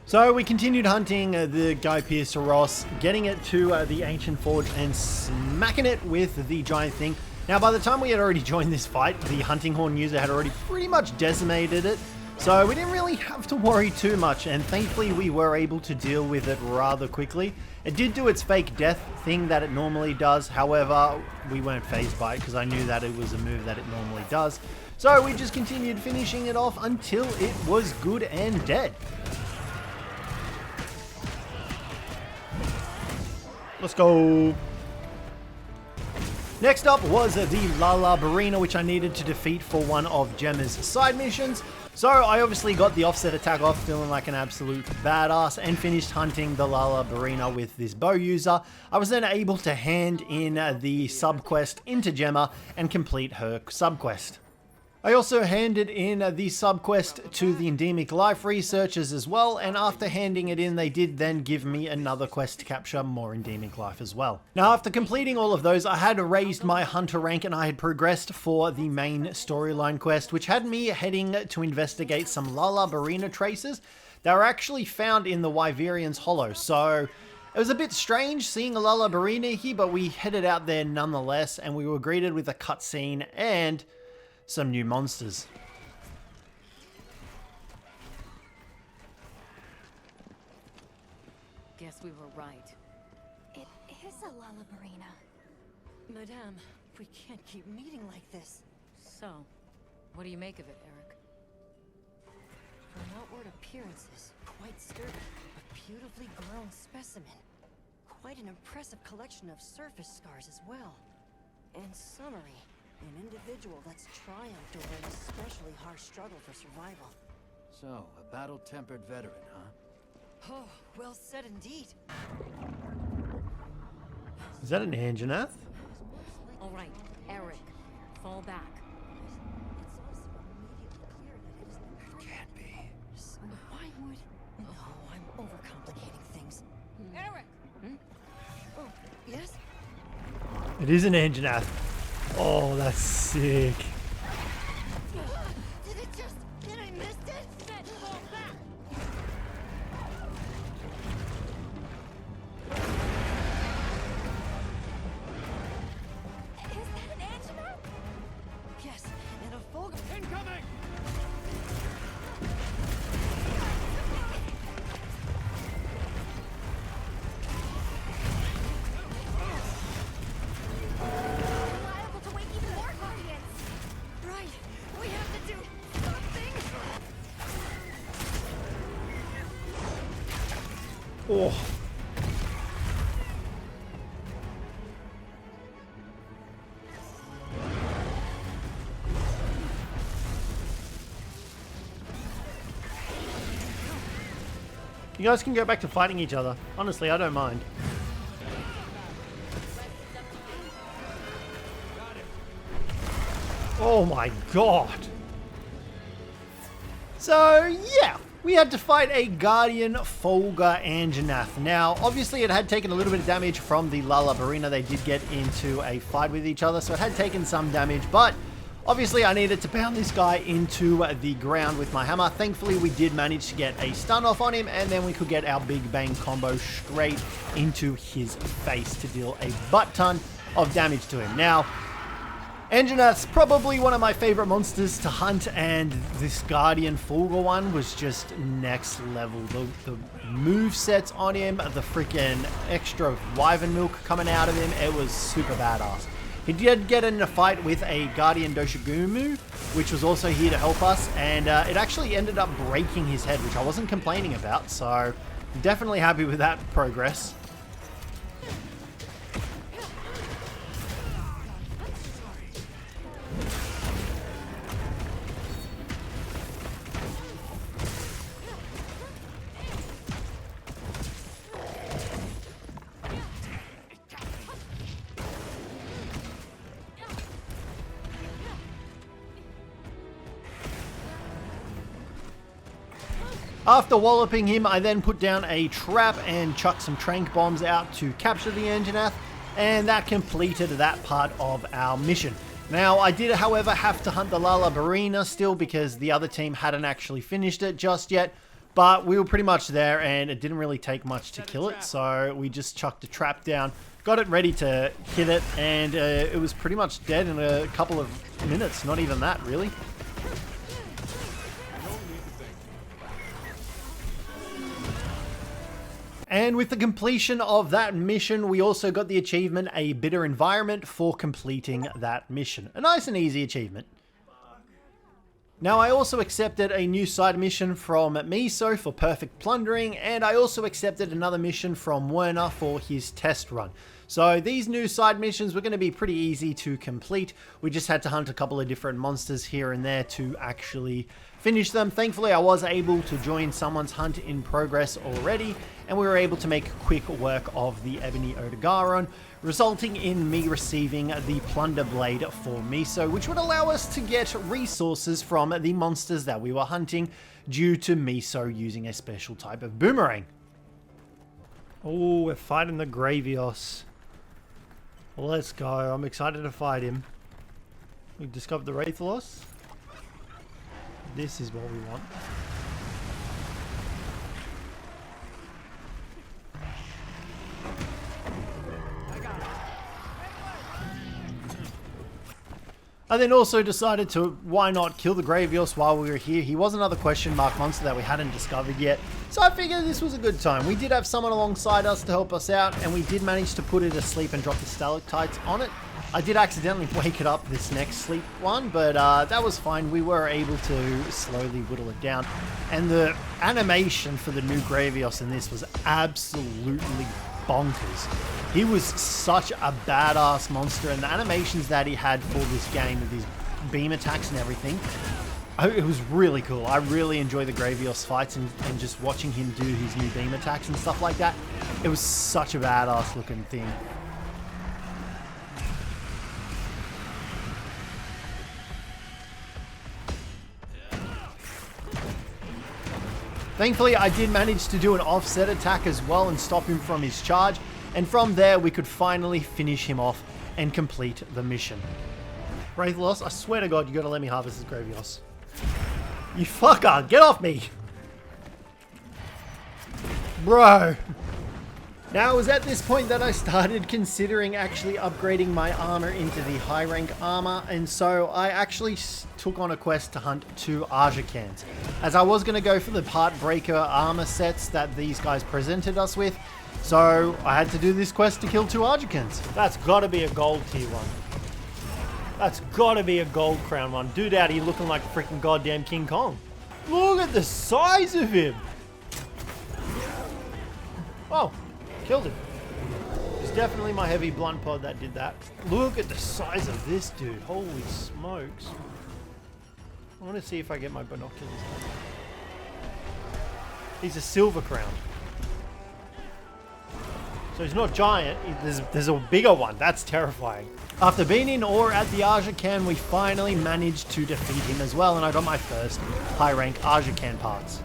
So we continued hunting the Guy Pierceros, getting it to the Ancient Forge and smacking it with the giant thing. Now by the time we had already joined this fight, the hunting horn user had already pretty much decimated it. So we didn't really have to worry too much, and thankfully we were able to deal with it rather quickly. It did do its fake death thing that it normally does, however, we weren't fazed by it because I knew that it was a move that it normally does. So we just continued finishing it off until it was good and dead. Let's go. Next up was the Lala Barina, which I needed to defeat for one of Gemma's side missions. So I obviously got the offset attack off, feeling like an absolute badass, and finished hunting the Lala Barina with this bow user. I was then able to hand in the sub-quest into Gemma and complete her sub-quest. I also handed in the sub-quest to the endemic life researchers as well, and after handing it in, they did then give me another quest to capture more endemic life as well. Now, after completing all of those, I had raised my hunter rank and I had progressed for the main storyline quest, which had me heading to investigate some Lala Barina traces that were actually found in the Wyverian's Hollow. So it was a bit strange seeing a Lala Barina here, but we headed out there nonetheless, and we were greeted with a cutscene and some new monsters. Guess we were right. It is a Lala Barina. Madame, we can't keep meeting like this. So, what do you make of it, Eric? From outward appearances, quite sturdy, a beautifully grown specimen. Quite an impressive collection of surface scars as well. And summary, an individual that's triumphed over an especially harsh struggle for survival. So, a battle-tempered veteran, huh? Oh, well said indeed. Is that an Anjanath? All right, Eric, fall back. It can't be. Why would... No, I'm overcomplicating things. Eric! Oh, yes? It is an Anjanath. Oh, that's sick. Did I miss it? Fall back! Is that an Anjanath? Yes, and a full... Incoming! Liable to wake even more guardians! Right! Oh. You guys can go back to fighting each other. Honestly, I don't mind. Oh my god. So, yeah. We had to fight a Guardian Folga Anjanath. Now, obviously it had taken a little bit of damage from the Laala Barina. They did get into a fight with each other, so it had taken some damage, but obviously I needed to pound this guy into the ground with my hammer. Thankfully, we did manage to get a stun off on him, and then we could get our big bang combo straight into his face to deal a butt ton of damage to him. Now, Anjanath's probably one of my favorite monsters to hunt, and this Guardian Folga one was just next level. The movesets on him, the freaking extra wyvern milk coming out of him, it was super badass. He did get in a fight with a Guardian Doshaguma, which was also here to help us, and it actually ended up breaking his head, which I wasn't complaining about, so definitely happy with that progress. After walloping him, I then put down a trap and chucked some trank bombs out to capture the Anjanath, and that completed that part of our mission. Now, I did, however, have to hunt the Laala Barina still because the other team hadn't actually finished it just yet, but we were pretty much there and it didn't really take much to kill it, so we just chucked a trap down, got it ready to hit it, and it was pretty much dead in a couple of minutes, not even that, really. And with the completion of that mission, we also got the achievement, A Bitter Environment, for completing that mission. A nice and easy achievement. Now, I also accepted a new side mission from Miso for perfect plundering, and I also accepted another mission from Werner for his test run. So these new side missions were going to be pretty easy to complete. We just had to hunt a couple of different monsters here and there to actually finish them. Thankfully, I was able to join someone's hunt in progress already, and we were able to make quick work of the Ebony Odogaron, resulting in me receiving the Plunder Blade for Miso, which would allow us to get resources from the monsters that we were hunting due to Miso using a special type of boomerang. Oh, we're fighting the Gravios. Let's go. I'm excited to fight him. We discovered the Rathalos. This is what we want. I then also decided to, why not kill the Gravios while we were here. He was another question mark monster that we hadn't discovered yet. So I figured this was a good time. We did have someone alongside us to help us out, and we did manage to put it asleep and drop the stalactites on it. I did accidentally wake it up this next sleep one, but that was fine. We were able to slowly whittle it down. And the animation for the new Gravios in this was absolutely bonkers. He was such a badass monster, and the animations that he had for this game with his beam attacks and everything, it was really cool. I really enjoy the Gravios fights and just watching him do his new beam attacks and stuff like that. It was such a badass looking thing. Thankfully, I did manage to do an offset attack as well and stop him from his charge, and from there we could finally finish him off and complete the mission. Rathalos, I swear to God, you gotta let me harvest this Gravios. You fucker, get off me! Bro! Now, it was at this point that I started considering actually upgrading my armor into the high rank armor, and so I actually took on a quest to hunt 2 Aza Khans, as I was going to go for the Heartbreaker armor sets that these guys presented us with, so I had to do this quest to kill 2 Aza Khans. That's got to be a gold tier one. That's got to be a gold crown one. Dude out here looking like freaking goddamn King Kong. Look at the size of him! Oh, killed him. It's definitely my heavy blunt pod that did that. Look at the size of this dude. Holy smokes. I want to see if I get my binoculars. He's a silver crown. So he's not giant. There's a bigger one. That's terrifying. After being in awe at the Aza Khan, we finally managed to defeat him as well, and I got my first high rank Aza Khan parts.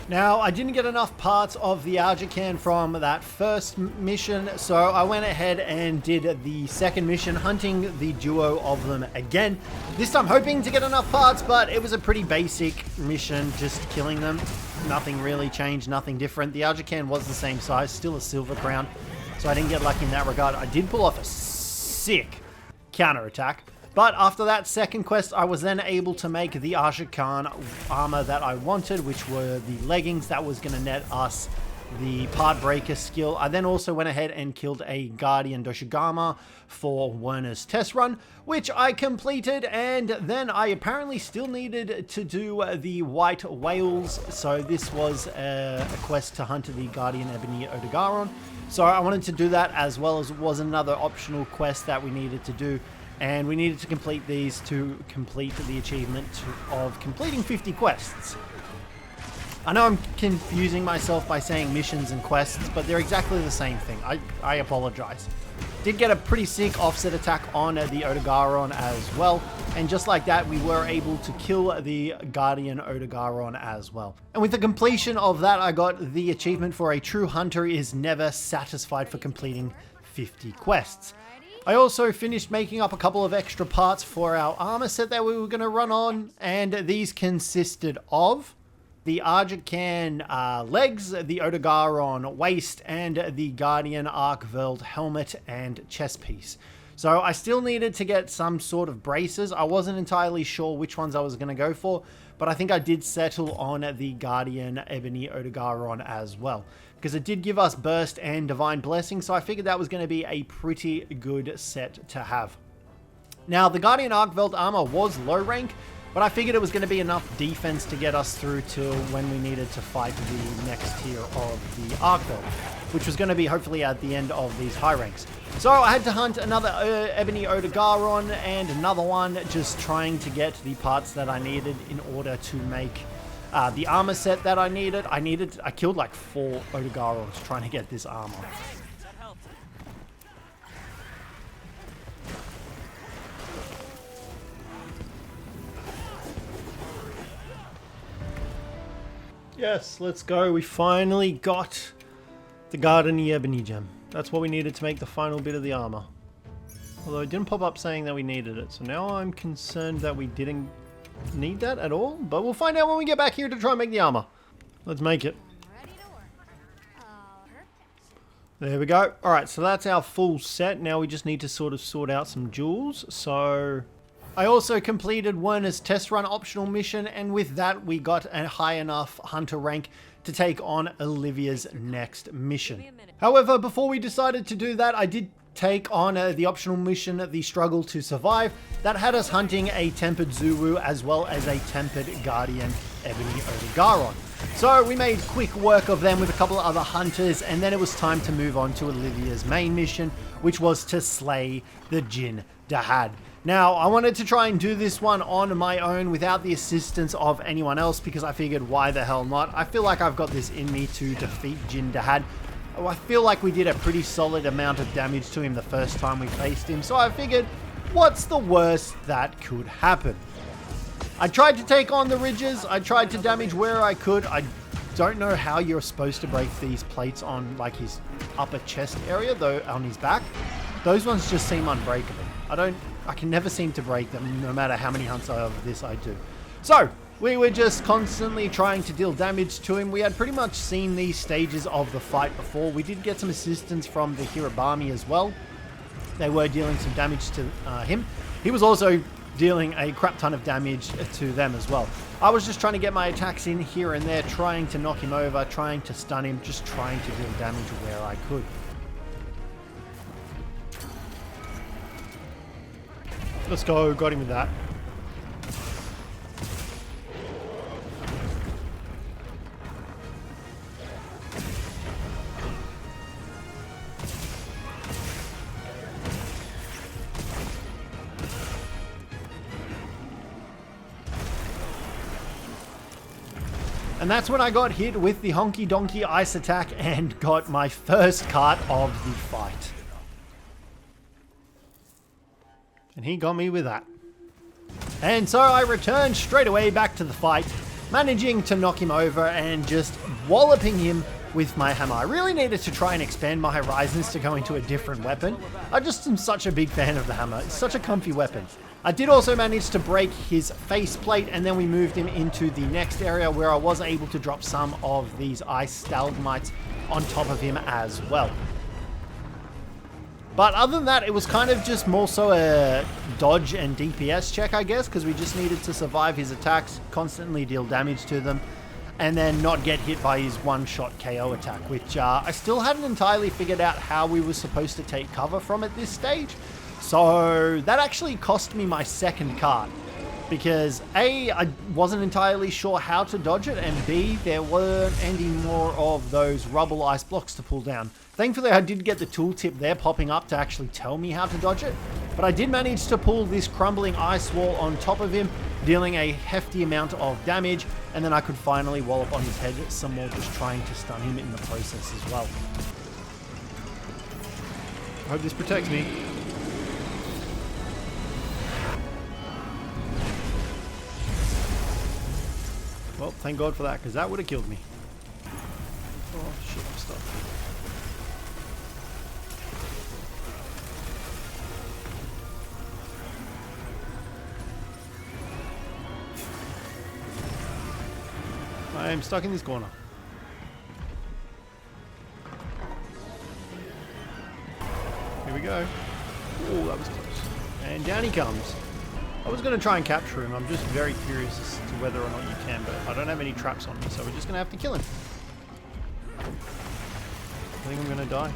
Now, I didn't get enough parts of the Aza Khan from that first mission, so I went ahead and did the second mission, hunting the duo of them again. This time hoping to get enough parts, but it was a pretty basic mission, just killing them. Nothing really changed, nothing different. The Aza Khan was the same size, still a silver crown, so I didn't get lucky in that regard. I did pull off a sick counterattack. But after that second quest, I was then able to make the Aza Khan armor that I wanted, which were the leggings that was going to net us the part breaker skill. I then also went ahead and killed a Guardian Doshaguma for Werner's test run, which I completed, and then I apparently still needed to do the white whales. So this was a quest to hunt the Guardian Ebony Odogaron. So I wanted to do that, as well as was another optional quest that we needed to do. And we needed to complete these to complete the achievement of completing 50 quests. I know I'm confusing myself by saying missions and quests, but they're exactly the same thing. I apologize. Did get a pretty sick offset attack on the Odogaron as well. And just like that, we were able to kill the Guardian Odogaron as well. And with the completion of that, I got the achievement for a true hunter is never satisfied for completing 50 quests. I also finished making up a couple of extra parts for our armor set that we were going to run on, and these consisted of the Aza Khan legs, the Odogaron waist, and the Guardian Arkveld helmet and chest piece. So I still needed to get some sort of braces. I wasn't entirely sure which ones I was going to go for, but I think I did settle on the Guardian Ebony Odogaron as well, because it did give us burst and divine blessing, so I figured that was going to be a pretty good set to have. Now, the Guardian Arkveld armor was low rank, but I figured it was going to be enough defense to get us through till when we needed to fight the next tier of the Arkveld, which was going to be hopefully at the end of these high ranks. So I had to hunt another Ebony Odogaron and another one, just trying to get the parts that I needed in order to make the armor set that I needed. I killed like 4 Odogarons trying to get this armor. Yes, let's go. We finally got the Guardian Ebony gem. That's what we needed to make the final bit of the armor. Although it didn't pop up saying that we needed it. So now I'm concerned that we didn't need that at all. But we'll find out when we get back here to try and make the armor. Let's make it. There we go. Alright, so that's our full set. Now we just need to sort of sort out some jewels. So I also completed Werner's test run optional mission, and with that we got a high enough hunter rank to take on Olivia's next mission. However, before we decided to do that, I did take on the optional mission, the Struggle to Survive, that had us hunting a Tempered Zuru as well as a Tempered Guardian Ebony Odogaron. So we made quick work of them with a couple of other hunters, and then it was time to move on to Olivia's main mission, which was to slay the Jinderad. Now, I wanted to try and do this one on my own without the assistance of anyone else, because I figured, why the hell not? I feel like I've got this in me to defeat Jinderad. I feel like we did a pretty solid amount of damage to him the first time we faced him, so I figured, what's the worst that could happen? I tried to take on the ridges, I tried to damage where I could. I don't know how you're supposed to break these plates on like his upper chest area, though on his back. Those ones just seem unbreakable. I can never seem to break them, no matter how many hunts of this I do. So, we were just constantly trying to deal damage to him. We had pretty much seen these stages of the fight before. We did get some assistance from the Hiabi as well. They were dealing some damage to him. He was also dealing a crap ton of damage to them as well. I was just trying to get my attacks in here and there, trying to knock him over, trying to stun him, just trying to deal damage where I could. Let's go, got him with that. And that's when I got hit with the honky donkey ice attack and got my first card of the fight. And he got me with that. And so I returned straight away back to the fight, managing to knock him over and just walloping him with my hammer. I really needed to try and expand my horizons to go into a different weapon. I just am such a big fan of the hammer. It's such a comfy weapon. I did also manage to break his faceplate, and then we moved him into the next area where I was able to drop some of these ice stalagmites on top of him as well. But other than that, it was kind of just more so a dodge and DPS check, I guess, because we just needed to survive his attacks, constantly deal damage to them, and then not get hit by his one-shot KO attack, which I still hadn't entirely figured out how we were supposed to take cover from at this stage. So that actually cost me my second card, because A, I wasn't entirely sure how to dodge it, and B, there weren't any more of those rubble ice blocks to pull down. Thankfully, I did get the tooltip there popping up to actually tell me how to dodge it, but I did manage to pull this crumbling ice wall on top of him, dealing a hefty amount of damage, and then I could finally wallop on his head some more, just trying to stun him in the process as well. I hope this protects me. Well, thank God for that, because that would have killed me. Oh shit, I'm stuck. I am stuck in this corner. Here we go. Oh, that was close. And down he comes. I was going to try and capture him. I'm just very curious as to whether or not you can, but I don't have any traps on me, so we're just going to have to kill him. I think I'm going to die.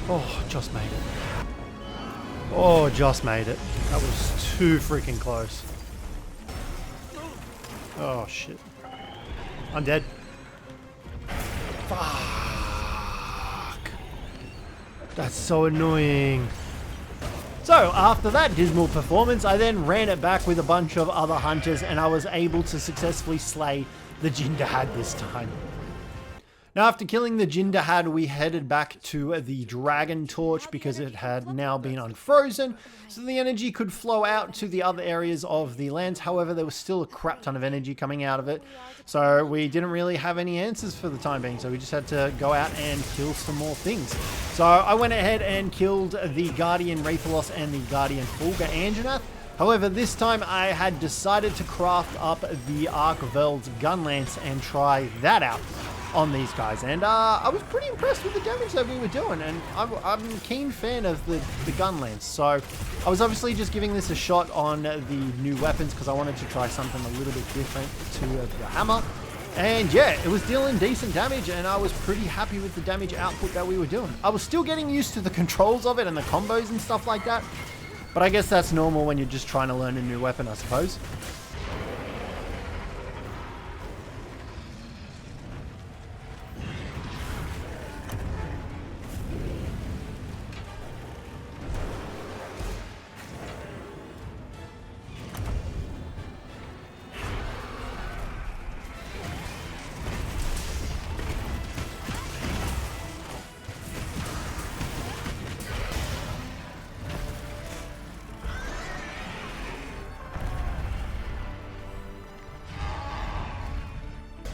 Oh, just made it. Oh, just made it. That was too freaking close. Oh, shit. I'm dead. Fuck. That's so annoying. So, after that dismal performance, I then ran it back with a bunch of other hunters, and I was able to successfully slay the Jinderad this time. Now, after killing the Jinderad, we headed back to the Dragon Torch because it had now been unfrozen, so the energy could flow out to the other areas of the lands. However, there was still a crap ton of energy coming out of it, so we didn't really have any answers for the time being, so we just had to go out and kill some more things. So I went ahead and killed the Guardian Rathalos and the Guardian Fulgur Anjanath. However, this time I had decided to craft up the Arkveld's Gunlance and try that out on these guys, and I was pretty impressed with the damage that we were doing, and I'm a keen fan of the Gunlance, so I was obviously just giving this a shot on the new weapons because I wanted to try something a little bit different to the hammer, and yeah, it was dealing decent damage, and I was pretty happy with the damage output that we were doing. I was still getting used to the controls of it and the combos and stuff like that, but I guess that's normal when you're just trying to learn a new weapon, I suppose.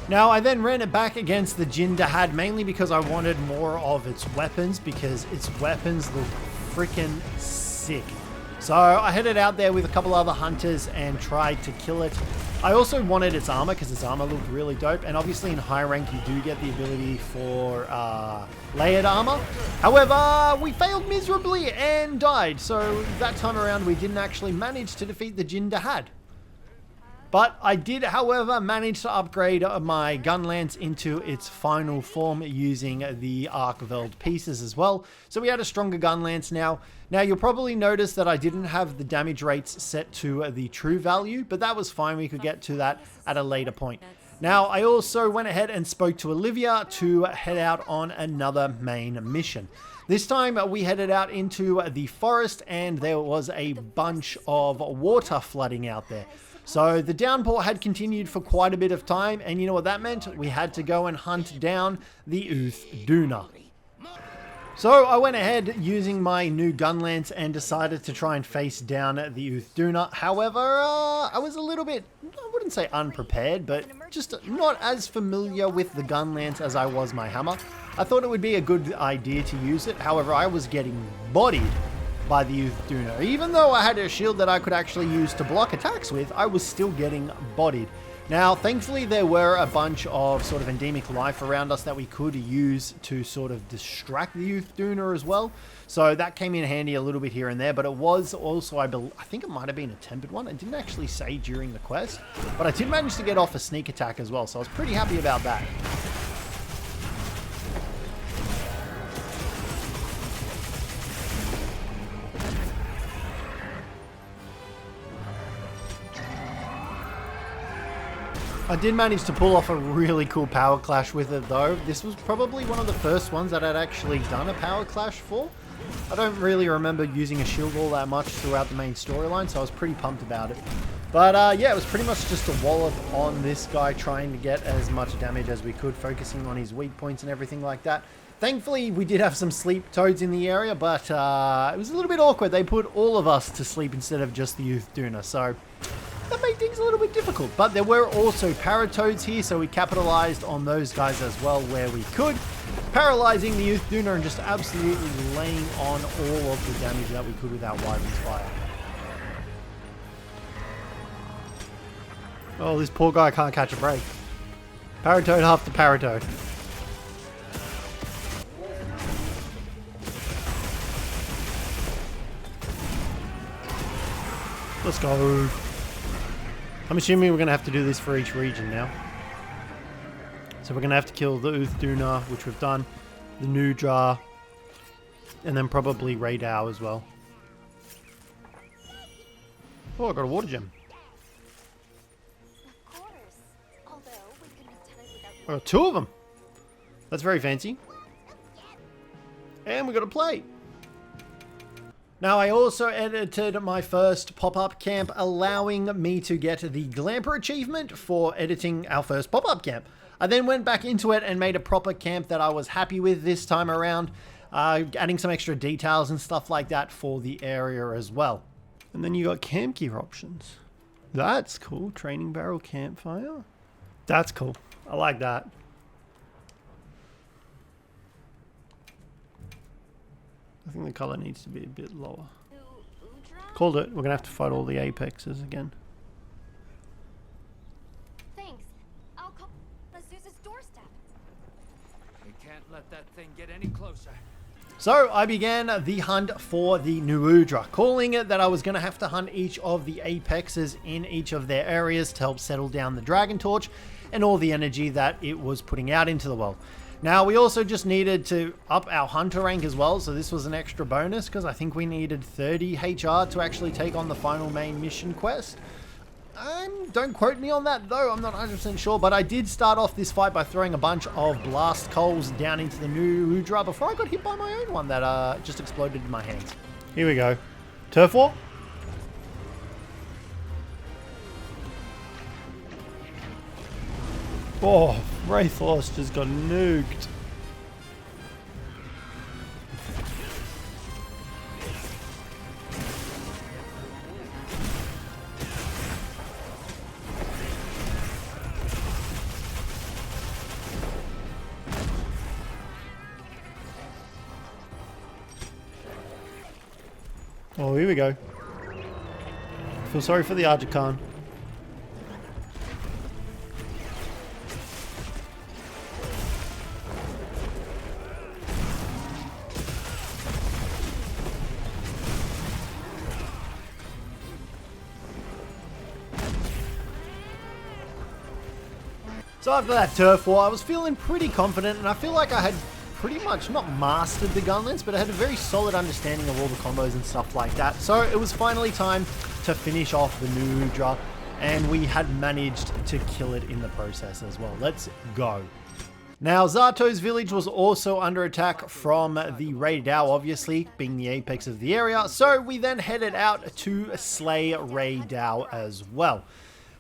Now, I then ran it back against the Jinderad, mainly because I wanted more of its weapons, because its weapons look freaking sick. So I headed out there with a couple other hunters and tried to kill it. I also wanted its armor, because its armor looked really dope, and obviously in high rank you do get the ability for layered armor. However, we failed miserably and died, so that time around we didn't actually manage to defeat the Jinderad. But I did, however, manage to upgrade my Gunlance into its final form using the Arkveld pieces as well. So we had a stronger Gunlance now. Now, you'll probably notice that I didn't have the damage rates set to the true value, but that was fine. We could get to that at a later point. Now, I also went ahead and spoke to Olivia to head out on another main mission. This time we headed out into the forest and there was a bunch of water flooding out there. So the downpour had continued for quite a bit of time, and you know what that meant? We had to go and hunt down the Uduna. So I went ahead using my new gun lance and decided to try and face down the Uduna. However, I was a little bit, I wouldn't say unprepared, but just not as familiar with the gun lance as I was my hammer. I thought it would be a good idea to use it. However, I was getting bodied by the Uduna. Even though I had a shield that I could actually use to block attacks with, I was still getting bodied. Now, thankfully, there were a bunch of sort of endemic life around us that we could use to sort of distract the Uduna as well. So that came in handy a little bit here and there, but it was also, I think it might have been a tempered one. It didn't actually say during the quest, but I did manage to get off a sneak attack as well, so I was pretty happy about that. I did manage to pull off a really cool power clash with it though. This was probably one of the first ones that I'd actually done a power clash for. I don't really remember using a shield all that much throughout the main storyline, so I was pretty pumped about it. But yeah, it was pretty much just a wallop on this guy, trying to get as much damage as we could, focusing on his weak points and everything like that. Thankfully, we did have some sleep toads in the area, but it was a little bit awkward. They put all of us to sleep instead of just the Uduna, so that made things a little bit difficult. But there were also paratoads here, so we capitalized on those guys as well where we could, paralyzing the Uduna and just absolutely laying on all of the damage that we could with our Wyvern's Fire. Oh, this poor guy can't catch a break. Paratoad after paratoad. Let's go. I'm assuming we're going to have to do this for each region now. So we're going to have to kill the Uduna, which we've done, the Nudra, and then probably Rey Dao as well. Oh, I got a water gem. I got two of them. That's very fancy. And we got a plate. Now, I also edited my first pop-up camp, allowing me to get the Glamper achievement for editing our first pop-up camp. I then went back into it and made a proper camp that I was happy with this time around, adding some extra details and stuff like that for the area as well. And then you got camp gear options. That's cool. Training barrel campfire. That's cool. I like that. I think the color needs to be a bit lower. Called it. We're going to have to fight all the apexes again. Thanks. I'll call Zeus's doorstep. We can't let that thing get any closer. So I began the hunt for the Nuudra, calling it that I was going to have to hunt each of the apexes in each of their areas to help settle down the Dragon Torch and all the energy that it was putting out into the world. Now, we also just needed to up our hunter rank as well, so this was an extra bonus because I think we needed 30 HR to actually take on the final main mission quest. Don't quote me on that though, I'm not 100% sure, but I did start off this fight by throwing a bunch of blast coals down into the Nuudra before I got hit by my own one that just exploded in my hands. Here we go. Turf War? Oh, Rathalos just got nuked. Oh, here we go. I feel sorry for the Aza Khan. So after that turf war, I was feeling pretty confident, and I feel like I had pretty much not mastered the gun lance, but I had a very solid understanding of all the combos and stuff like that. So it was finally time to finish off the Nuudra. and we had managed to kill it in the process as well. Let's go. Now, Zato's village was also under attack from the Rey Dao, obviously, being the apex of the area, so we then headed out to slay Rey Dao as well.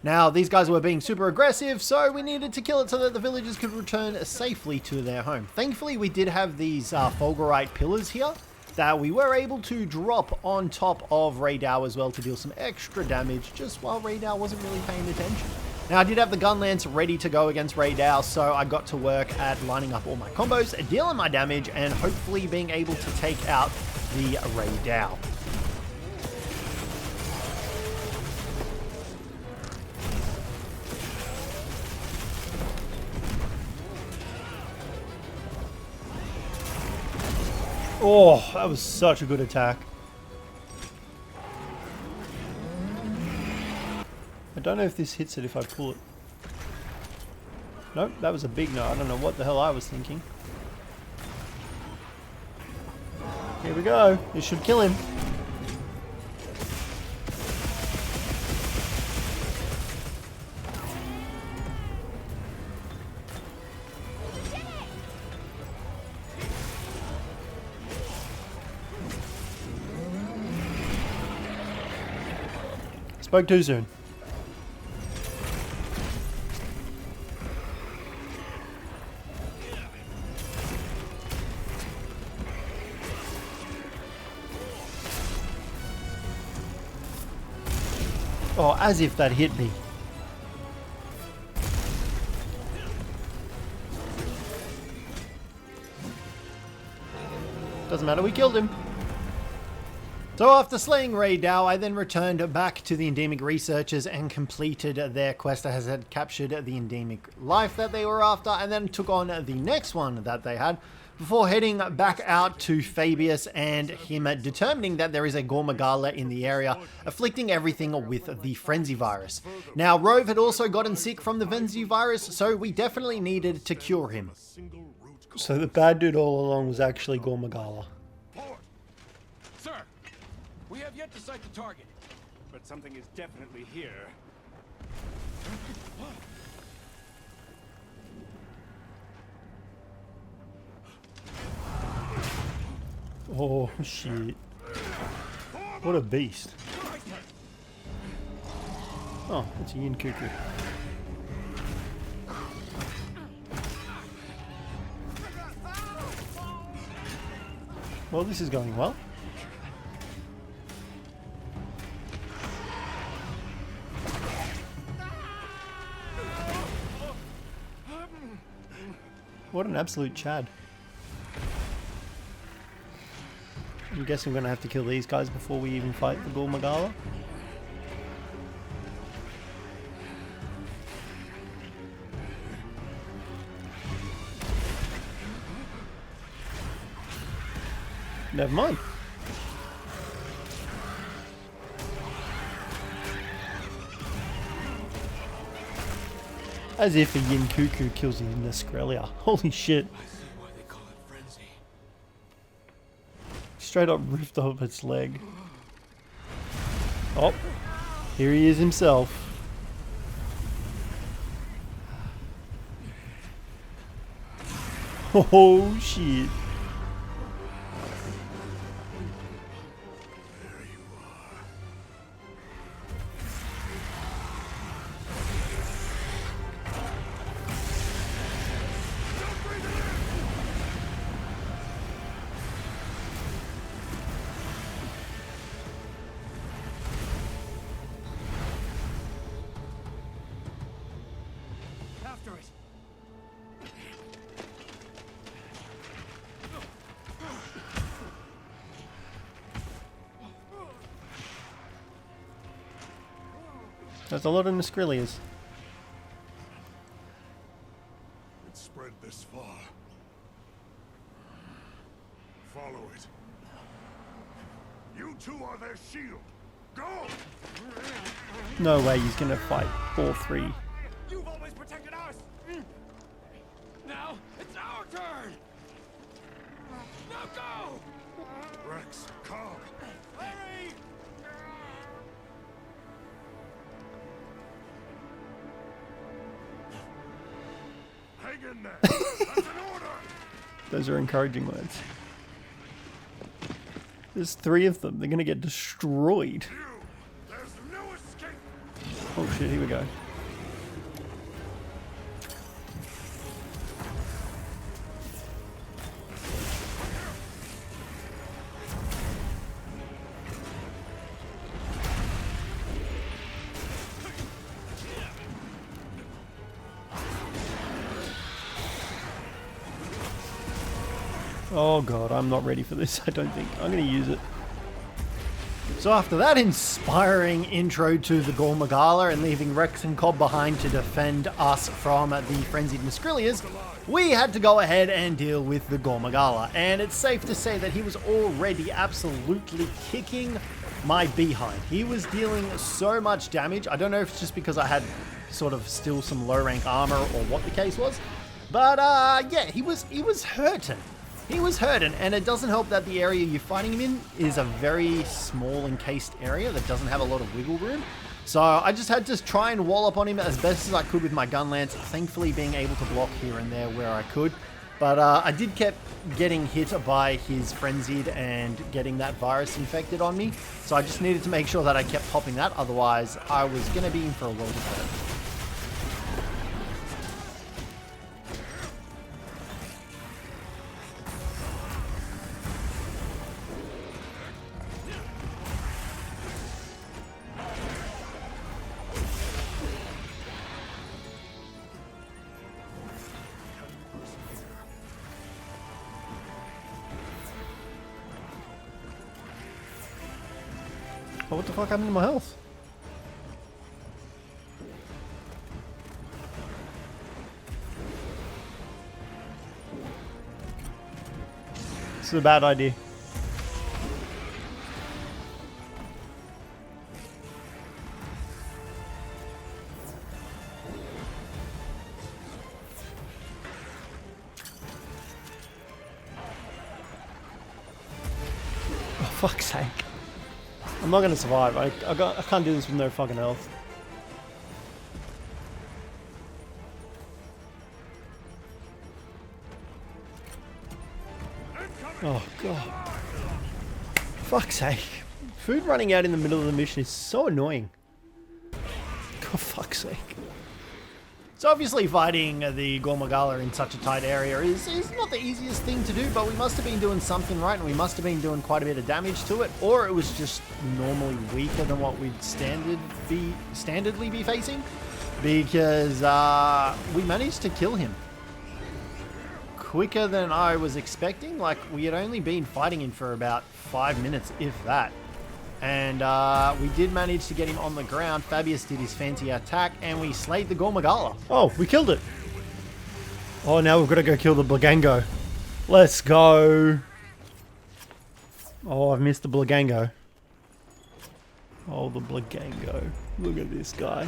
Now, these guys were being super aggressive, so we needed to kill it so that the villagers could return safely to their home. Thankfully, we did have these Fulgurite pillars here that we were able to drop on top of Rey Dao as well to deal some extra damage, just while Rey Dao wasn't really paying attention. Now, I did have the gun lance ready to go against Rey Dao, so I got to work at lining up all my combos, dealing my damage, and hopefully being able to take out the Rey Dao. Oh, that was such a good attack. I don't know if this hits it if I pull it. Nope, that was a big no. I don't know what the hell I was thinking. Here we go. This should kill him. Spoke too soon. Oh, as if that hit me. Doesn't matter, we killed him. So after slaying Rey Dao, I then returned back to the endemic researchers and completed their quest as had captured the endemic life that they were after, and then took on the next one that they had, before heading back out to Fabius and him determining that there is a Congalala in the area, afflicting everything with the Frenzy virus. Now, Rove had also gotten sick from the Frenzy virus, so we definitely needed to cure him. So the bad dude all along was actually Congalala. Sir, we have yet to sight the target, but something is definitely here. Oh shit. What a beast. Oh, it's a yin cuckoo. Well, this is going well. What an absolute Chad. I'm guessing I'm going to have to kill these guys before we even fight the Congalala. Never mind. As if a yin cuckoo kills a Nerscylla. Holy shit. I see why they call it frenzy. Straight up ripped off its leg. Oh, here he is himself. Oh shit. There's a lot of Nerscyllas. It's spread this far. Follow it. You two are their shield. Go! No way he's gonna fight all three. You've always protected us! Now, it's our turn! Now go! Rex, come! Hurry! in there. That's an order. Those are encouraging words. There's 3 of them. They're gonna get destroyed. There's no escape. Oh shit, here we go. Oh god, I'm not ready for this, I don't think. I'm going to use it. So after that inspiring intro to the Gormagala and leaving Rex and Cobb behind to defend us from the frenzied Nerscyllas, we had to go ahead and deal with the Gormagala. And it's safe to say that he was already absolutely kicking my behind. He was dealing so much damage. I don't know if it's just because I had sort of still some low rank armor or what the case was. But yeah, he was hurting. He was hurting, and it doesn't help that the area you're fighting him in is a very small encased area that doesn't have a lot of wiggle room. So I just had to try and wall up on him as best as I could with my gun lance, thankfully being able to block here and there where I could. But I did keep getting hit by his frenzied and getting that virus infected on me. So I just needed to make sure that I kept popping that, otherwise I was going to be in for a world of hurt. Oh, what the fuck happened to my health? This is a bad idea. Oh, fuck's sake. I'm not gonna survive. I can't do this with no fucking health. Oh god. Fuck's sake. Food running out in the middle of the mission is so annoying. For fuck's sake. So obviously fighting the Gormagala in such a tight area is not the easiest thing to do, but we must have been doing something right, and we must have been doing quite a bit of damage to it, or it was just normally weaker than what we'd standardly be facing, because we managed to kill him quicker than I was expecting. Like, we had only been fighting him for about 5 minutes, if that. And we did manage to get him on the ground. Fabius did his fancy attack, and we slayed the Gormagala. Oh, we killed it. Oh, now we've got to go kill the Blagango. Let's go. Oh, I've missed the Blagango. Oh, the Blagango. Look at this guy.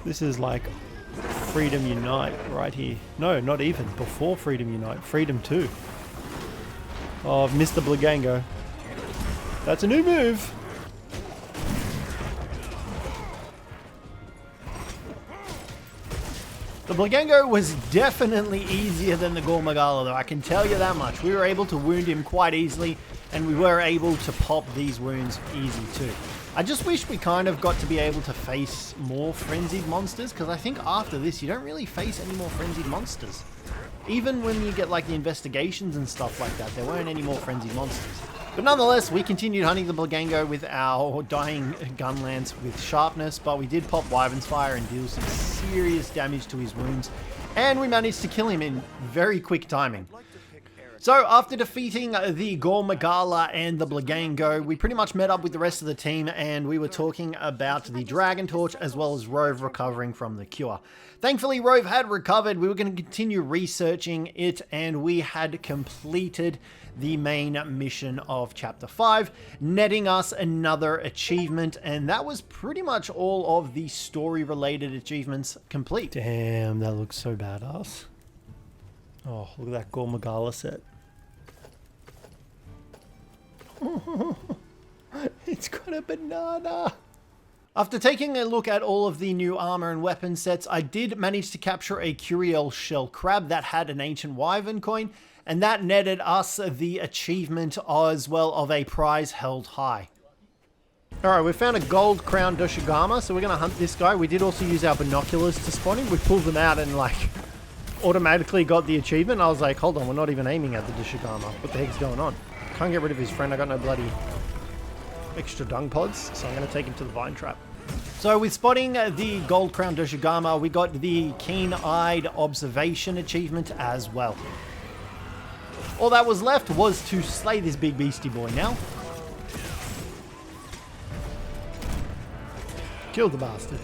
This is like Freedom Unite right here. No, not even. Before Freedom Unite. Freedom 2. Oh, I've missed the Blagango. That's a new move. The Blagango was definitely easier than the Gormagala, though, I can tell you that much. We were able to wound him quite easily, and we were able to pop these wounds easy too. I just wish we kind of got to be able to face more frenzied monsters, because I think after this you don't really face any more frenzied monsters. Even when you get like the investigations and stuff like that, there weren't any more frenzied monsters. But nonetheless, we continued hunting the Blagango with our dying gun lance with sharpness, but we did pop Wyvern's Fire and deal some serious damage to his wounds, and we managed to kill him in very quick timing. So after defeating the Gormagala and the Blagango, we pretty much met up with the rest of the team, and we were talking about the Dragon Torch as well as Rove recovering from the cure. Thankfully, Rove had recovered. We were going to continue researching it, and we had completed the main mission of Chapter 5, netting us another achievement, and that was pretty much all of the story-related achievements complete. Damn, that looks so badass. Oh, look at that Gormagala set. It's got a banana. After taking a look at all of the new armor and weapon sets, I did manage to capture a Curiel shell crab that had an ancient wyvern coin, and that netted us the achievement as well of a prize held high. Alright, we found a gold crown Doshaguma, so we're going to hunt this guy. We did also use our binoculars to spot him. We pulled them out and like automatically got the achievement. I was like, hold on, we're not even aiming at the Doshaguma. What the heck's going on? Can't get rid of his friend. I got no bloody extra dung pods, so I'm going to take him to the vine trap. So with spotting the gold crown Doshaguma, we got the keen-eyed observation achievement as well. All that was left was to slay this big beastie boy now. Kill the bastard.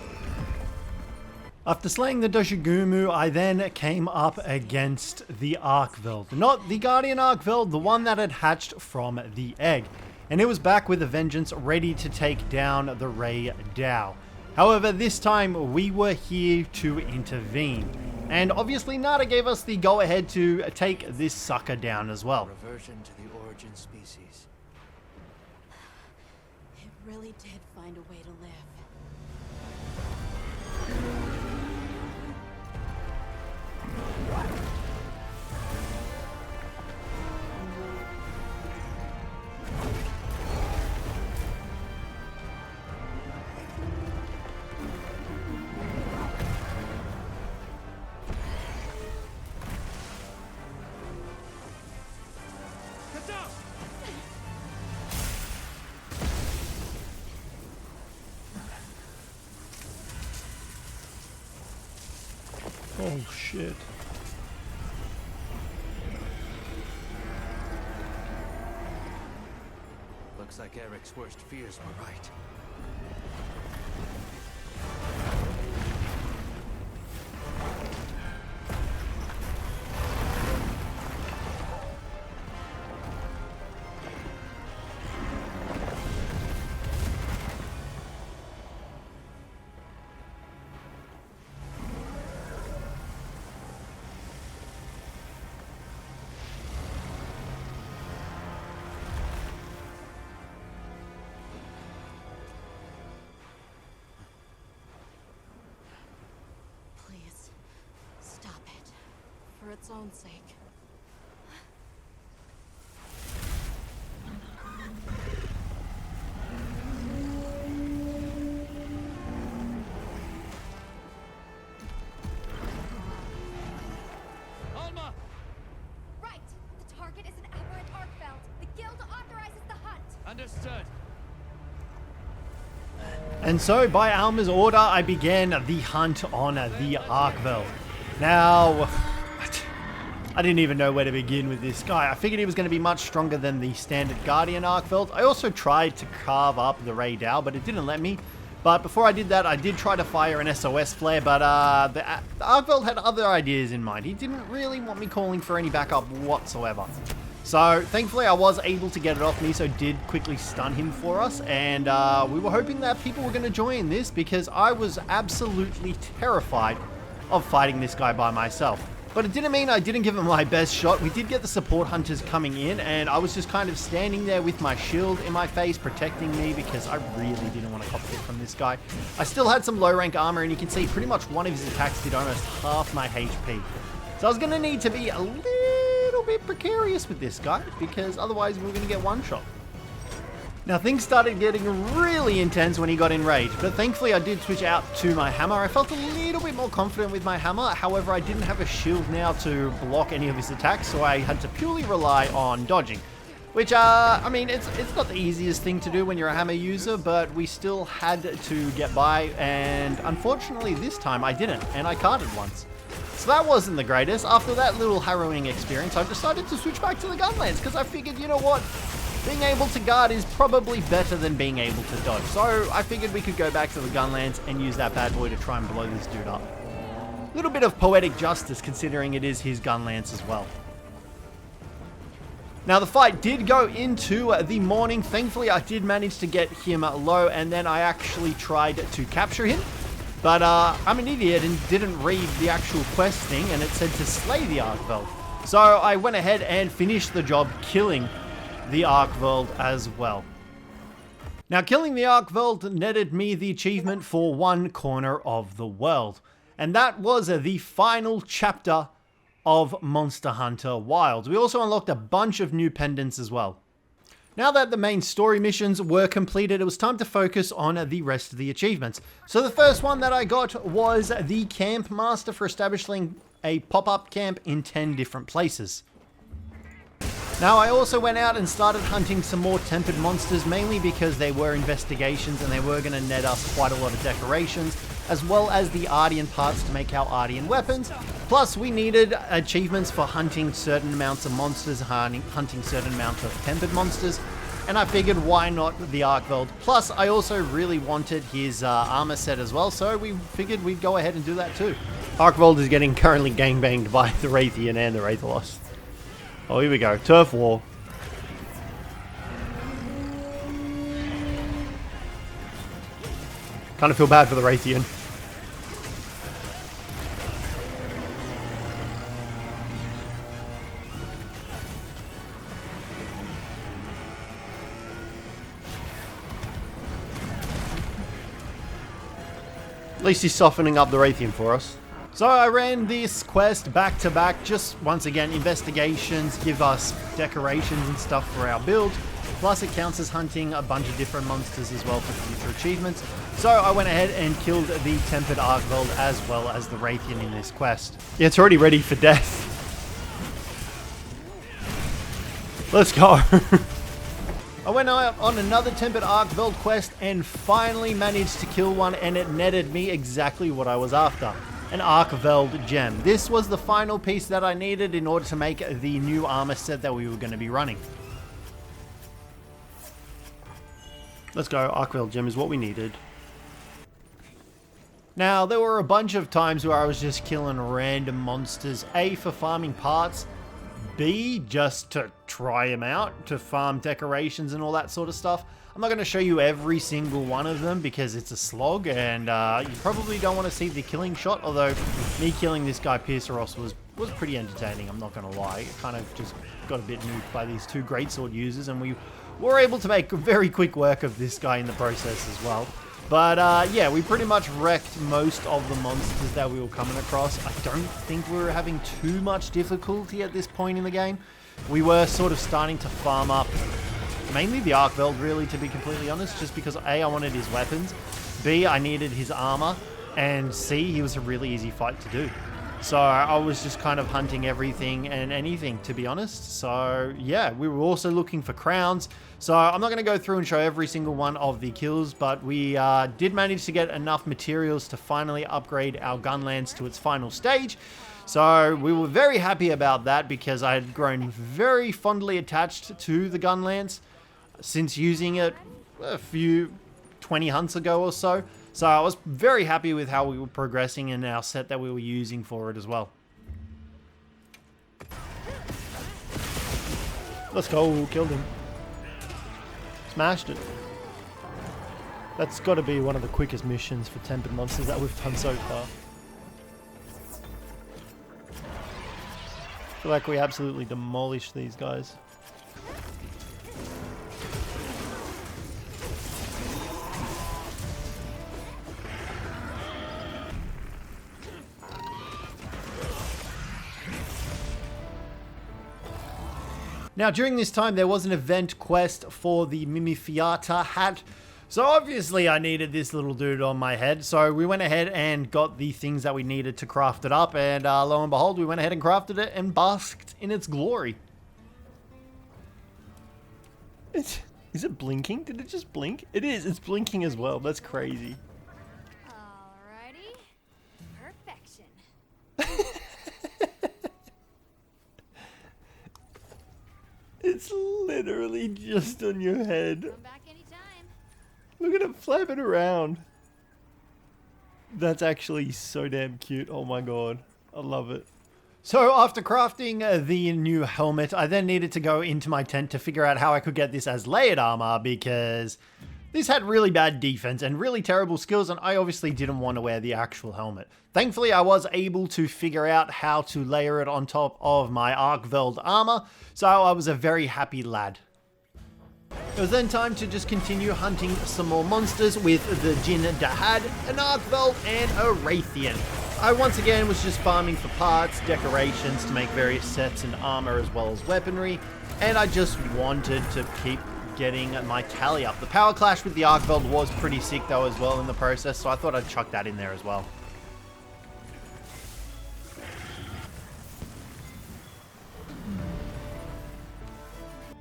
After slaying the Doshaguma, I then came up against the Arkveld. Not the Guardian Arkveld, the one that had hatched from the egg. And it was back with a vengeance, ready to take down the Rey Dao. However, this time we were here to intervene. And obviously Nada gave us the go-ahead to take this sucker down as well. Reversion to the origin species. It really did find a way to live. Oh shit. Looks like Eric's worst fears were right. For its own sake. Alma! Right! The target is an aberrant Arkveld. The guild authorizes the hunt. Understood. And so, by Alma's order, I began the hunt on the Arkveld. Now, I didn't even know where to begin with this guy. I figured he was going to be much stronger than the standard Guardian Arkveld. I also tried to carve up the Rey Dao, but it didn't let me. But before I did that, I did try to fire an SOS flare, but the Arkveld had other ideas in mind. He didn't really want me calling for any backup whatsoever. So, thankfully, I was able to get it off me, so did quickly stun him for us. And we were hoping that people were going to join this, because I was absolutely terrified of fighting this guy by myself. But it didn't mean I didn't give him my best shot. We did get the support hunters coming in, and I was just kind of standing there with my shield in my face, protecting me, because I really didn't want to cop hit from this guy. I still had some low rank armor, and you can see pretty much one of his attacks did almost half my HP. So I was going to need to be a little bit precarious with this guy, because otherwise we were going to get one shot. Now things started getting really intense when he got enraged, but thankfully I did switch out to my hammer. I felt a little bit more confident with my hammer, however I didn't have a shield now to block any of his attacks, so I had to purely rely on dodging. Which, I mean, it's not the easiest thing to do when you're a hammer user, but we still had to get by, and unfortunately this time I didn't, and I carded once. So that wasn't the greatest. After that little harrowing experience, I decided to switch back to the gunlance, because I figured, you know what? Being able to guard is probably better than being able to dodge. So I figured we could go back to the gunlance and use that bad boy to try and blow this dude up. A little bit of poetic justice considering it is his gunlance as well. Now the fight did go into the morning. Thankfully I did manage to get him low, and then I actually tried to capture him. But I'm an idiot and didn't read the actual quest thing, and it said to slay the Arkveld. So I went ahead and finished the job killing the Arkveld as well. Now, killing the Arkveld netted me the achievement for one corner of the world. And that was the final chapter of Monster Hunter Wilds. We also unlocked a bunch of new pendants as well. Now that the main story missions were completed, it was time to focus on the rest of the achievements. So the first one that I got was the Camp Master for establishing a pop-up camp in 10 different places. Now, I also went out and started hunting some more tempered monsters, mainly because they were investigations and they were going to net us quite a lot of decorations, as well as the Ardian parts to make our Ardian weapons. Plus, we needed achievements for hunting certain amounts of monsters, hunting certain amounts of tempered monsters, and I figured why not the Arkveld. Plus, I also really wanted his armor set as well, so we figured we'd go ahead and do that too. Arkveld is getting currently gangbanged by the Rathian and the Rathalos. Oh, here we go. Turf war. Kind of feel bad for the Rathian. At least he's softening up the Rathian for us. So I ran this quest back to back, just once again, investigations give us decorations and stuff for our build. Plus it counts as hunting a bunch of different monsters as well for future achievements. So I went ahead and killed the Tempered Arkveld as well as the Rathian in this quest. Yeah, it's already ready for death. Let's go. I went out on another Tempered Arkveld quest and finally managed to kill one, and it netted me exactly what I was after. An Arkveld gem. This was the final piece that I needed in order to make the new armor set that we were going to be running. Let's go. Arkveld gem is what we needed. Now, there were a bunch of times where I was just killing random monsters. A, for farming parts. B, just to try them out, to farm decorations and all that sort of stuff. I'm not going to show you every single one of them because it's a slog, and you probably don't want to see the killing shot, although me killing this guy Pierceros was pretty entertaining, I'm not going to lie. It kind of just got a bit nuked by these two greatsword users, and we were able to make very quick work of this guy in the process as well. But yeah, we pretty much wrecked most of the monsters that we were coming across. I don't think we were having too much difficulty at this point in the game. We were sort of starting to farm up mainly the Arkveld, really, to be completely honest, just because A, I wanted his weapons, B, I needed his armor, and C, he was a really easy fight to do. So I was just kind of hunting everything and anything, to be honest. So yeah, we were also looking for crowns. So I'm not going to go through and show every single one of the kills, but we did manage to get enough materials to finally upgrade our Gunlance to its final stage. So we were very happy about that because I had grown very fondly attached to the Gunlance since using it a few 20 hunts ago or so. So I was very happy with how we were progressing in our set that we were using for it as well. Let's go, killed him. Smashed it. That's got to be one of the quickest missions for tempered monsters that we've done so far. I feel like we absolutely demolished these guys. Now, during this time, there was an event quest for the Mimifiata hat. So obviously I needed this little dude on my head. So we went ahead and got the things that we needed to craft it up. And lo and behold, we went ahead and crafted it and basked in its glory. Is it blinking? Did it just blink? It is. It's blinking as well. That's crazy. Alrighty. Perfection. It's literally just on your head. Come back anytime. Look at it flapping around. That's actually so damn cute. Oh my god. I love it. So after crafting the new helmet, I then needed to go into my tent to figure out how I could get this as layered armor because this had really bad defense and really terrible skills, and I obviously didn't want to wear the actual helmet. Thankfully, I was able to figure out how to layer it on top of my Arkveld armor, so I was a very happy lad. It was then time to just continue hunting some more monsters with the Jinderad, an Arkveld, and a Rathian. I once again was just farming for parts, decorations to make various sets and armor as well as weaponry, and I just wanted to keep getting my tally up. The power clash with the Arkveld was pretty sick though as well in the process, so I thought I'd chuck that in there as well.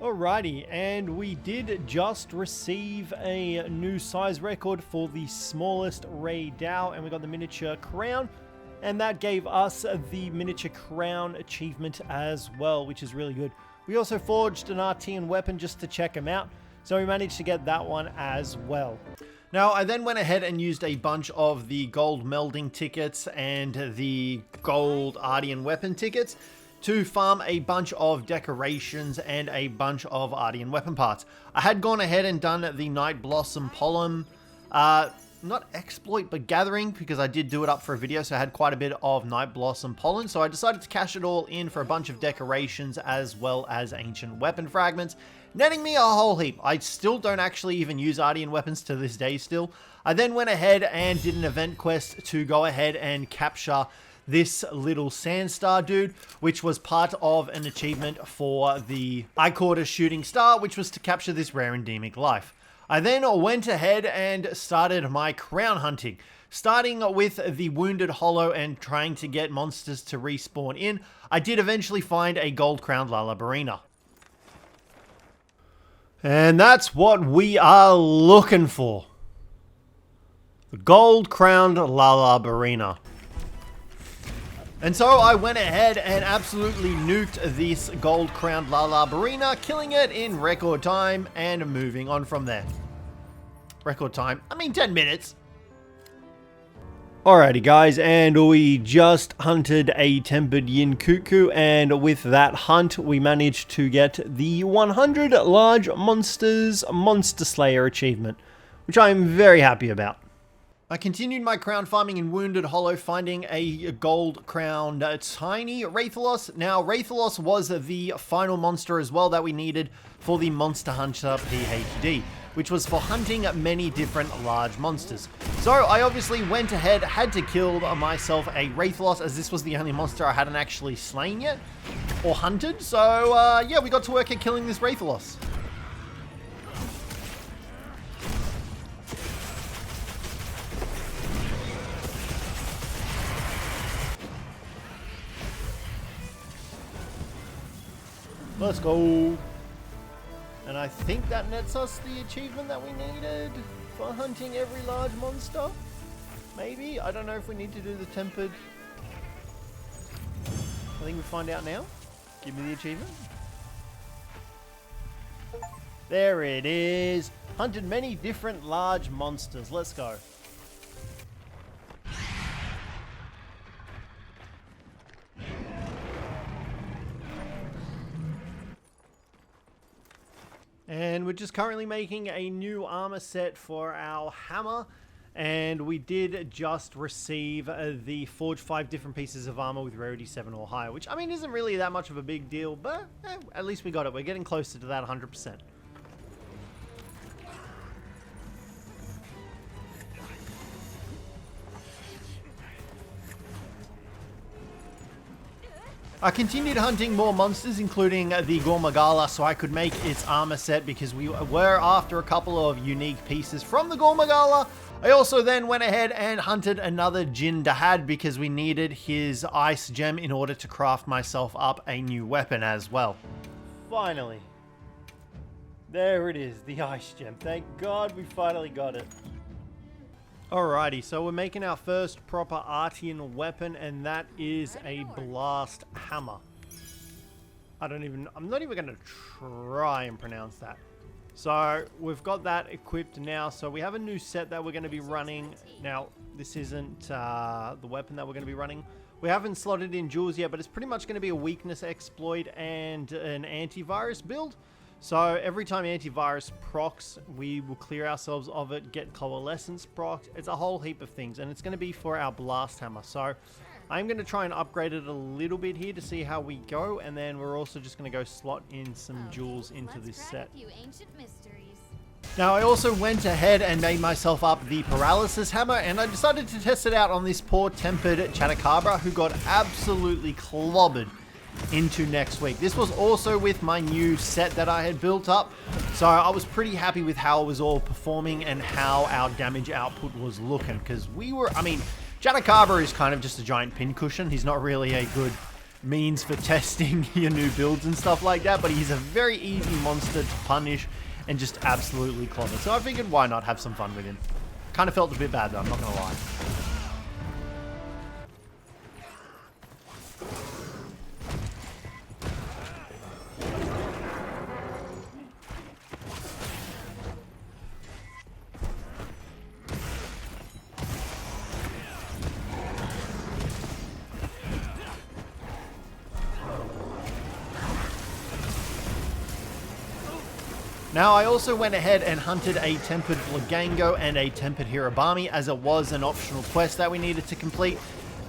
Alrighty, and we did just receive a new size record for the smallest Rey Dao, and we got the miniature crown, and that gave us the miniature crown achievement as well, which is really good. We also forged an Artean weapon just to check him out, so we managed to get that one as well. Now, I then went ahead and used a bunch of the gold melding tickets and the gold Artean weapon tickets to farm a bunch of decorations and a bunch of Artean weapon parts. I had gone ahead and done the Night Blossom Pollen, not exploit, but gathering, because I did do it up for a video, so I had quite a bit of Night Blossom Pollen, so I decided to cash it all in for a bunch of decorations as well as ancient weapon fragments, netting me a whole heap. I still don't actually even use Artean weapons to this day still. I then went ahead and did an event quest to go ahead and capture this little Sandstar dude, which was part of an achievement for the I Caught a Shooting Star, which was to capture this rare endemic life. I then went ahead and started my crown hunting, starting with the Wounded Hollow and trying to get monsters to respawn in. I did eventually find a gold-crowned Lala Barina. And that's what we are looking for. The gold-crowned Lala Barina. And so I went ahead and absolutely nuked this gold-crowned Lala Barina, killing it in record time and moving on from there. Record time? I mean 10 minutes. Alrighty guys, and we just hunted a Tempered Yin Cuckoo, and with that hunt we managed to get the 100 Large Monsters Monster Slayer achievement, which I am very happy about. I continued my crown farming in Wounded Hollow, finding a gold-crowned tiny Rathalos. Now, Rathalos was the final monster as well that we needed for the Monster Hunter PhD, which was for hunting many different large monsters. So I obviously went ahead, had to kill myself a Rathalos, as this was the only monster I hadn't actually slain yet, or hunted. So yeah, we got to work at killing this Rathalos. Let's go. And I think that nets us the achievement that we needed for hunting every large monster. Maybe? I don't know if we need to do the tempered. I think we find out now. Give me the achievement. There it is. Hunted many different large monsters. Let's go. And we're just currently making a new armor set for our hammer, and we did just receive the forge 5 different pieces of armor with rarity 7 or higher, which I mean isn't really that much of a big deal, but at least we got it. We're getting closer to that 100%. I continued hunting more monsters, including the Congalala, so I could make its armor set because we were after a couple of unique pieces from the Congalala. I also then went ahead and hunted another Jinderad because we needed his ice gem in order to craft myself up a new weapon as well. Finally. There it is, the ice gem. Thank God we finally got it. Alrighty, so we're making our first proper Artean weapon, and that is a blast hammer. I'm not even going to try and pronounce that. So we've got that equipped now, so we have a new set that we're going to be running. Now, this isn't the weapon that we're going to be running. We haven't slotted in jewels yet, but it's pretty much going to be a weakness exploit and an antivirus build. So every time antivirus procs, we will clear ourselves of it, get coalescence procs. It's a whole heap of things, and it's going to be for our blast hammer. So I'm going to try and upgrade it a little bit here to see how we go, and then we're also just going to go slot in some jewels into this set. You ancient mysteries. Now I also went ahead and made myself up the paralysis hammer, and I decided to test it out on this poor tempered Chatacabra who got absolutely clobbered into next week. This was also with my new set that I had built up, so I was pretty happy with how it was all performing and how our damage output was looking, because Chatacabra is kind of just a giant pincushion. He's not really a good means for testing your new builds and stuff like that, but he's a very easy monster to punish and just absolutely clobber. So I figured, why not have some fun with him? Kind of felt a bit bad though, I'm not gonna lie. Now, I also went ahead and hunted a Tempered Blagango and a Tempered Hirabami, as it was an optional quest that we needed to complete.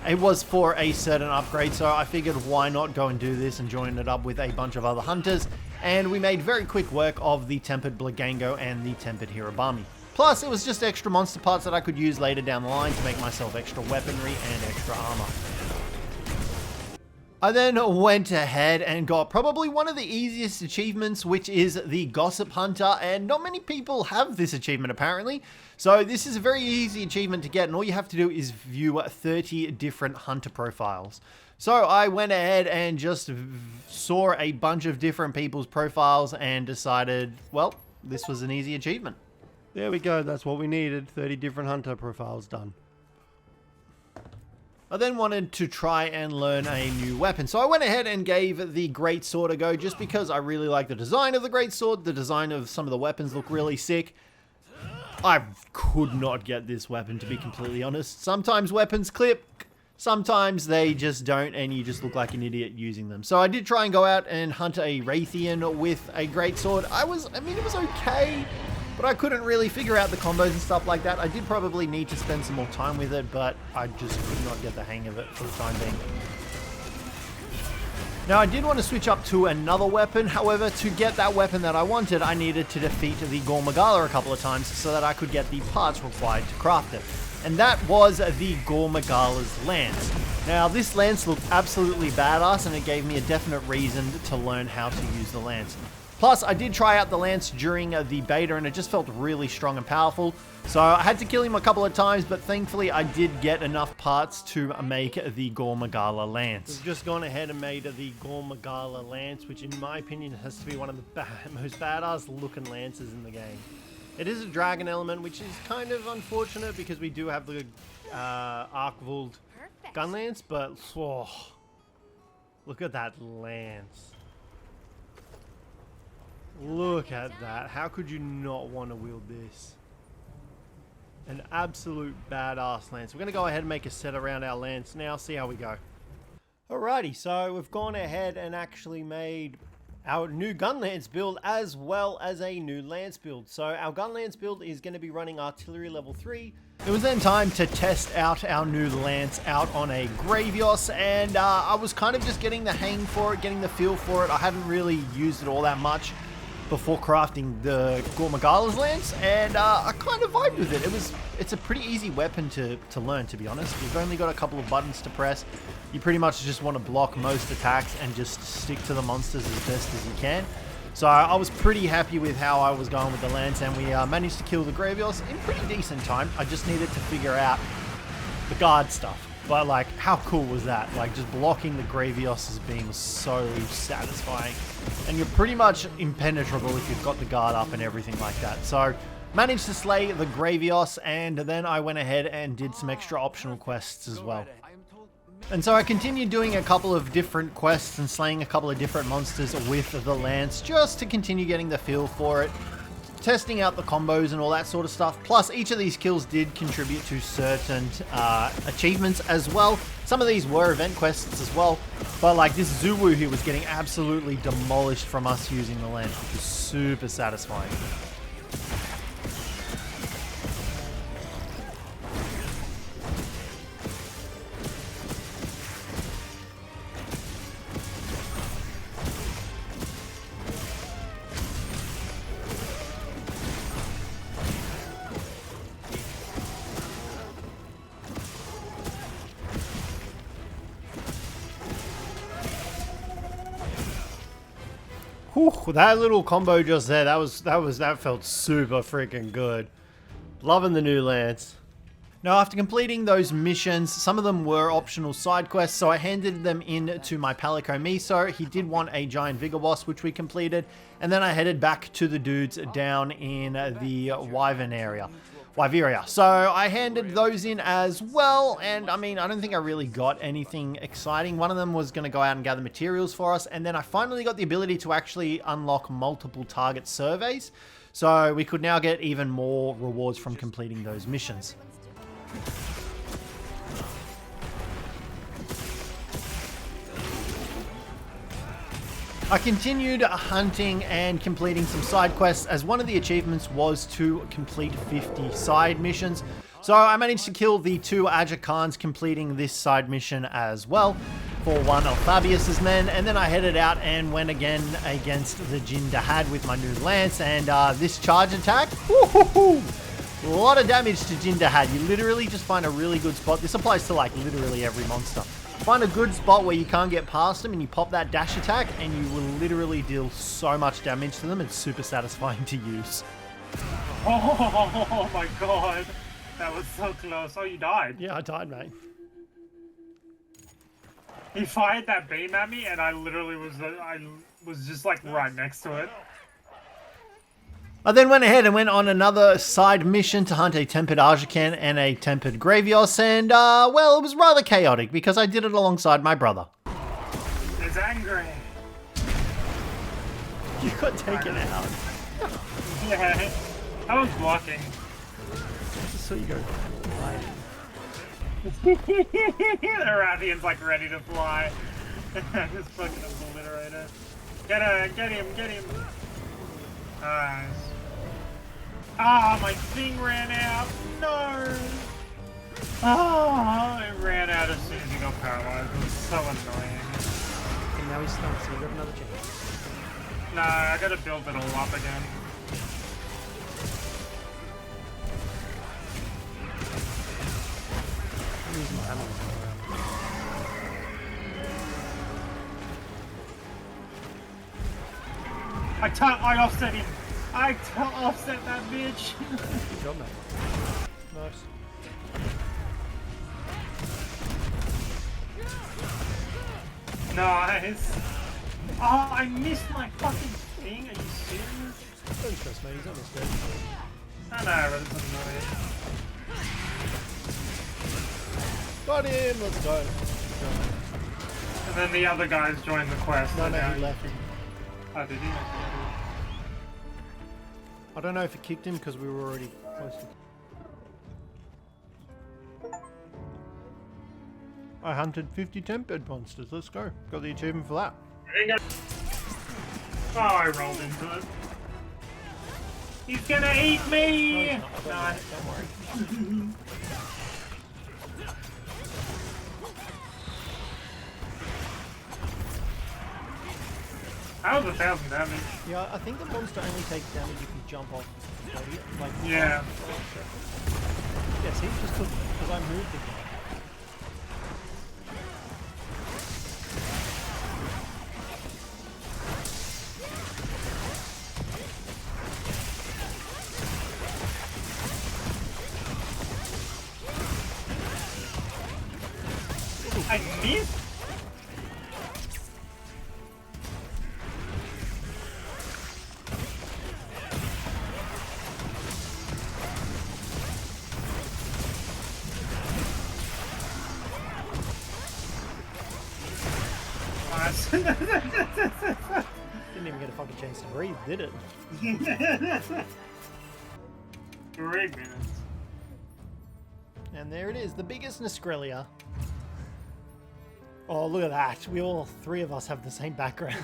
It was for a certain upgrade, so I figured why not go and do this and join it up with a bunch of other hunters. And we made very quick work of the Tempered Blagango and the Tempered Hirabami. Plus, it was just extra monster parts that I could use later down the line to make myself extra weaponry and extra armor. I then went ahead and got probably one of the easiest achievements, which is the Gossip Hunter, and not many people have this achievement apparently. So this is a very easy achievement to get, and all you have to do is view 30 different hunter profiles. So I went ahead and just saw a bunch of different people's profiles and decided, well, this was an easy achievement. There we go, that's what we needed, 30 different hunter profiles done. I then wanted to try and learn a new weapon, so I went ahead and gave the Great Sword a go, just because I really like the design of the Great Sword. The design of some of the weapons look really sick. I could not get this weapon, to be completely honest. Sometimes weapons clip, sometimes they just don't, and you just look like an idiot using them. So I did try and go out and hunt a Rathian with a Great Sword. I mean, it was okay, but I couldn't really figure out the combos and stuff like that. I did probably need to spend some more time with it, but I just could not get the hang of it for the time being. Now, I did want to switch up to another weapon. However, to get that weapon that I wanted, I needed to defeat the Gormagala a couple of times so that I could get the parts required to craft it. And that was the Gormagala's lance. Now, this lance looked absolutely badass, and it gave me a definite reason to learn how to use the lance. Plus, I did try out the lance during the beta, and it just felt really strong and powerful. So I had to kill him a couple of times, but thankfully I did get enough parts to make the Gormagala lance. We've just gone ahead and made the Gormagala lance, which in my opinion has to be one of the most badass looking lances in the game. It is a dragon element, which is kind of unfortunate because we do have the Arkveld gun lance, but oh, look at that lance. Look at that. How could you not want to wield this? An absolute badass lance. We're going to go ahead and make a set around our lance now, see how we go. Alrighty, so we've gone ahead and actually made our new gun lance build as well as a new lance build. So our gun lance build is going to be running artillery level 3. It was then time to test out our new lance out on a Gravios, and I was kind of just getting the hang for it, getting the feel for it. I hadn't really used it all that much before crafting the Gormagala's lance, and I kind of vibed with it. It's a pretty easy weapon to learn, to be honest. You've only got a couple of buttons to press. You pretty much just want to block most attacks and just stick to the monsters as best as you can. So I was pretty happy with how I was going with the lance, and we managed to kill the Gravios in pretty decent time. I just needed to figure out the guard stuff. But like, how cool was that? Like, just blocking the Gravios' beam was so satisfying. And you're pretty much impenetrable if you've got the guard up and everything like that. So, managed to slay the Gravios, and then I went ahead and did some extra optional quests as well. And so I continued doing a couple of different quests and slaying a couple of different monsters with the lance, just to continue getting the feel for it, testing out the combos and all that sort of stuff. Plus, each of these kills did contribute to certain achievements as well. Some of these were event quests as well, but like this Zuwu here was getting absolutely demolished from us using the lance, which was super satisfying. Whew, that little combo just there, that felt super freaking good. Loving the new lance. Now, after completing those missions, some of them were optional side quests, so I handed them in to my Palico Miso. He did want a giant Vigor boss, which we completed, and then I headed back to the dudes down in the Wyvern area. Wyveria. So I handed those in as well, and I mean, I don't think I really got anything exciting. One of them was going to go out and gather materials for us, and then I finally got the ability to actually unlock multiple target surveys, so we could now get even more rewards from completing those missions. I continued hunting and completing some side quests, as one of the achievements was to complete 50 side missions. So I managed to kill the 2 Aza Khans, completing this side mission as well for one of Fabius's men, and then I headed out and went again against the Jinderad with my new lance, and this charge attack, woo-hoo-hoo! A lot of damage to Jinderad. You literally just find a really good spot. This applies to like literally every monster. Find a good spot where you can't get past them and you pop that dash attack and you will literally deal so much damage to them. It's super satisfying to use. Oh my god. That was so close. Oh, you died. Yeah, I died, mate. He fired that beam at me and I literally was just like right next to it. I then went ahead and went on another side mission to hunt a Tempered Aza Khan and a Tempered Gravios, and, well, it was rather chaotic because I did it alongside my brother. He's angry. You got taken out. Yeah, I was blocking. I just saw you go flying. The Rathian's like ready to fly. Just fucking obliterator. Get him. Nice. Ah, my thing ran out. No. Oh, it ran out as soon as he got paralyzed. It was so annoying. And now he's stunned, so we got another chance. No, I gotta build it all up again. I offset him. I offset that bitch. Good job, mate. Nice. Nice. Oh, I missed my fucking thing. Are you serious? Don't stress, mate. He's almost dead. I know, but it's annoying. Got him. Let's go. And then the other guys joined the quest. No, he left. Oh, did he? I don't know if it kicked him because we were already close to... I hunted 50 tempered monsters. Let's go. Got the achievement for that. Oh, I rolled into it. He's gonna eat me! No, don't worry. That was 1,000 damage. Yeah, I think the monster only takes damage if you jump off the body. Like, yeah. Yeah, see, just because I moved it. I missed? Didn't even get a fucking chance to breathe, did it? 3 minutes. And there it is, the biggest Nerscylla. Oh, look at that. We all 3 of us have the same background.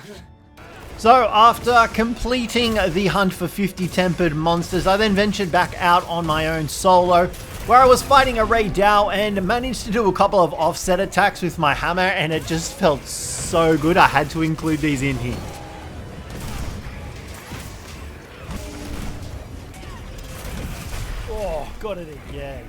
So, after completing the hunt for 50 tempered monsters, I then ventured back out on my own solo, where I was fighting a Rey Dao and managed to do a couple of offset attacks with my hammer, and it just felt so good. I had to include these in here. Oh, got it again.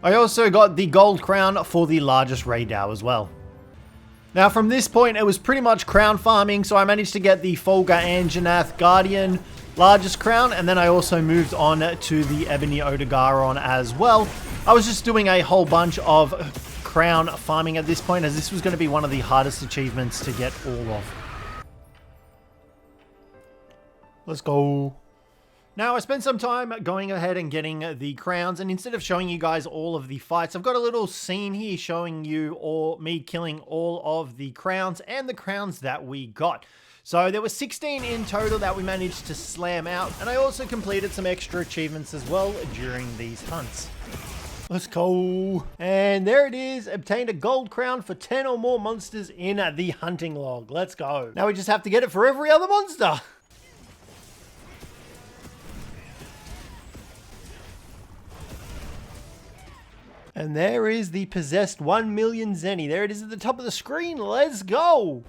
I also got the gold crown for the largest Rey Dao as well. Now from this point, it was pretty much crown farming, so I managed to get the Folga Anjanath Guardian largest crown, and then I also moved on to the Ebony Odogaron as well. I was just doing a whole bunch of crown farming at this point, as this was going to be one of the hardest achievements to get all of. Let's go. Now, I spent some time going ahead and getting the crowns, and instead of showing you guys all of the fights, I've got a little scene here showing you me killing all of the crowns and the crowns that we got. So there were 16 in total that we managed to slam out, and I also completed some extra achievements as well during these hunts. Let's go. And there it is. Obtained a gold crown for 10 or more monsters in the hunting log. Let's go. Now we just have to get it for every other monster. And there is the possessed 1 million Zenny. There it is at the top of the screen. Let's go.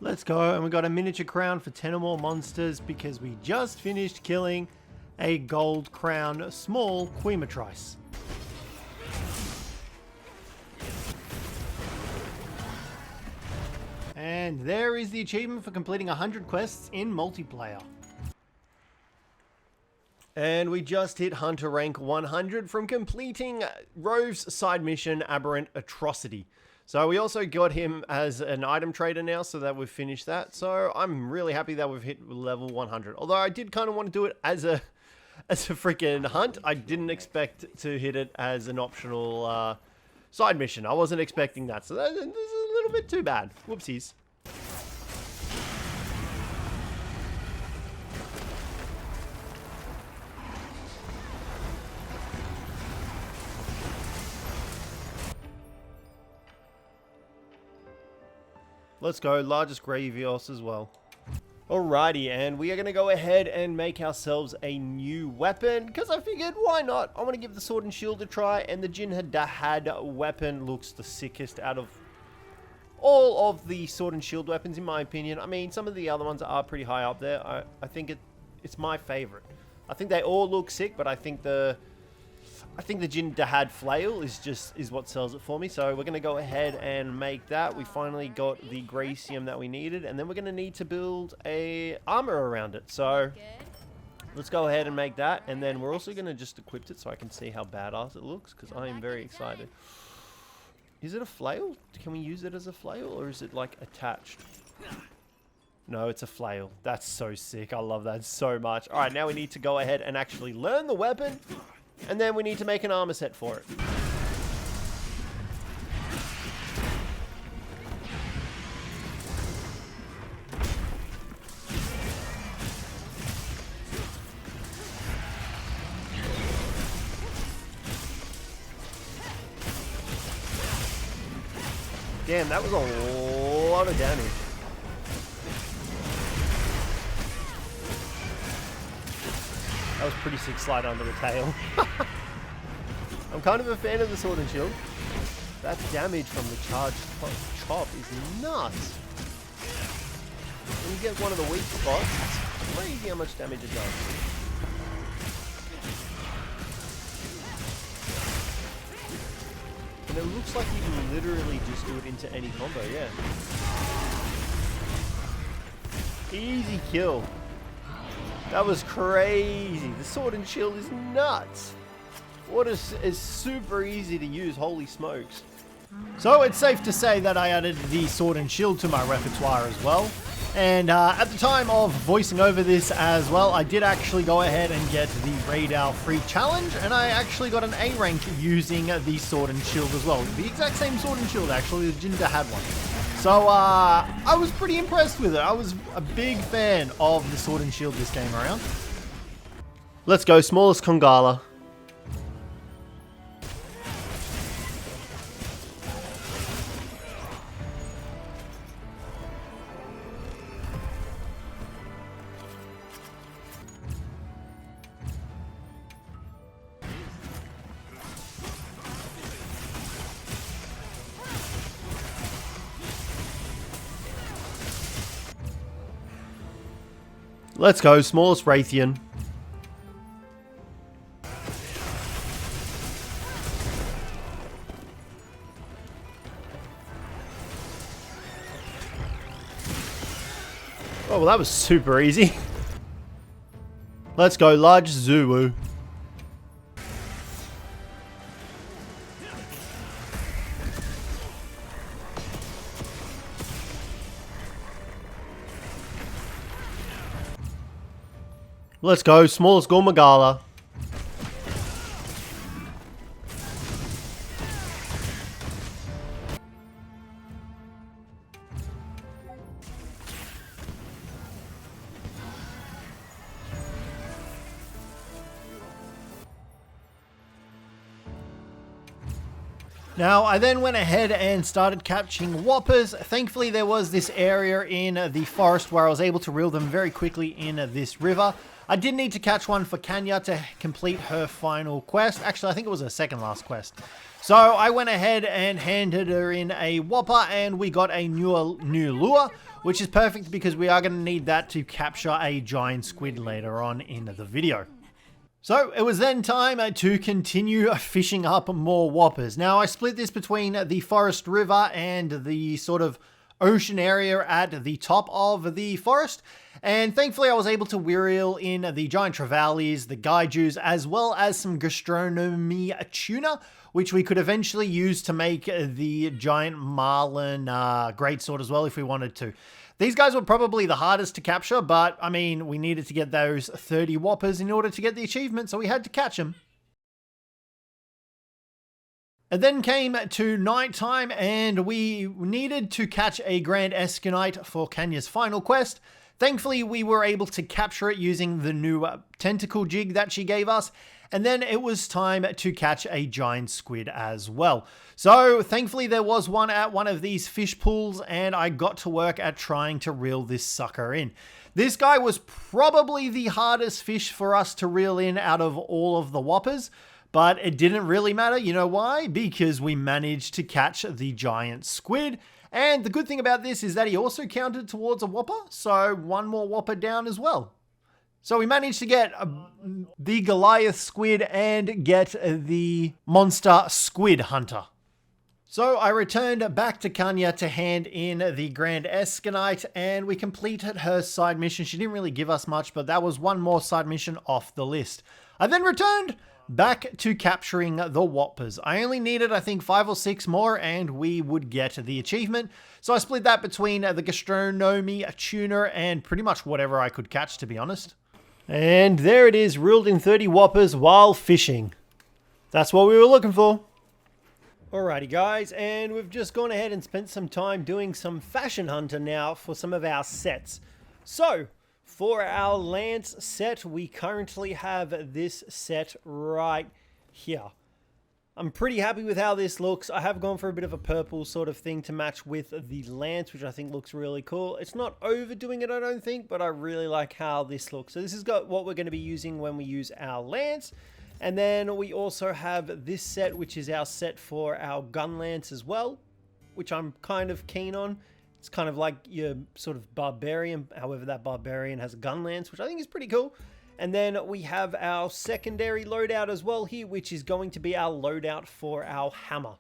Let's go. And we got a miniature crown for 10 or more monsters because we just finished killing a gold crown small Quematrice. And there is the achievement for completing 100 quests in multiplayer. And we just hit Hunter rank 100 from completing Rove's side mission, Aberrant Atrocity. So we also got him as an item trader now, so that we've finished that. So I'm really happy that we've hit level 100. Although I did kind of want to do it as a freaking hunt. I didn't expect to hit it as an optional side mission. I wasn't expecting that. So this is a little bit too bad. Whoopsies. Let's go, largest Gravios as well. Alrighty, and we are going to go ahead and make ourselves a new weapon, because I figured, why not? I want to give the sword and shield a try, and the Jinderad weapon looks the sickest out of all of the sword and shield weapons, in my opinion. I mean, some of the other ones are pretty high up there. I think it's my favorite. I think they all look sick, but I think the Jinderad flail is what sells it for me. So we're going to go ahead and make that. We finally got the Gracium that we needed, and then we're going to need to build a armor around it. So let's go ahead and make that, and then we're also going to just equip it so I can see how badass it looks, because I am very excited. Is it a flail? Can we use it as a flail, or is it like attached? No, it's a flail. That's so sick. I love that so much. All right, now we need to go ahead and actually learn the weapon. And then we need to make an armor set for it. Damn, that was a lot of damage. That was pretty sick slide under the tail. I'm kind of a fan of the sword and shield. That damage from the charged chop is nuts. When you get one of the weak spots, it's crazy how much damage it does. And it looks like you can literally just do it into any combo, yeah. Easy kill. That was crazy. The sword and shield is nuts. What is super easy to use, holy smokes. So it's safe to say that I added the sword and shield to my repertoire as well. And at the time of voicing over this as well, I did actually go ahead and get the Rey Dao free challenge, and I actually got an A rank using the sword and shield as well. The exact same sword and shield actually, the Jinderad one. So I was pretty impressed with it. I was a big fan of the sword and shield this game around. Let's go, smallest Congalala. Let's go, smallest Raytheon. Oh, well, that was super easy. Let's go, large Zulu. Let's go, smallest Gormagala. Now, I then went ahead and started catching whoppers. Thankfully, there was this area in the forest where I was able to reel them very quickly in this river. I did need to catch one for Kanya to complete her final quest. Actually, I think it was her second last quest. So I went ahead and handed her in a whopper, and we got a new lure, which is perfect because we are going to need that to capture a giant squid later on in the video. So it was then time to continue fishing up more whoppers. Now I split this between the forest river and the sort of ocean area at the top of the forest. And thankfully I was able to reel in the giant trevallies, the gaijus, as well as some gastronomy tuna, which we could eventually use to make the giant marlin greatsword as well if we wanted to. These guys were probably the hardest to capture, but I mean, we needed to get those 30 whoppers in order to get the achievement, so we had to catch them. It then came to nighttime, and we needed to catch a Grand Esconite for Kanya's final quest. Thankfully, we were able to capture it using the new tentacle jig that she gave us. And then it was time to catch a giant squid as well. So thankfully there was one at one of these fish pools, and I got to work at trying to reel this sucker in. This guy was probably the hardest fish for us to reel in out of all of the whoppers, but it didn't really matter. You know why? Because we managed to catch the giant squid. And the good thing about this is that he also counted towards a whopper, so one more whopper down as well. So we managed to get the Goliath squid and get the monster squid hunter. So I returned back to Kanya to hand in the Grand Esconite, and we completed her side mission. She didn't really give us much, but that was one more side mission off the list. I then returned back to capturing the whoppers. I only needed, I think, 5 or 6 more, and we would get the achievement. So I split that between the gastronomy tuna and pretty much whatever I could catch, to be honest. And there it is, reeled in 30 whoppers while fishing. That's what we were looking for. Alrighty guys, and we've just gone ahead and spent some time doing some Fashion Hunter now for some of our sets. So, for our Lance set, we currently have this set right here. I'm pretty happy with how this looks. I have gone for a bit of a purple sort of thing to match with the Lance, which I think looks really cool. It's not overdoing it, I don't think, but I really like how this looks. So this has got what we're going to be using when we use our Lance. And then we also have this set, which is our set for our Gun Lance as well, which I'm kind of keen on. It's kind of like your sort of Barbarian, however that Barbarian has a Gun Lance, which I think is pretty cool. And then we have our secondary loadout as well here, which is going to be our loadout for our hammer.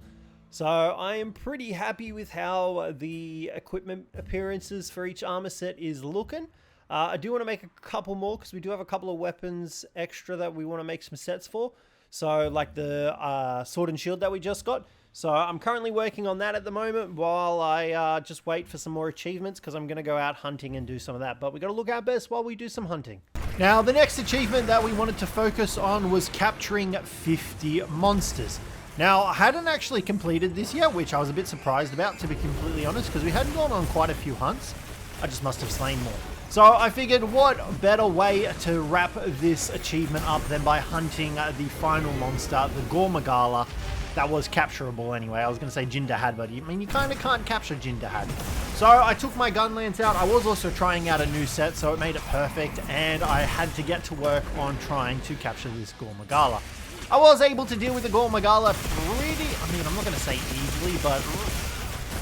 So I am pretty happy with how the equipment appearances for each armor set is looking. I do want to make a couple more because we do have a couple of weapons extra that we want to make some sets for. So like the sword and shield that we just got. So I'm currently working on that at the moment while I just wait for some more achievements because I'm going to go out hunting and do some of that. But we got to look our best while we do some hunting. Now, the next achievement that we wanted to focus on was capturing 50 monsters. Now, I hadn't actually completed this yet, which I was a bit surprised about, to be completely honest, because we hadn't gone on quite a few hunts. I just must have slain more. So I figured what better way to wrap this achievement up than by hunting the final monster, the Gormagala, that was capturable anyway. I was going to say Jinderad, but I mean, you kind of can't capture Jinderad. So I took my gun lance out. I was also trying out a new set, so it made it perfect, and I had to get to work on trying to capture this Gormagala. I was able to deal with the Gormagala pretty, I mean, I'm not going to say easily, but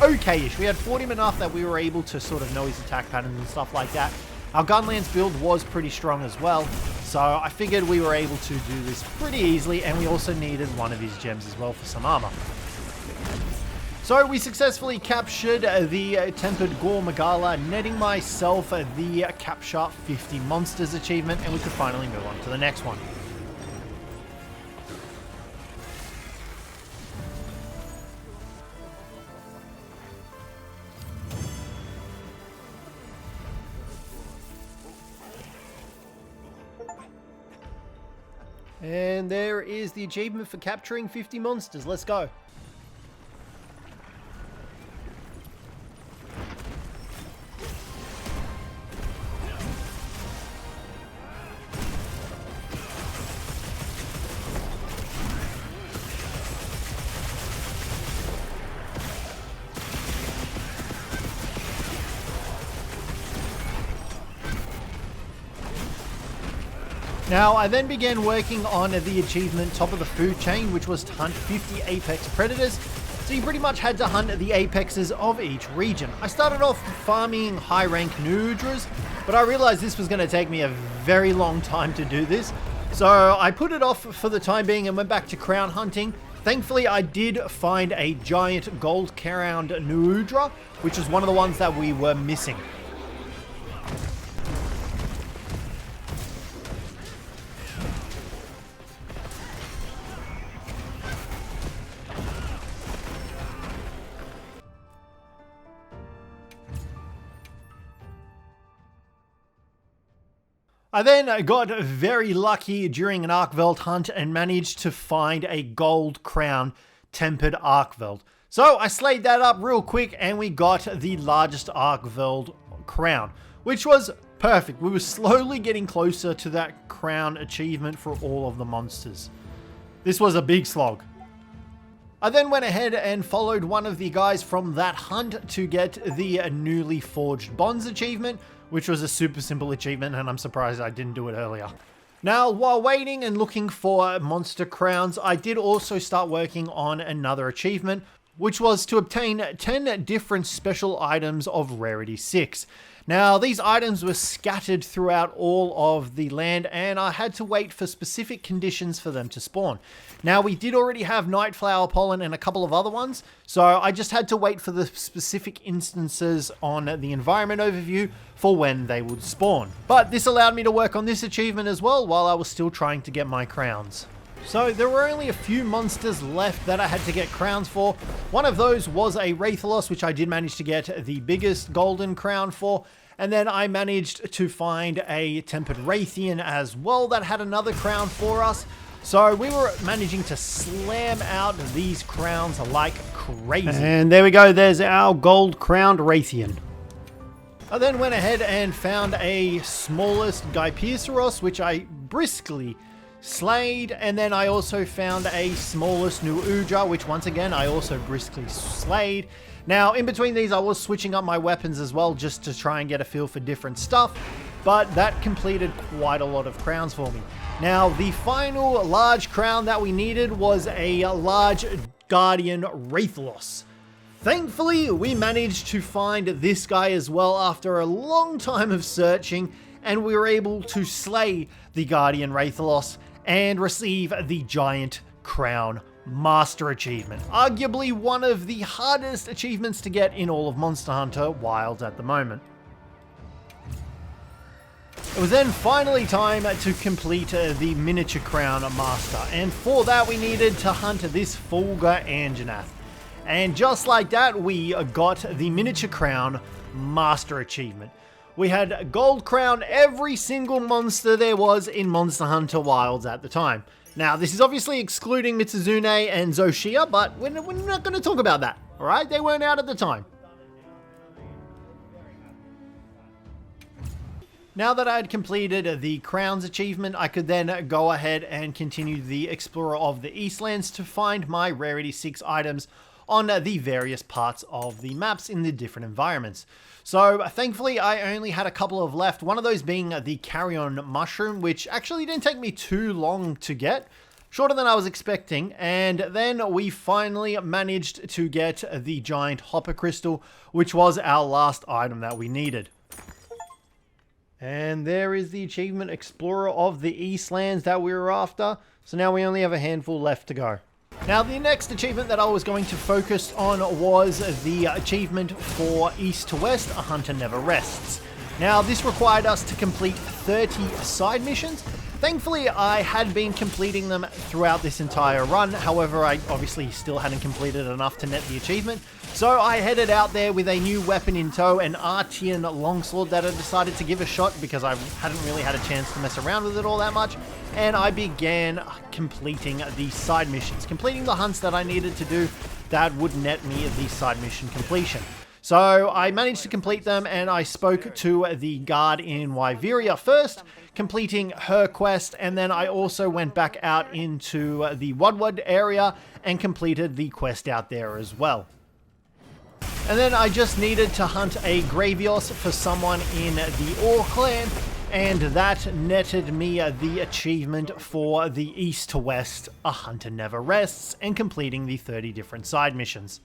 okay-ish. We had fought him enough that we were able to sort of know his attack patterns and stuff like that. Our Gunlands build was pretty strong as well, so I figured we were able to do this pretty easily, and we also needed one of his gems as well for some armor. So we successfully captured the Tempered Gormagala, netting myself the Capture 50 Monsters achievement, and we could finally move on to the next one. And there is the achievement for capturing 50 monsters. Let's go. Now, I then began working on the achievement top of the food chain, which was to hunt 50 apex predators. So you pretty much had to hunt the apexes of each region. I started off farming high rank Nudras, but I realized this was going to take me a very long time to do this. So I put it off for the time being and went back to crown hunting. Thankfully, I did find a giant gold crowned Nudra, which was one of the ones that we were missing. I then got very lucky during an Arkveld hunt and managed to find a gold crown tempered Arkveld. So I slayed that up real quick and we got the largest Arkveld crown, which was perfect. We were slowly getting closer to that crown achievement for all of the monsters. This was a big slog. I then went ahead and followed one of the guys from that hunt to get the newly forged bonds achievement, which was a super simple achievement, and I'm surprised I didn't do it earlier. Now, while waiting and looking for monster crowns, I did also start working on another achievement, which was to obtain 10 different special items of Rarity 6. Now, these items were scattered throughout all of the land, and I had to wait for specific conditions for them to spawn. Now, we did already have Nightflower Pollen and a couple of other ones, so I just had to wait for the specific instances on the environment overview for when they would spawn. But this allowed me to work on this achievement as well while I was still trying to get my crowns. So there were only a few monsters left that I had to get crowns for. One of those was a Rathalos, which I did manage to get the biggest golden crown for. And then I managed to find a Tempered Rathian as well that had another crown for us. So we were managing to slam out these crowns like crazy. And there we go, there's our gold crowned Rathian. I then went ahead and found a smallest Gypierceros, which I briskly slayed, and then I also found a smallest new Udra, which once again I also briskly slayed. Now, in between these, I was switching up my weapons as well, just to try and get a feel for different stuff, but that completed quite a lot of crowns for me. Now, the final large crown that we needed was a large Guardian Rathalos. Thankfully, we managed to find this guy as well after a long time of searching, and we were able to slay the Guardian Rathalos and receive the Giant Crown Master achievement. Arguably one of the hardest achievements to get in all of Monster Hunter Wilds at the moment. It was then finally time to complete the Miniature Crown Master, and for that we needed to hunt this Fulgur Anjanath. And just like that, we got the Miniature Crown Master achievement. We had gold crown every single monster there was in Monster Hunter Wilds at the time. Now, this is obviously excluding Mitsuzune and Zosia, but we're not going to talk about that, alright? They weren't out at the time. Now that I had completed the Crowns achievement, I could then go ahead and continue the Explorer of the Eastlands to find my Rarity 6 items on the various parts of the maps in the different environments. So thankfully I only had a couple of left, one of those being the Carrion Mushroom, which actually didn't take me too long to get, shorter than I was expecting, and then we finally managed to get the Giant Hopper Crystal, which was our last item that we needed. And there is the achievement, Explorer of the Eastlands, that we were after. So now we only have a handful left to go. Now the next achievement that I was going to focus on was the achievement for East to West, A Hunter Never Rests. Now this required us to complete 30 side missions. Thankfully I had been completing them throughout this entire run, however I obviously still hadn't completed enough to net the achievement. So I headed out there with a new weapon in tow, an Artian longsword that I decided to give a shot because I hadn't really had a chance to mess around with it all that much. And I began completing the side missions, completing the hunts that I needed to do that would net me the side mission completion. So I managed to complete them, and I spoke to the guard in Wyveria first, completing her quest, and then I also went back out into the Woodward area and completed the quest out there as well. And then I just needed to hunt a Gravios for someone in the Orr clan, and that netted me the achievement for the East to West, A Hunter Never Rests, and completing the 30 different side missions.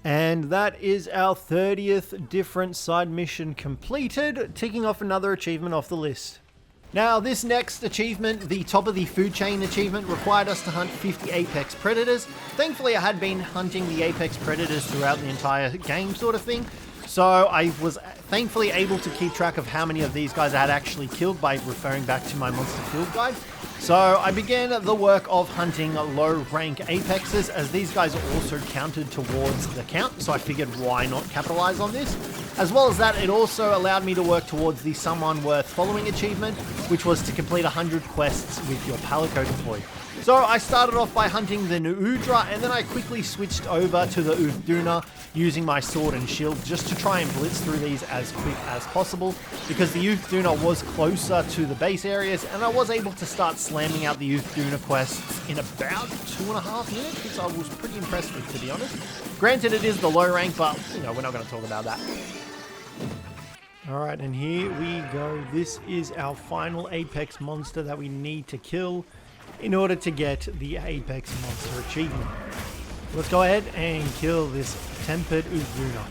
And that is our 30th different side mission completed, ticking off another achievement off the list. Now this next achievement, the top of the food chain achievement, required us to hunt 50 apex predators. Thankfully I had been hunting the apex predators throughout the entire game sort of thing, so I was thankfully able to keep track of how many of these guys I had actually killed by referring back to my monster field guide. So I began the work of hunting low rank apexes, as these guys are also counted towards the count, so I figured why not capitalize on this. As well as that, it also allowed me to work towards the Someone Worth Following achievement, which was to complete 100 quests with your Palico deployed. So I started off by hunting the Nuudra, and then I quickly switched over to the Uduna using my sword and shield just to try and blitz through these as quick as possible, because the Uduna was closer to the base areas, and I was able to start slamming out the Uduna quests in about 2.5 minutes, which I was pretty impressed with, to be honest. Granted, it is the low rank, but you know, we're not going to talk about that. Alright, and here we go. This is our final apex monster that we need to kill in order to get the apex monster achievement. Let's go ahead and kill this tempered Uduna.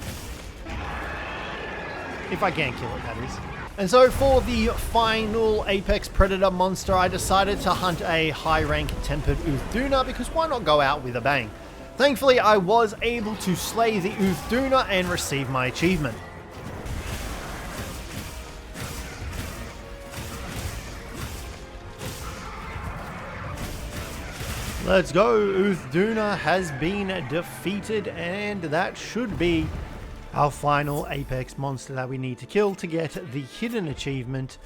If I can kill it, that is. And so for the final apex predator monster, I decided to hunt a high rank tempered Uduna, because why not go out with a bang? Thankfully I was able to slay the Uduna and receive my achievement. Let's go, Uduna has been defeated, and that should be our final apex monster that we need to kill to get the hidden achievement.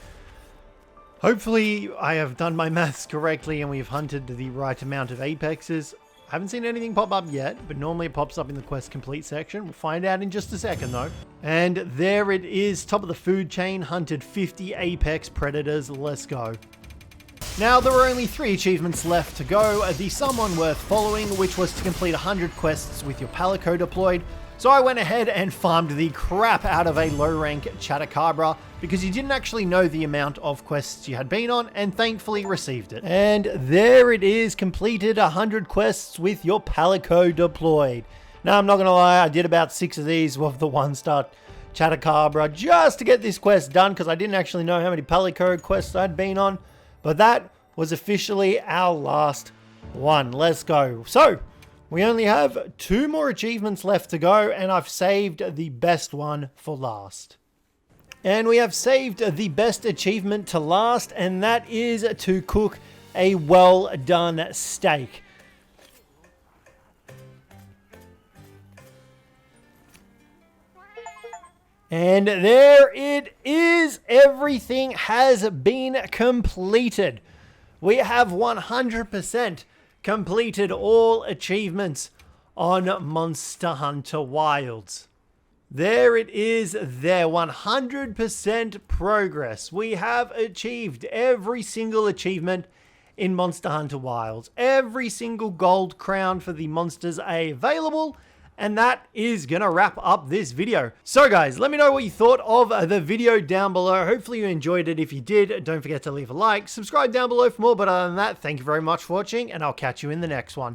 Hopefully I have done my maths correctly and we've hunted the right amount of apexes. I haven't seen anything pop up yet, but normally it pops up in the quest complete section. We'll find out in just a second though. And there it is, top of the food chain, hunted 50 apex predators. Let's go. Now, there were only 3 achievements left to go. The Someone Worth Following, which was to complete 100 quests with your Palico deployed. So I went ahead and farmed the crap out of a low rank Chatacabra, because you didn't actually know the amount of quests you had been on, and thankfully received it. And there it is, completed 100 quests with your Palico deployed. Now, I'm not going to lie, I did about 6 of these with the 1-star Chatacabra just to get this quest done, because I didn't actually know how many Palico quests I'd been on. But that was officially our last one. Let's go. So, we only have 2 more achievements left to go, and I've saved the best one for last. And we have saved the best achievement to last, and that is to cook a well done steak. And there it is. Everything has been completed. We have 100% completed all achievements on Monster Hunter Wilds. There it is, there, 100% progress. We have achieved every single achievement in Monster Hunter Wilds. Every single gold crown for the monsters are available. And that is going to wrap up this video. So guys, let me know what you thought of the video down below. Hopefully you enjoyed it. If you did, don't forget to leave a like. Subscribe down below for more. But other than that, thank you very much for watching, and I'll catch you in the next one.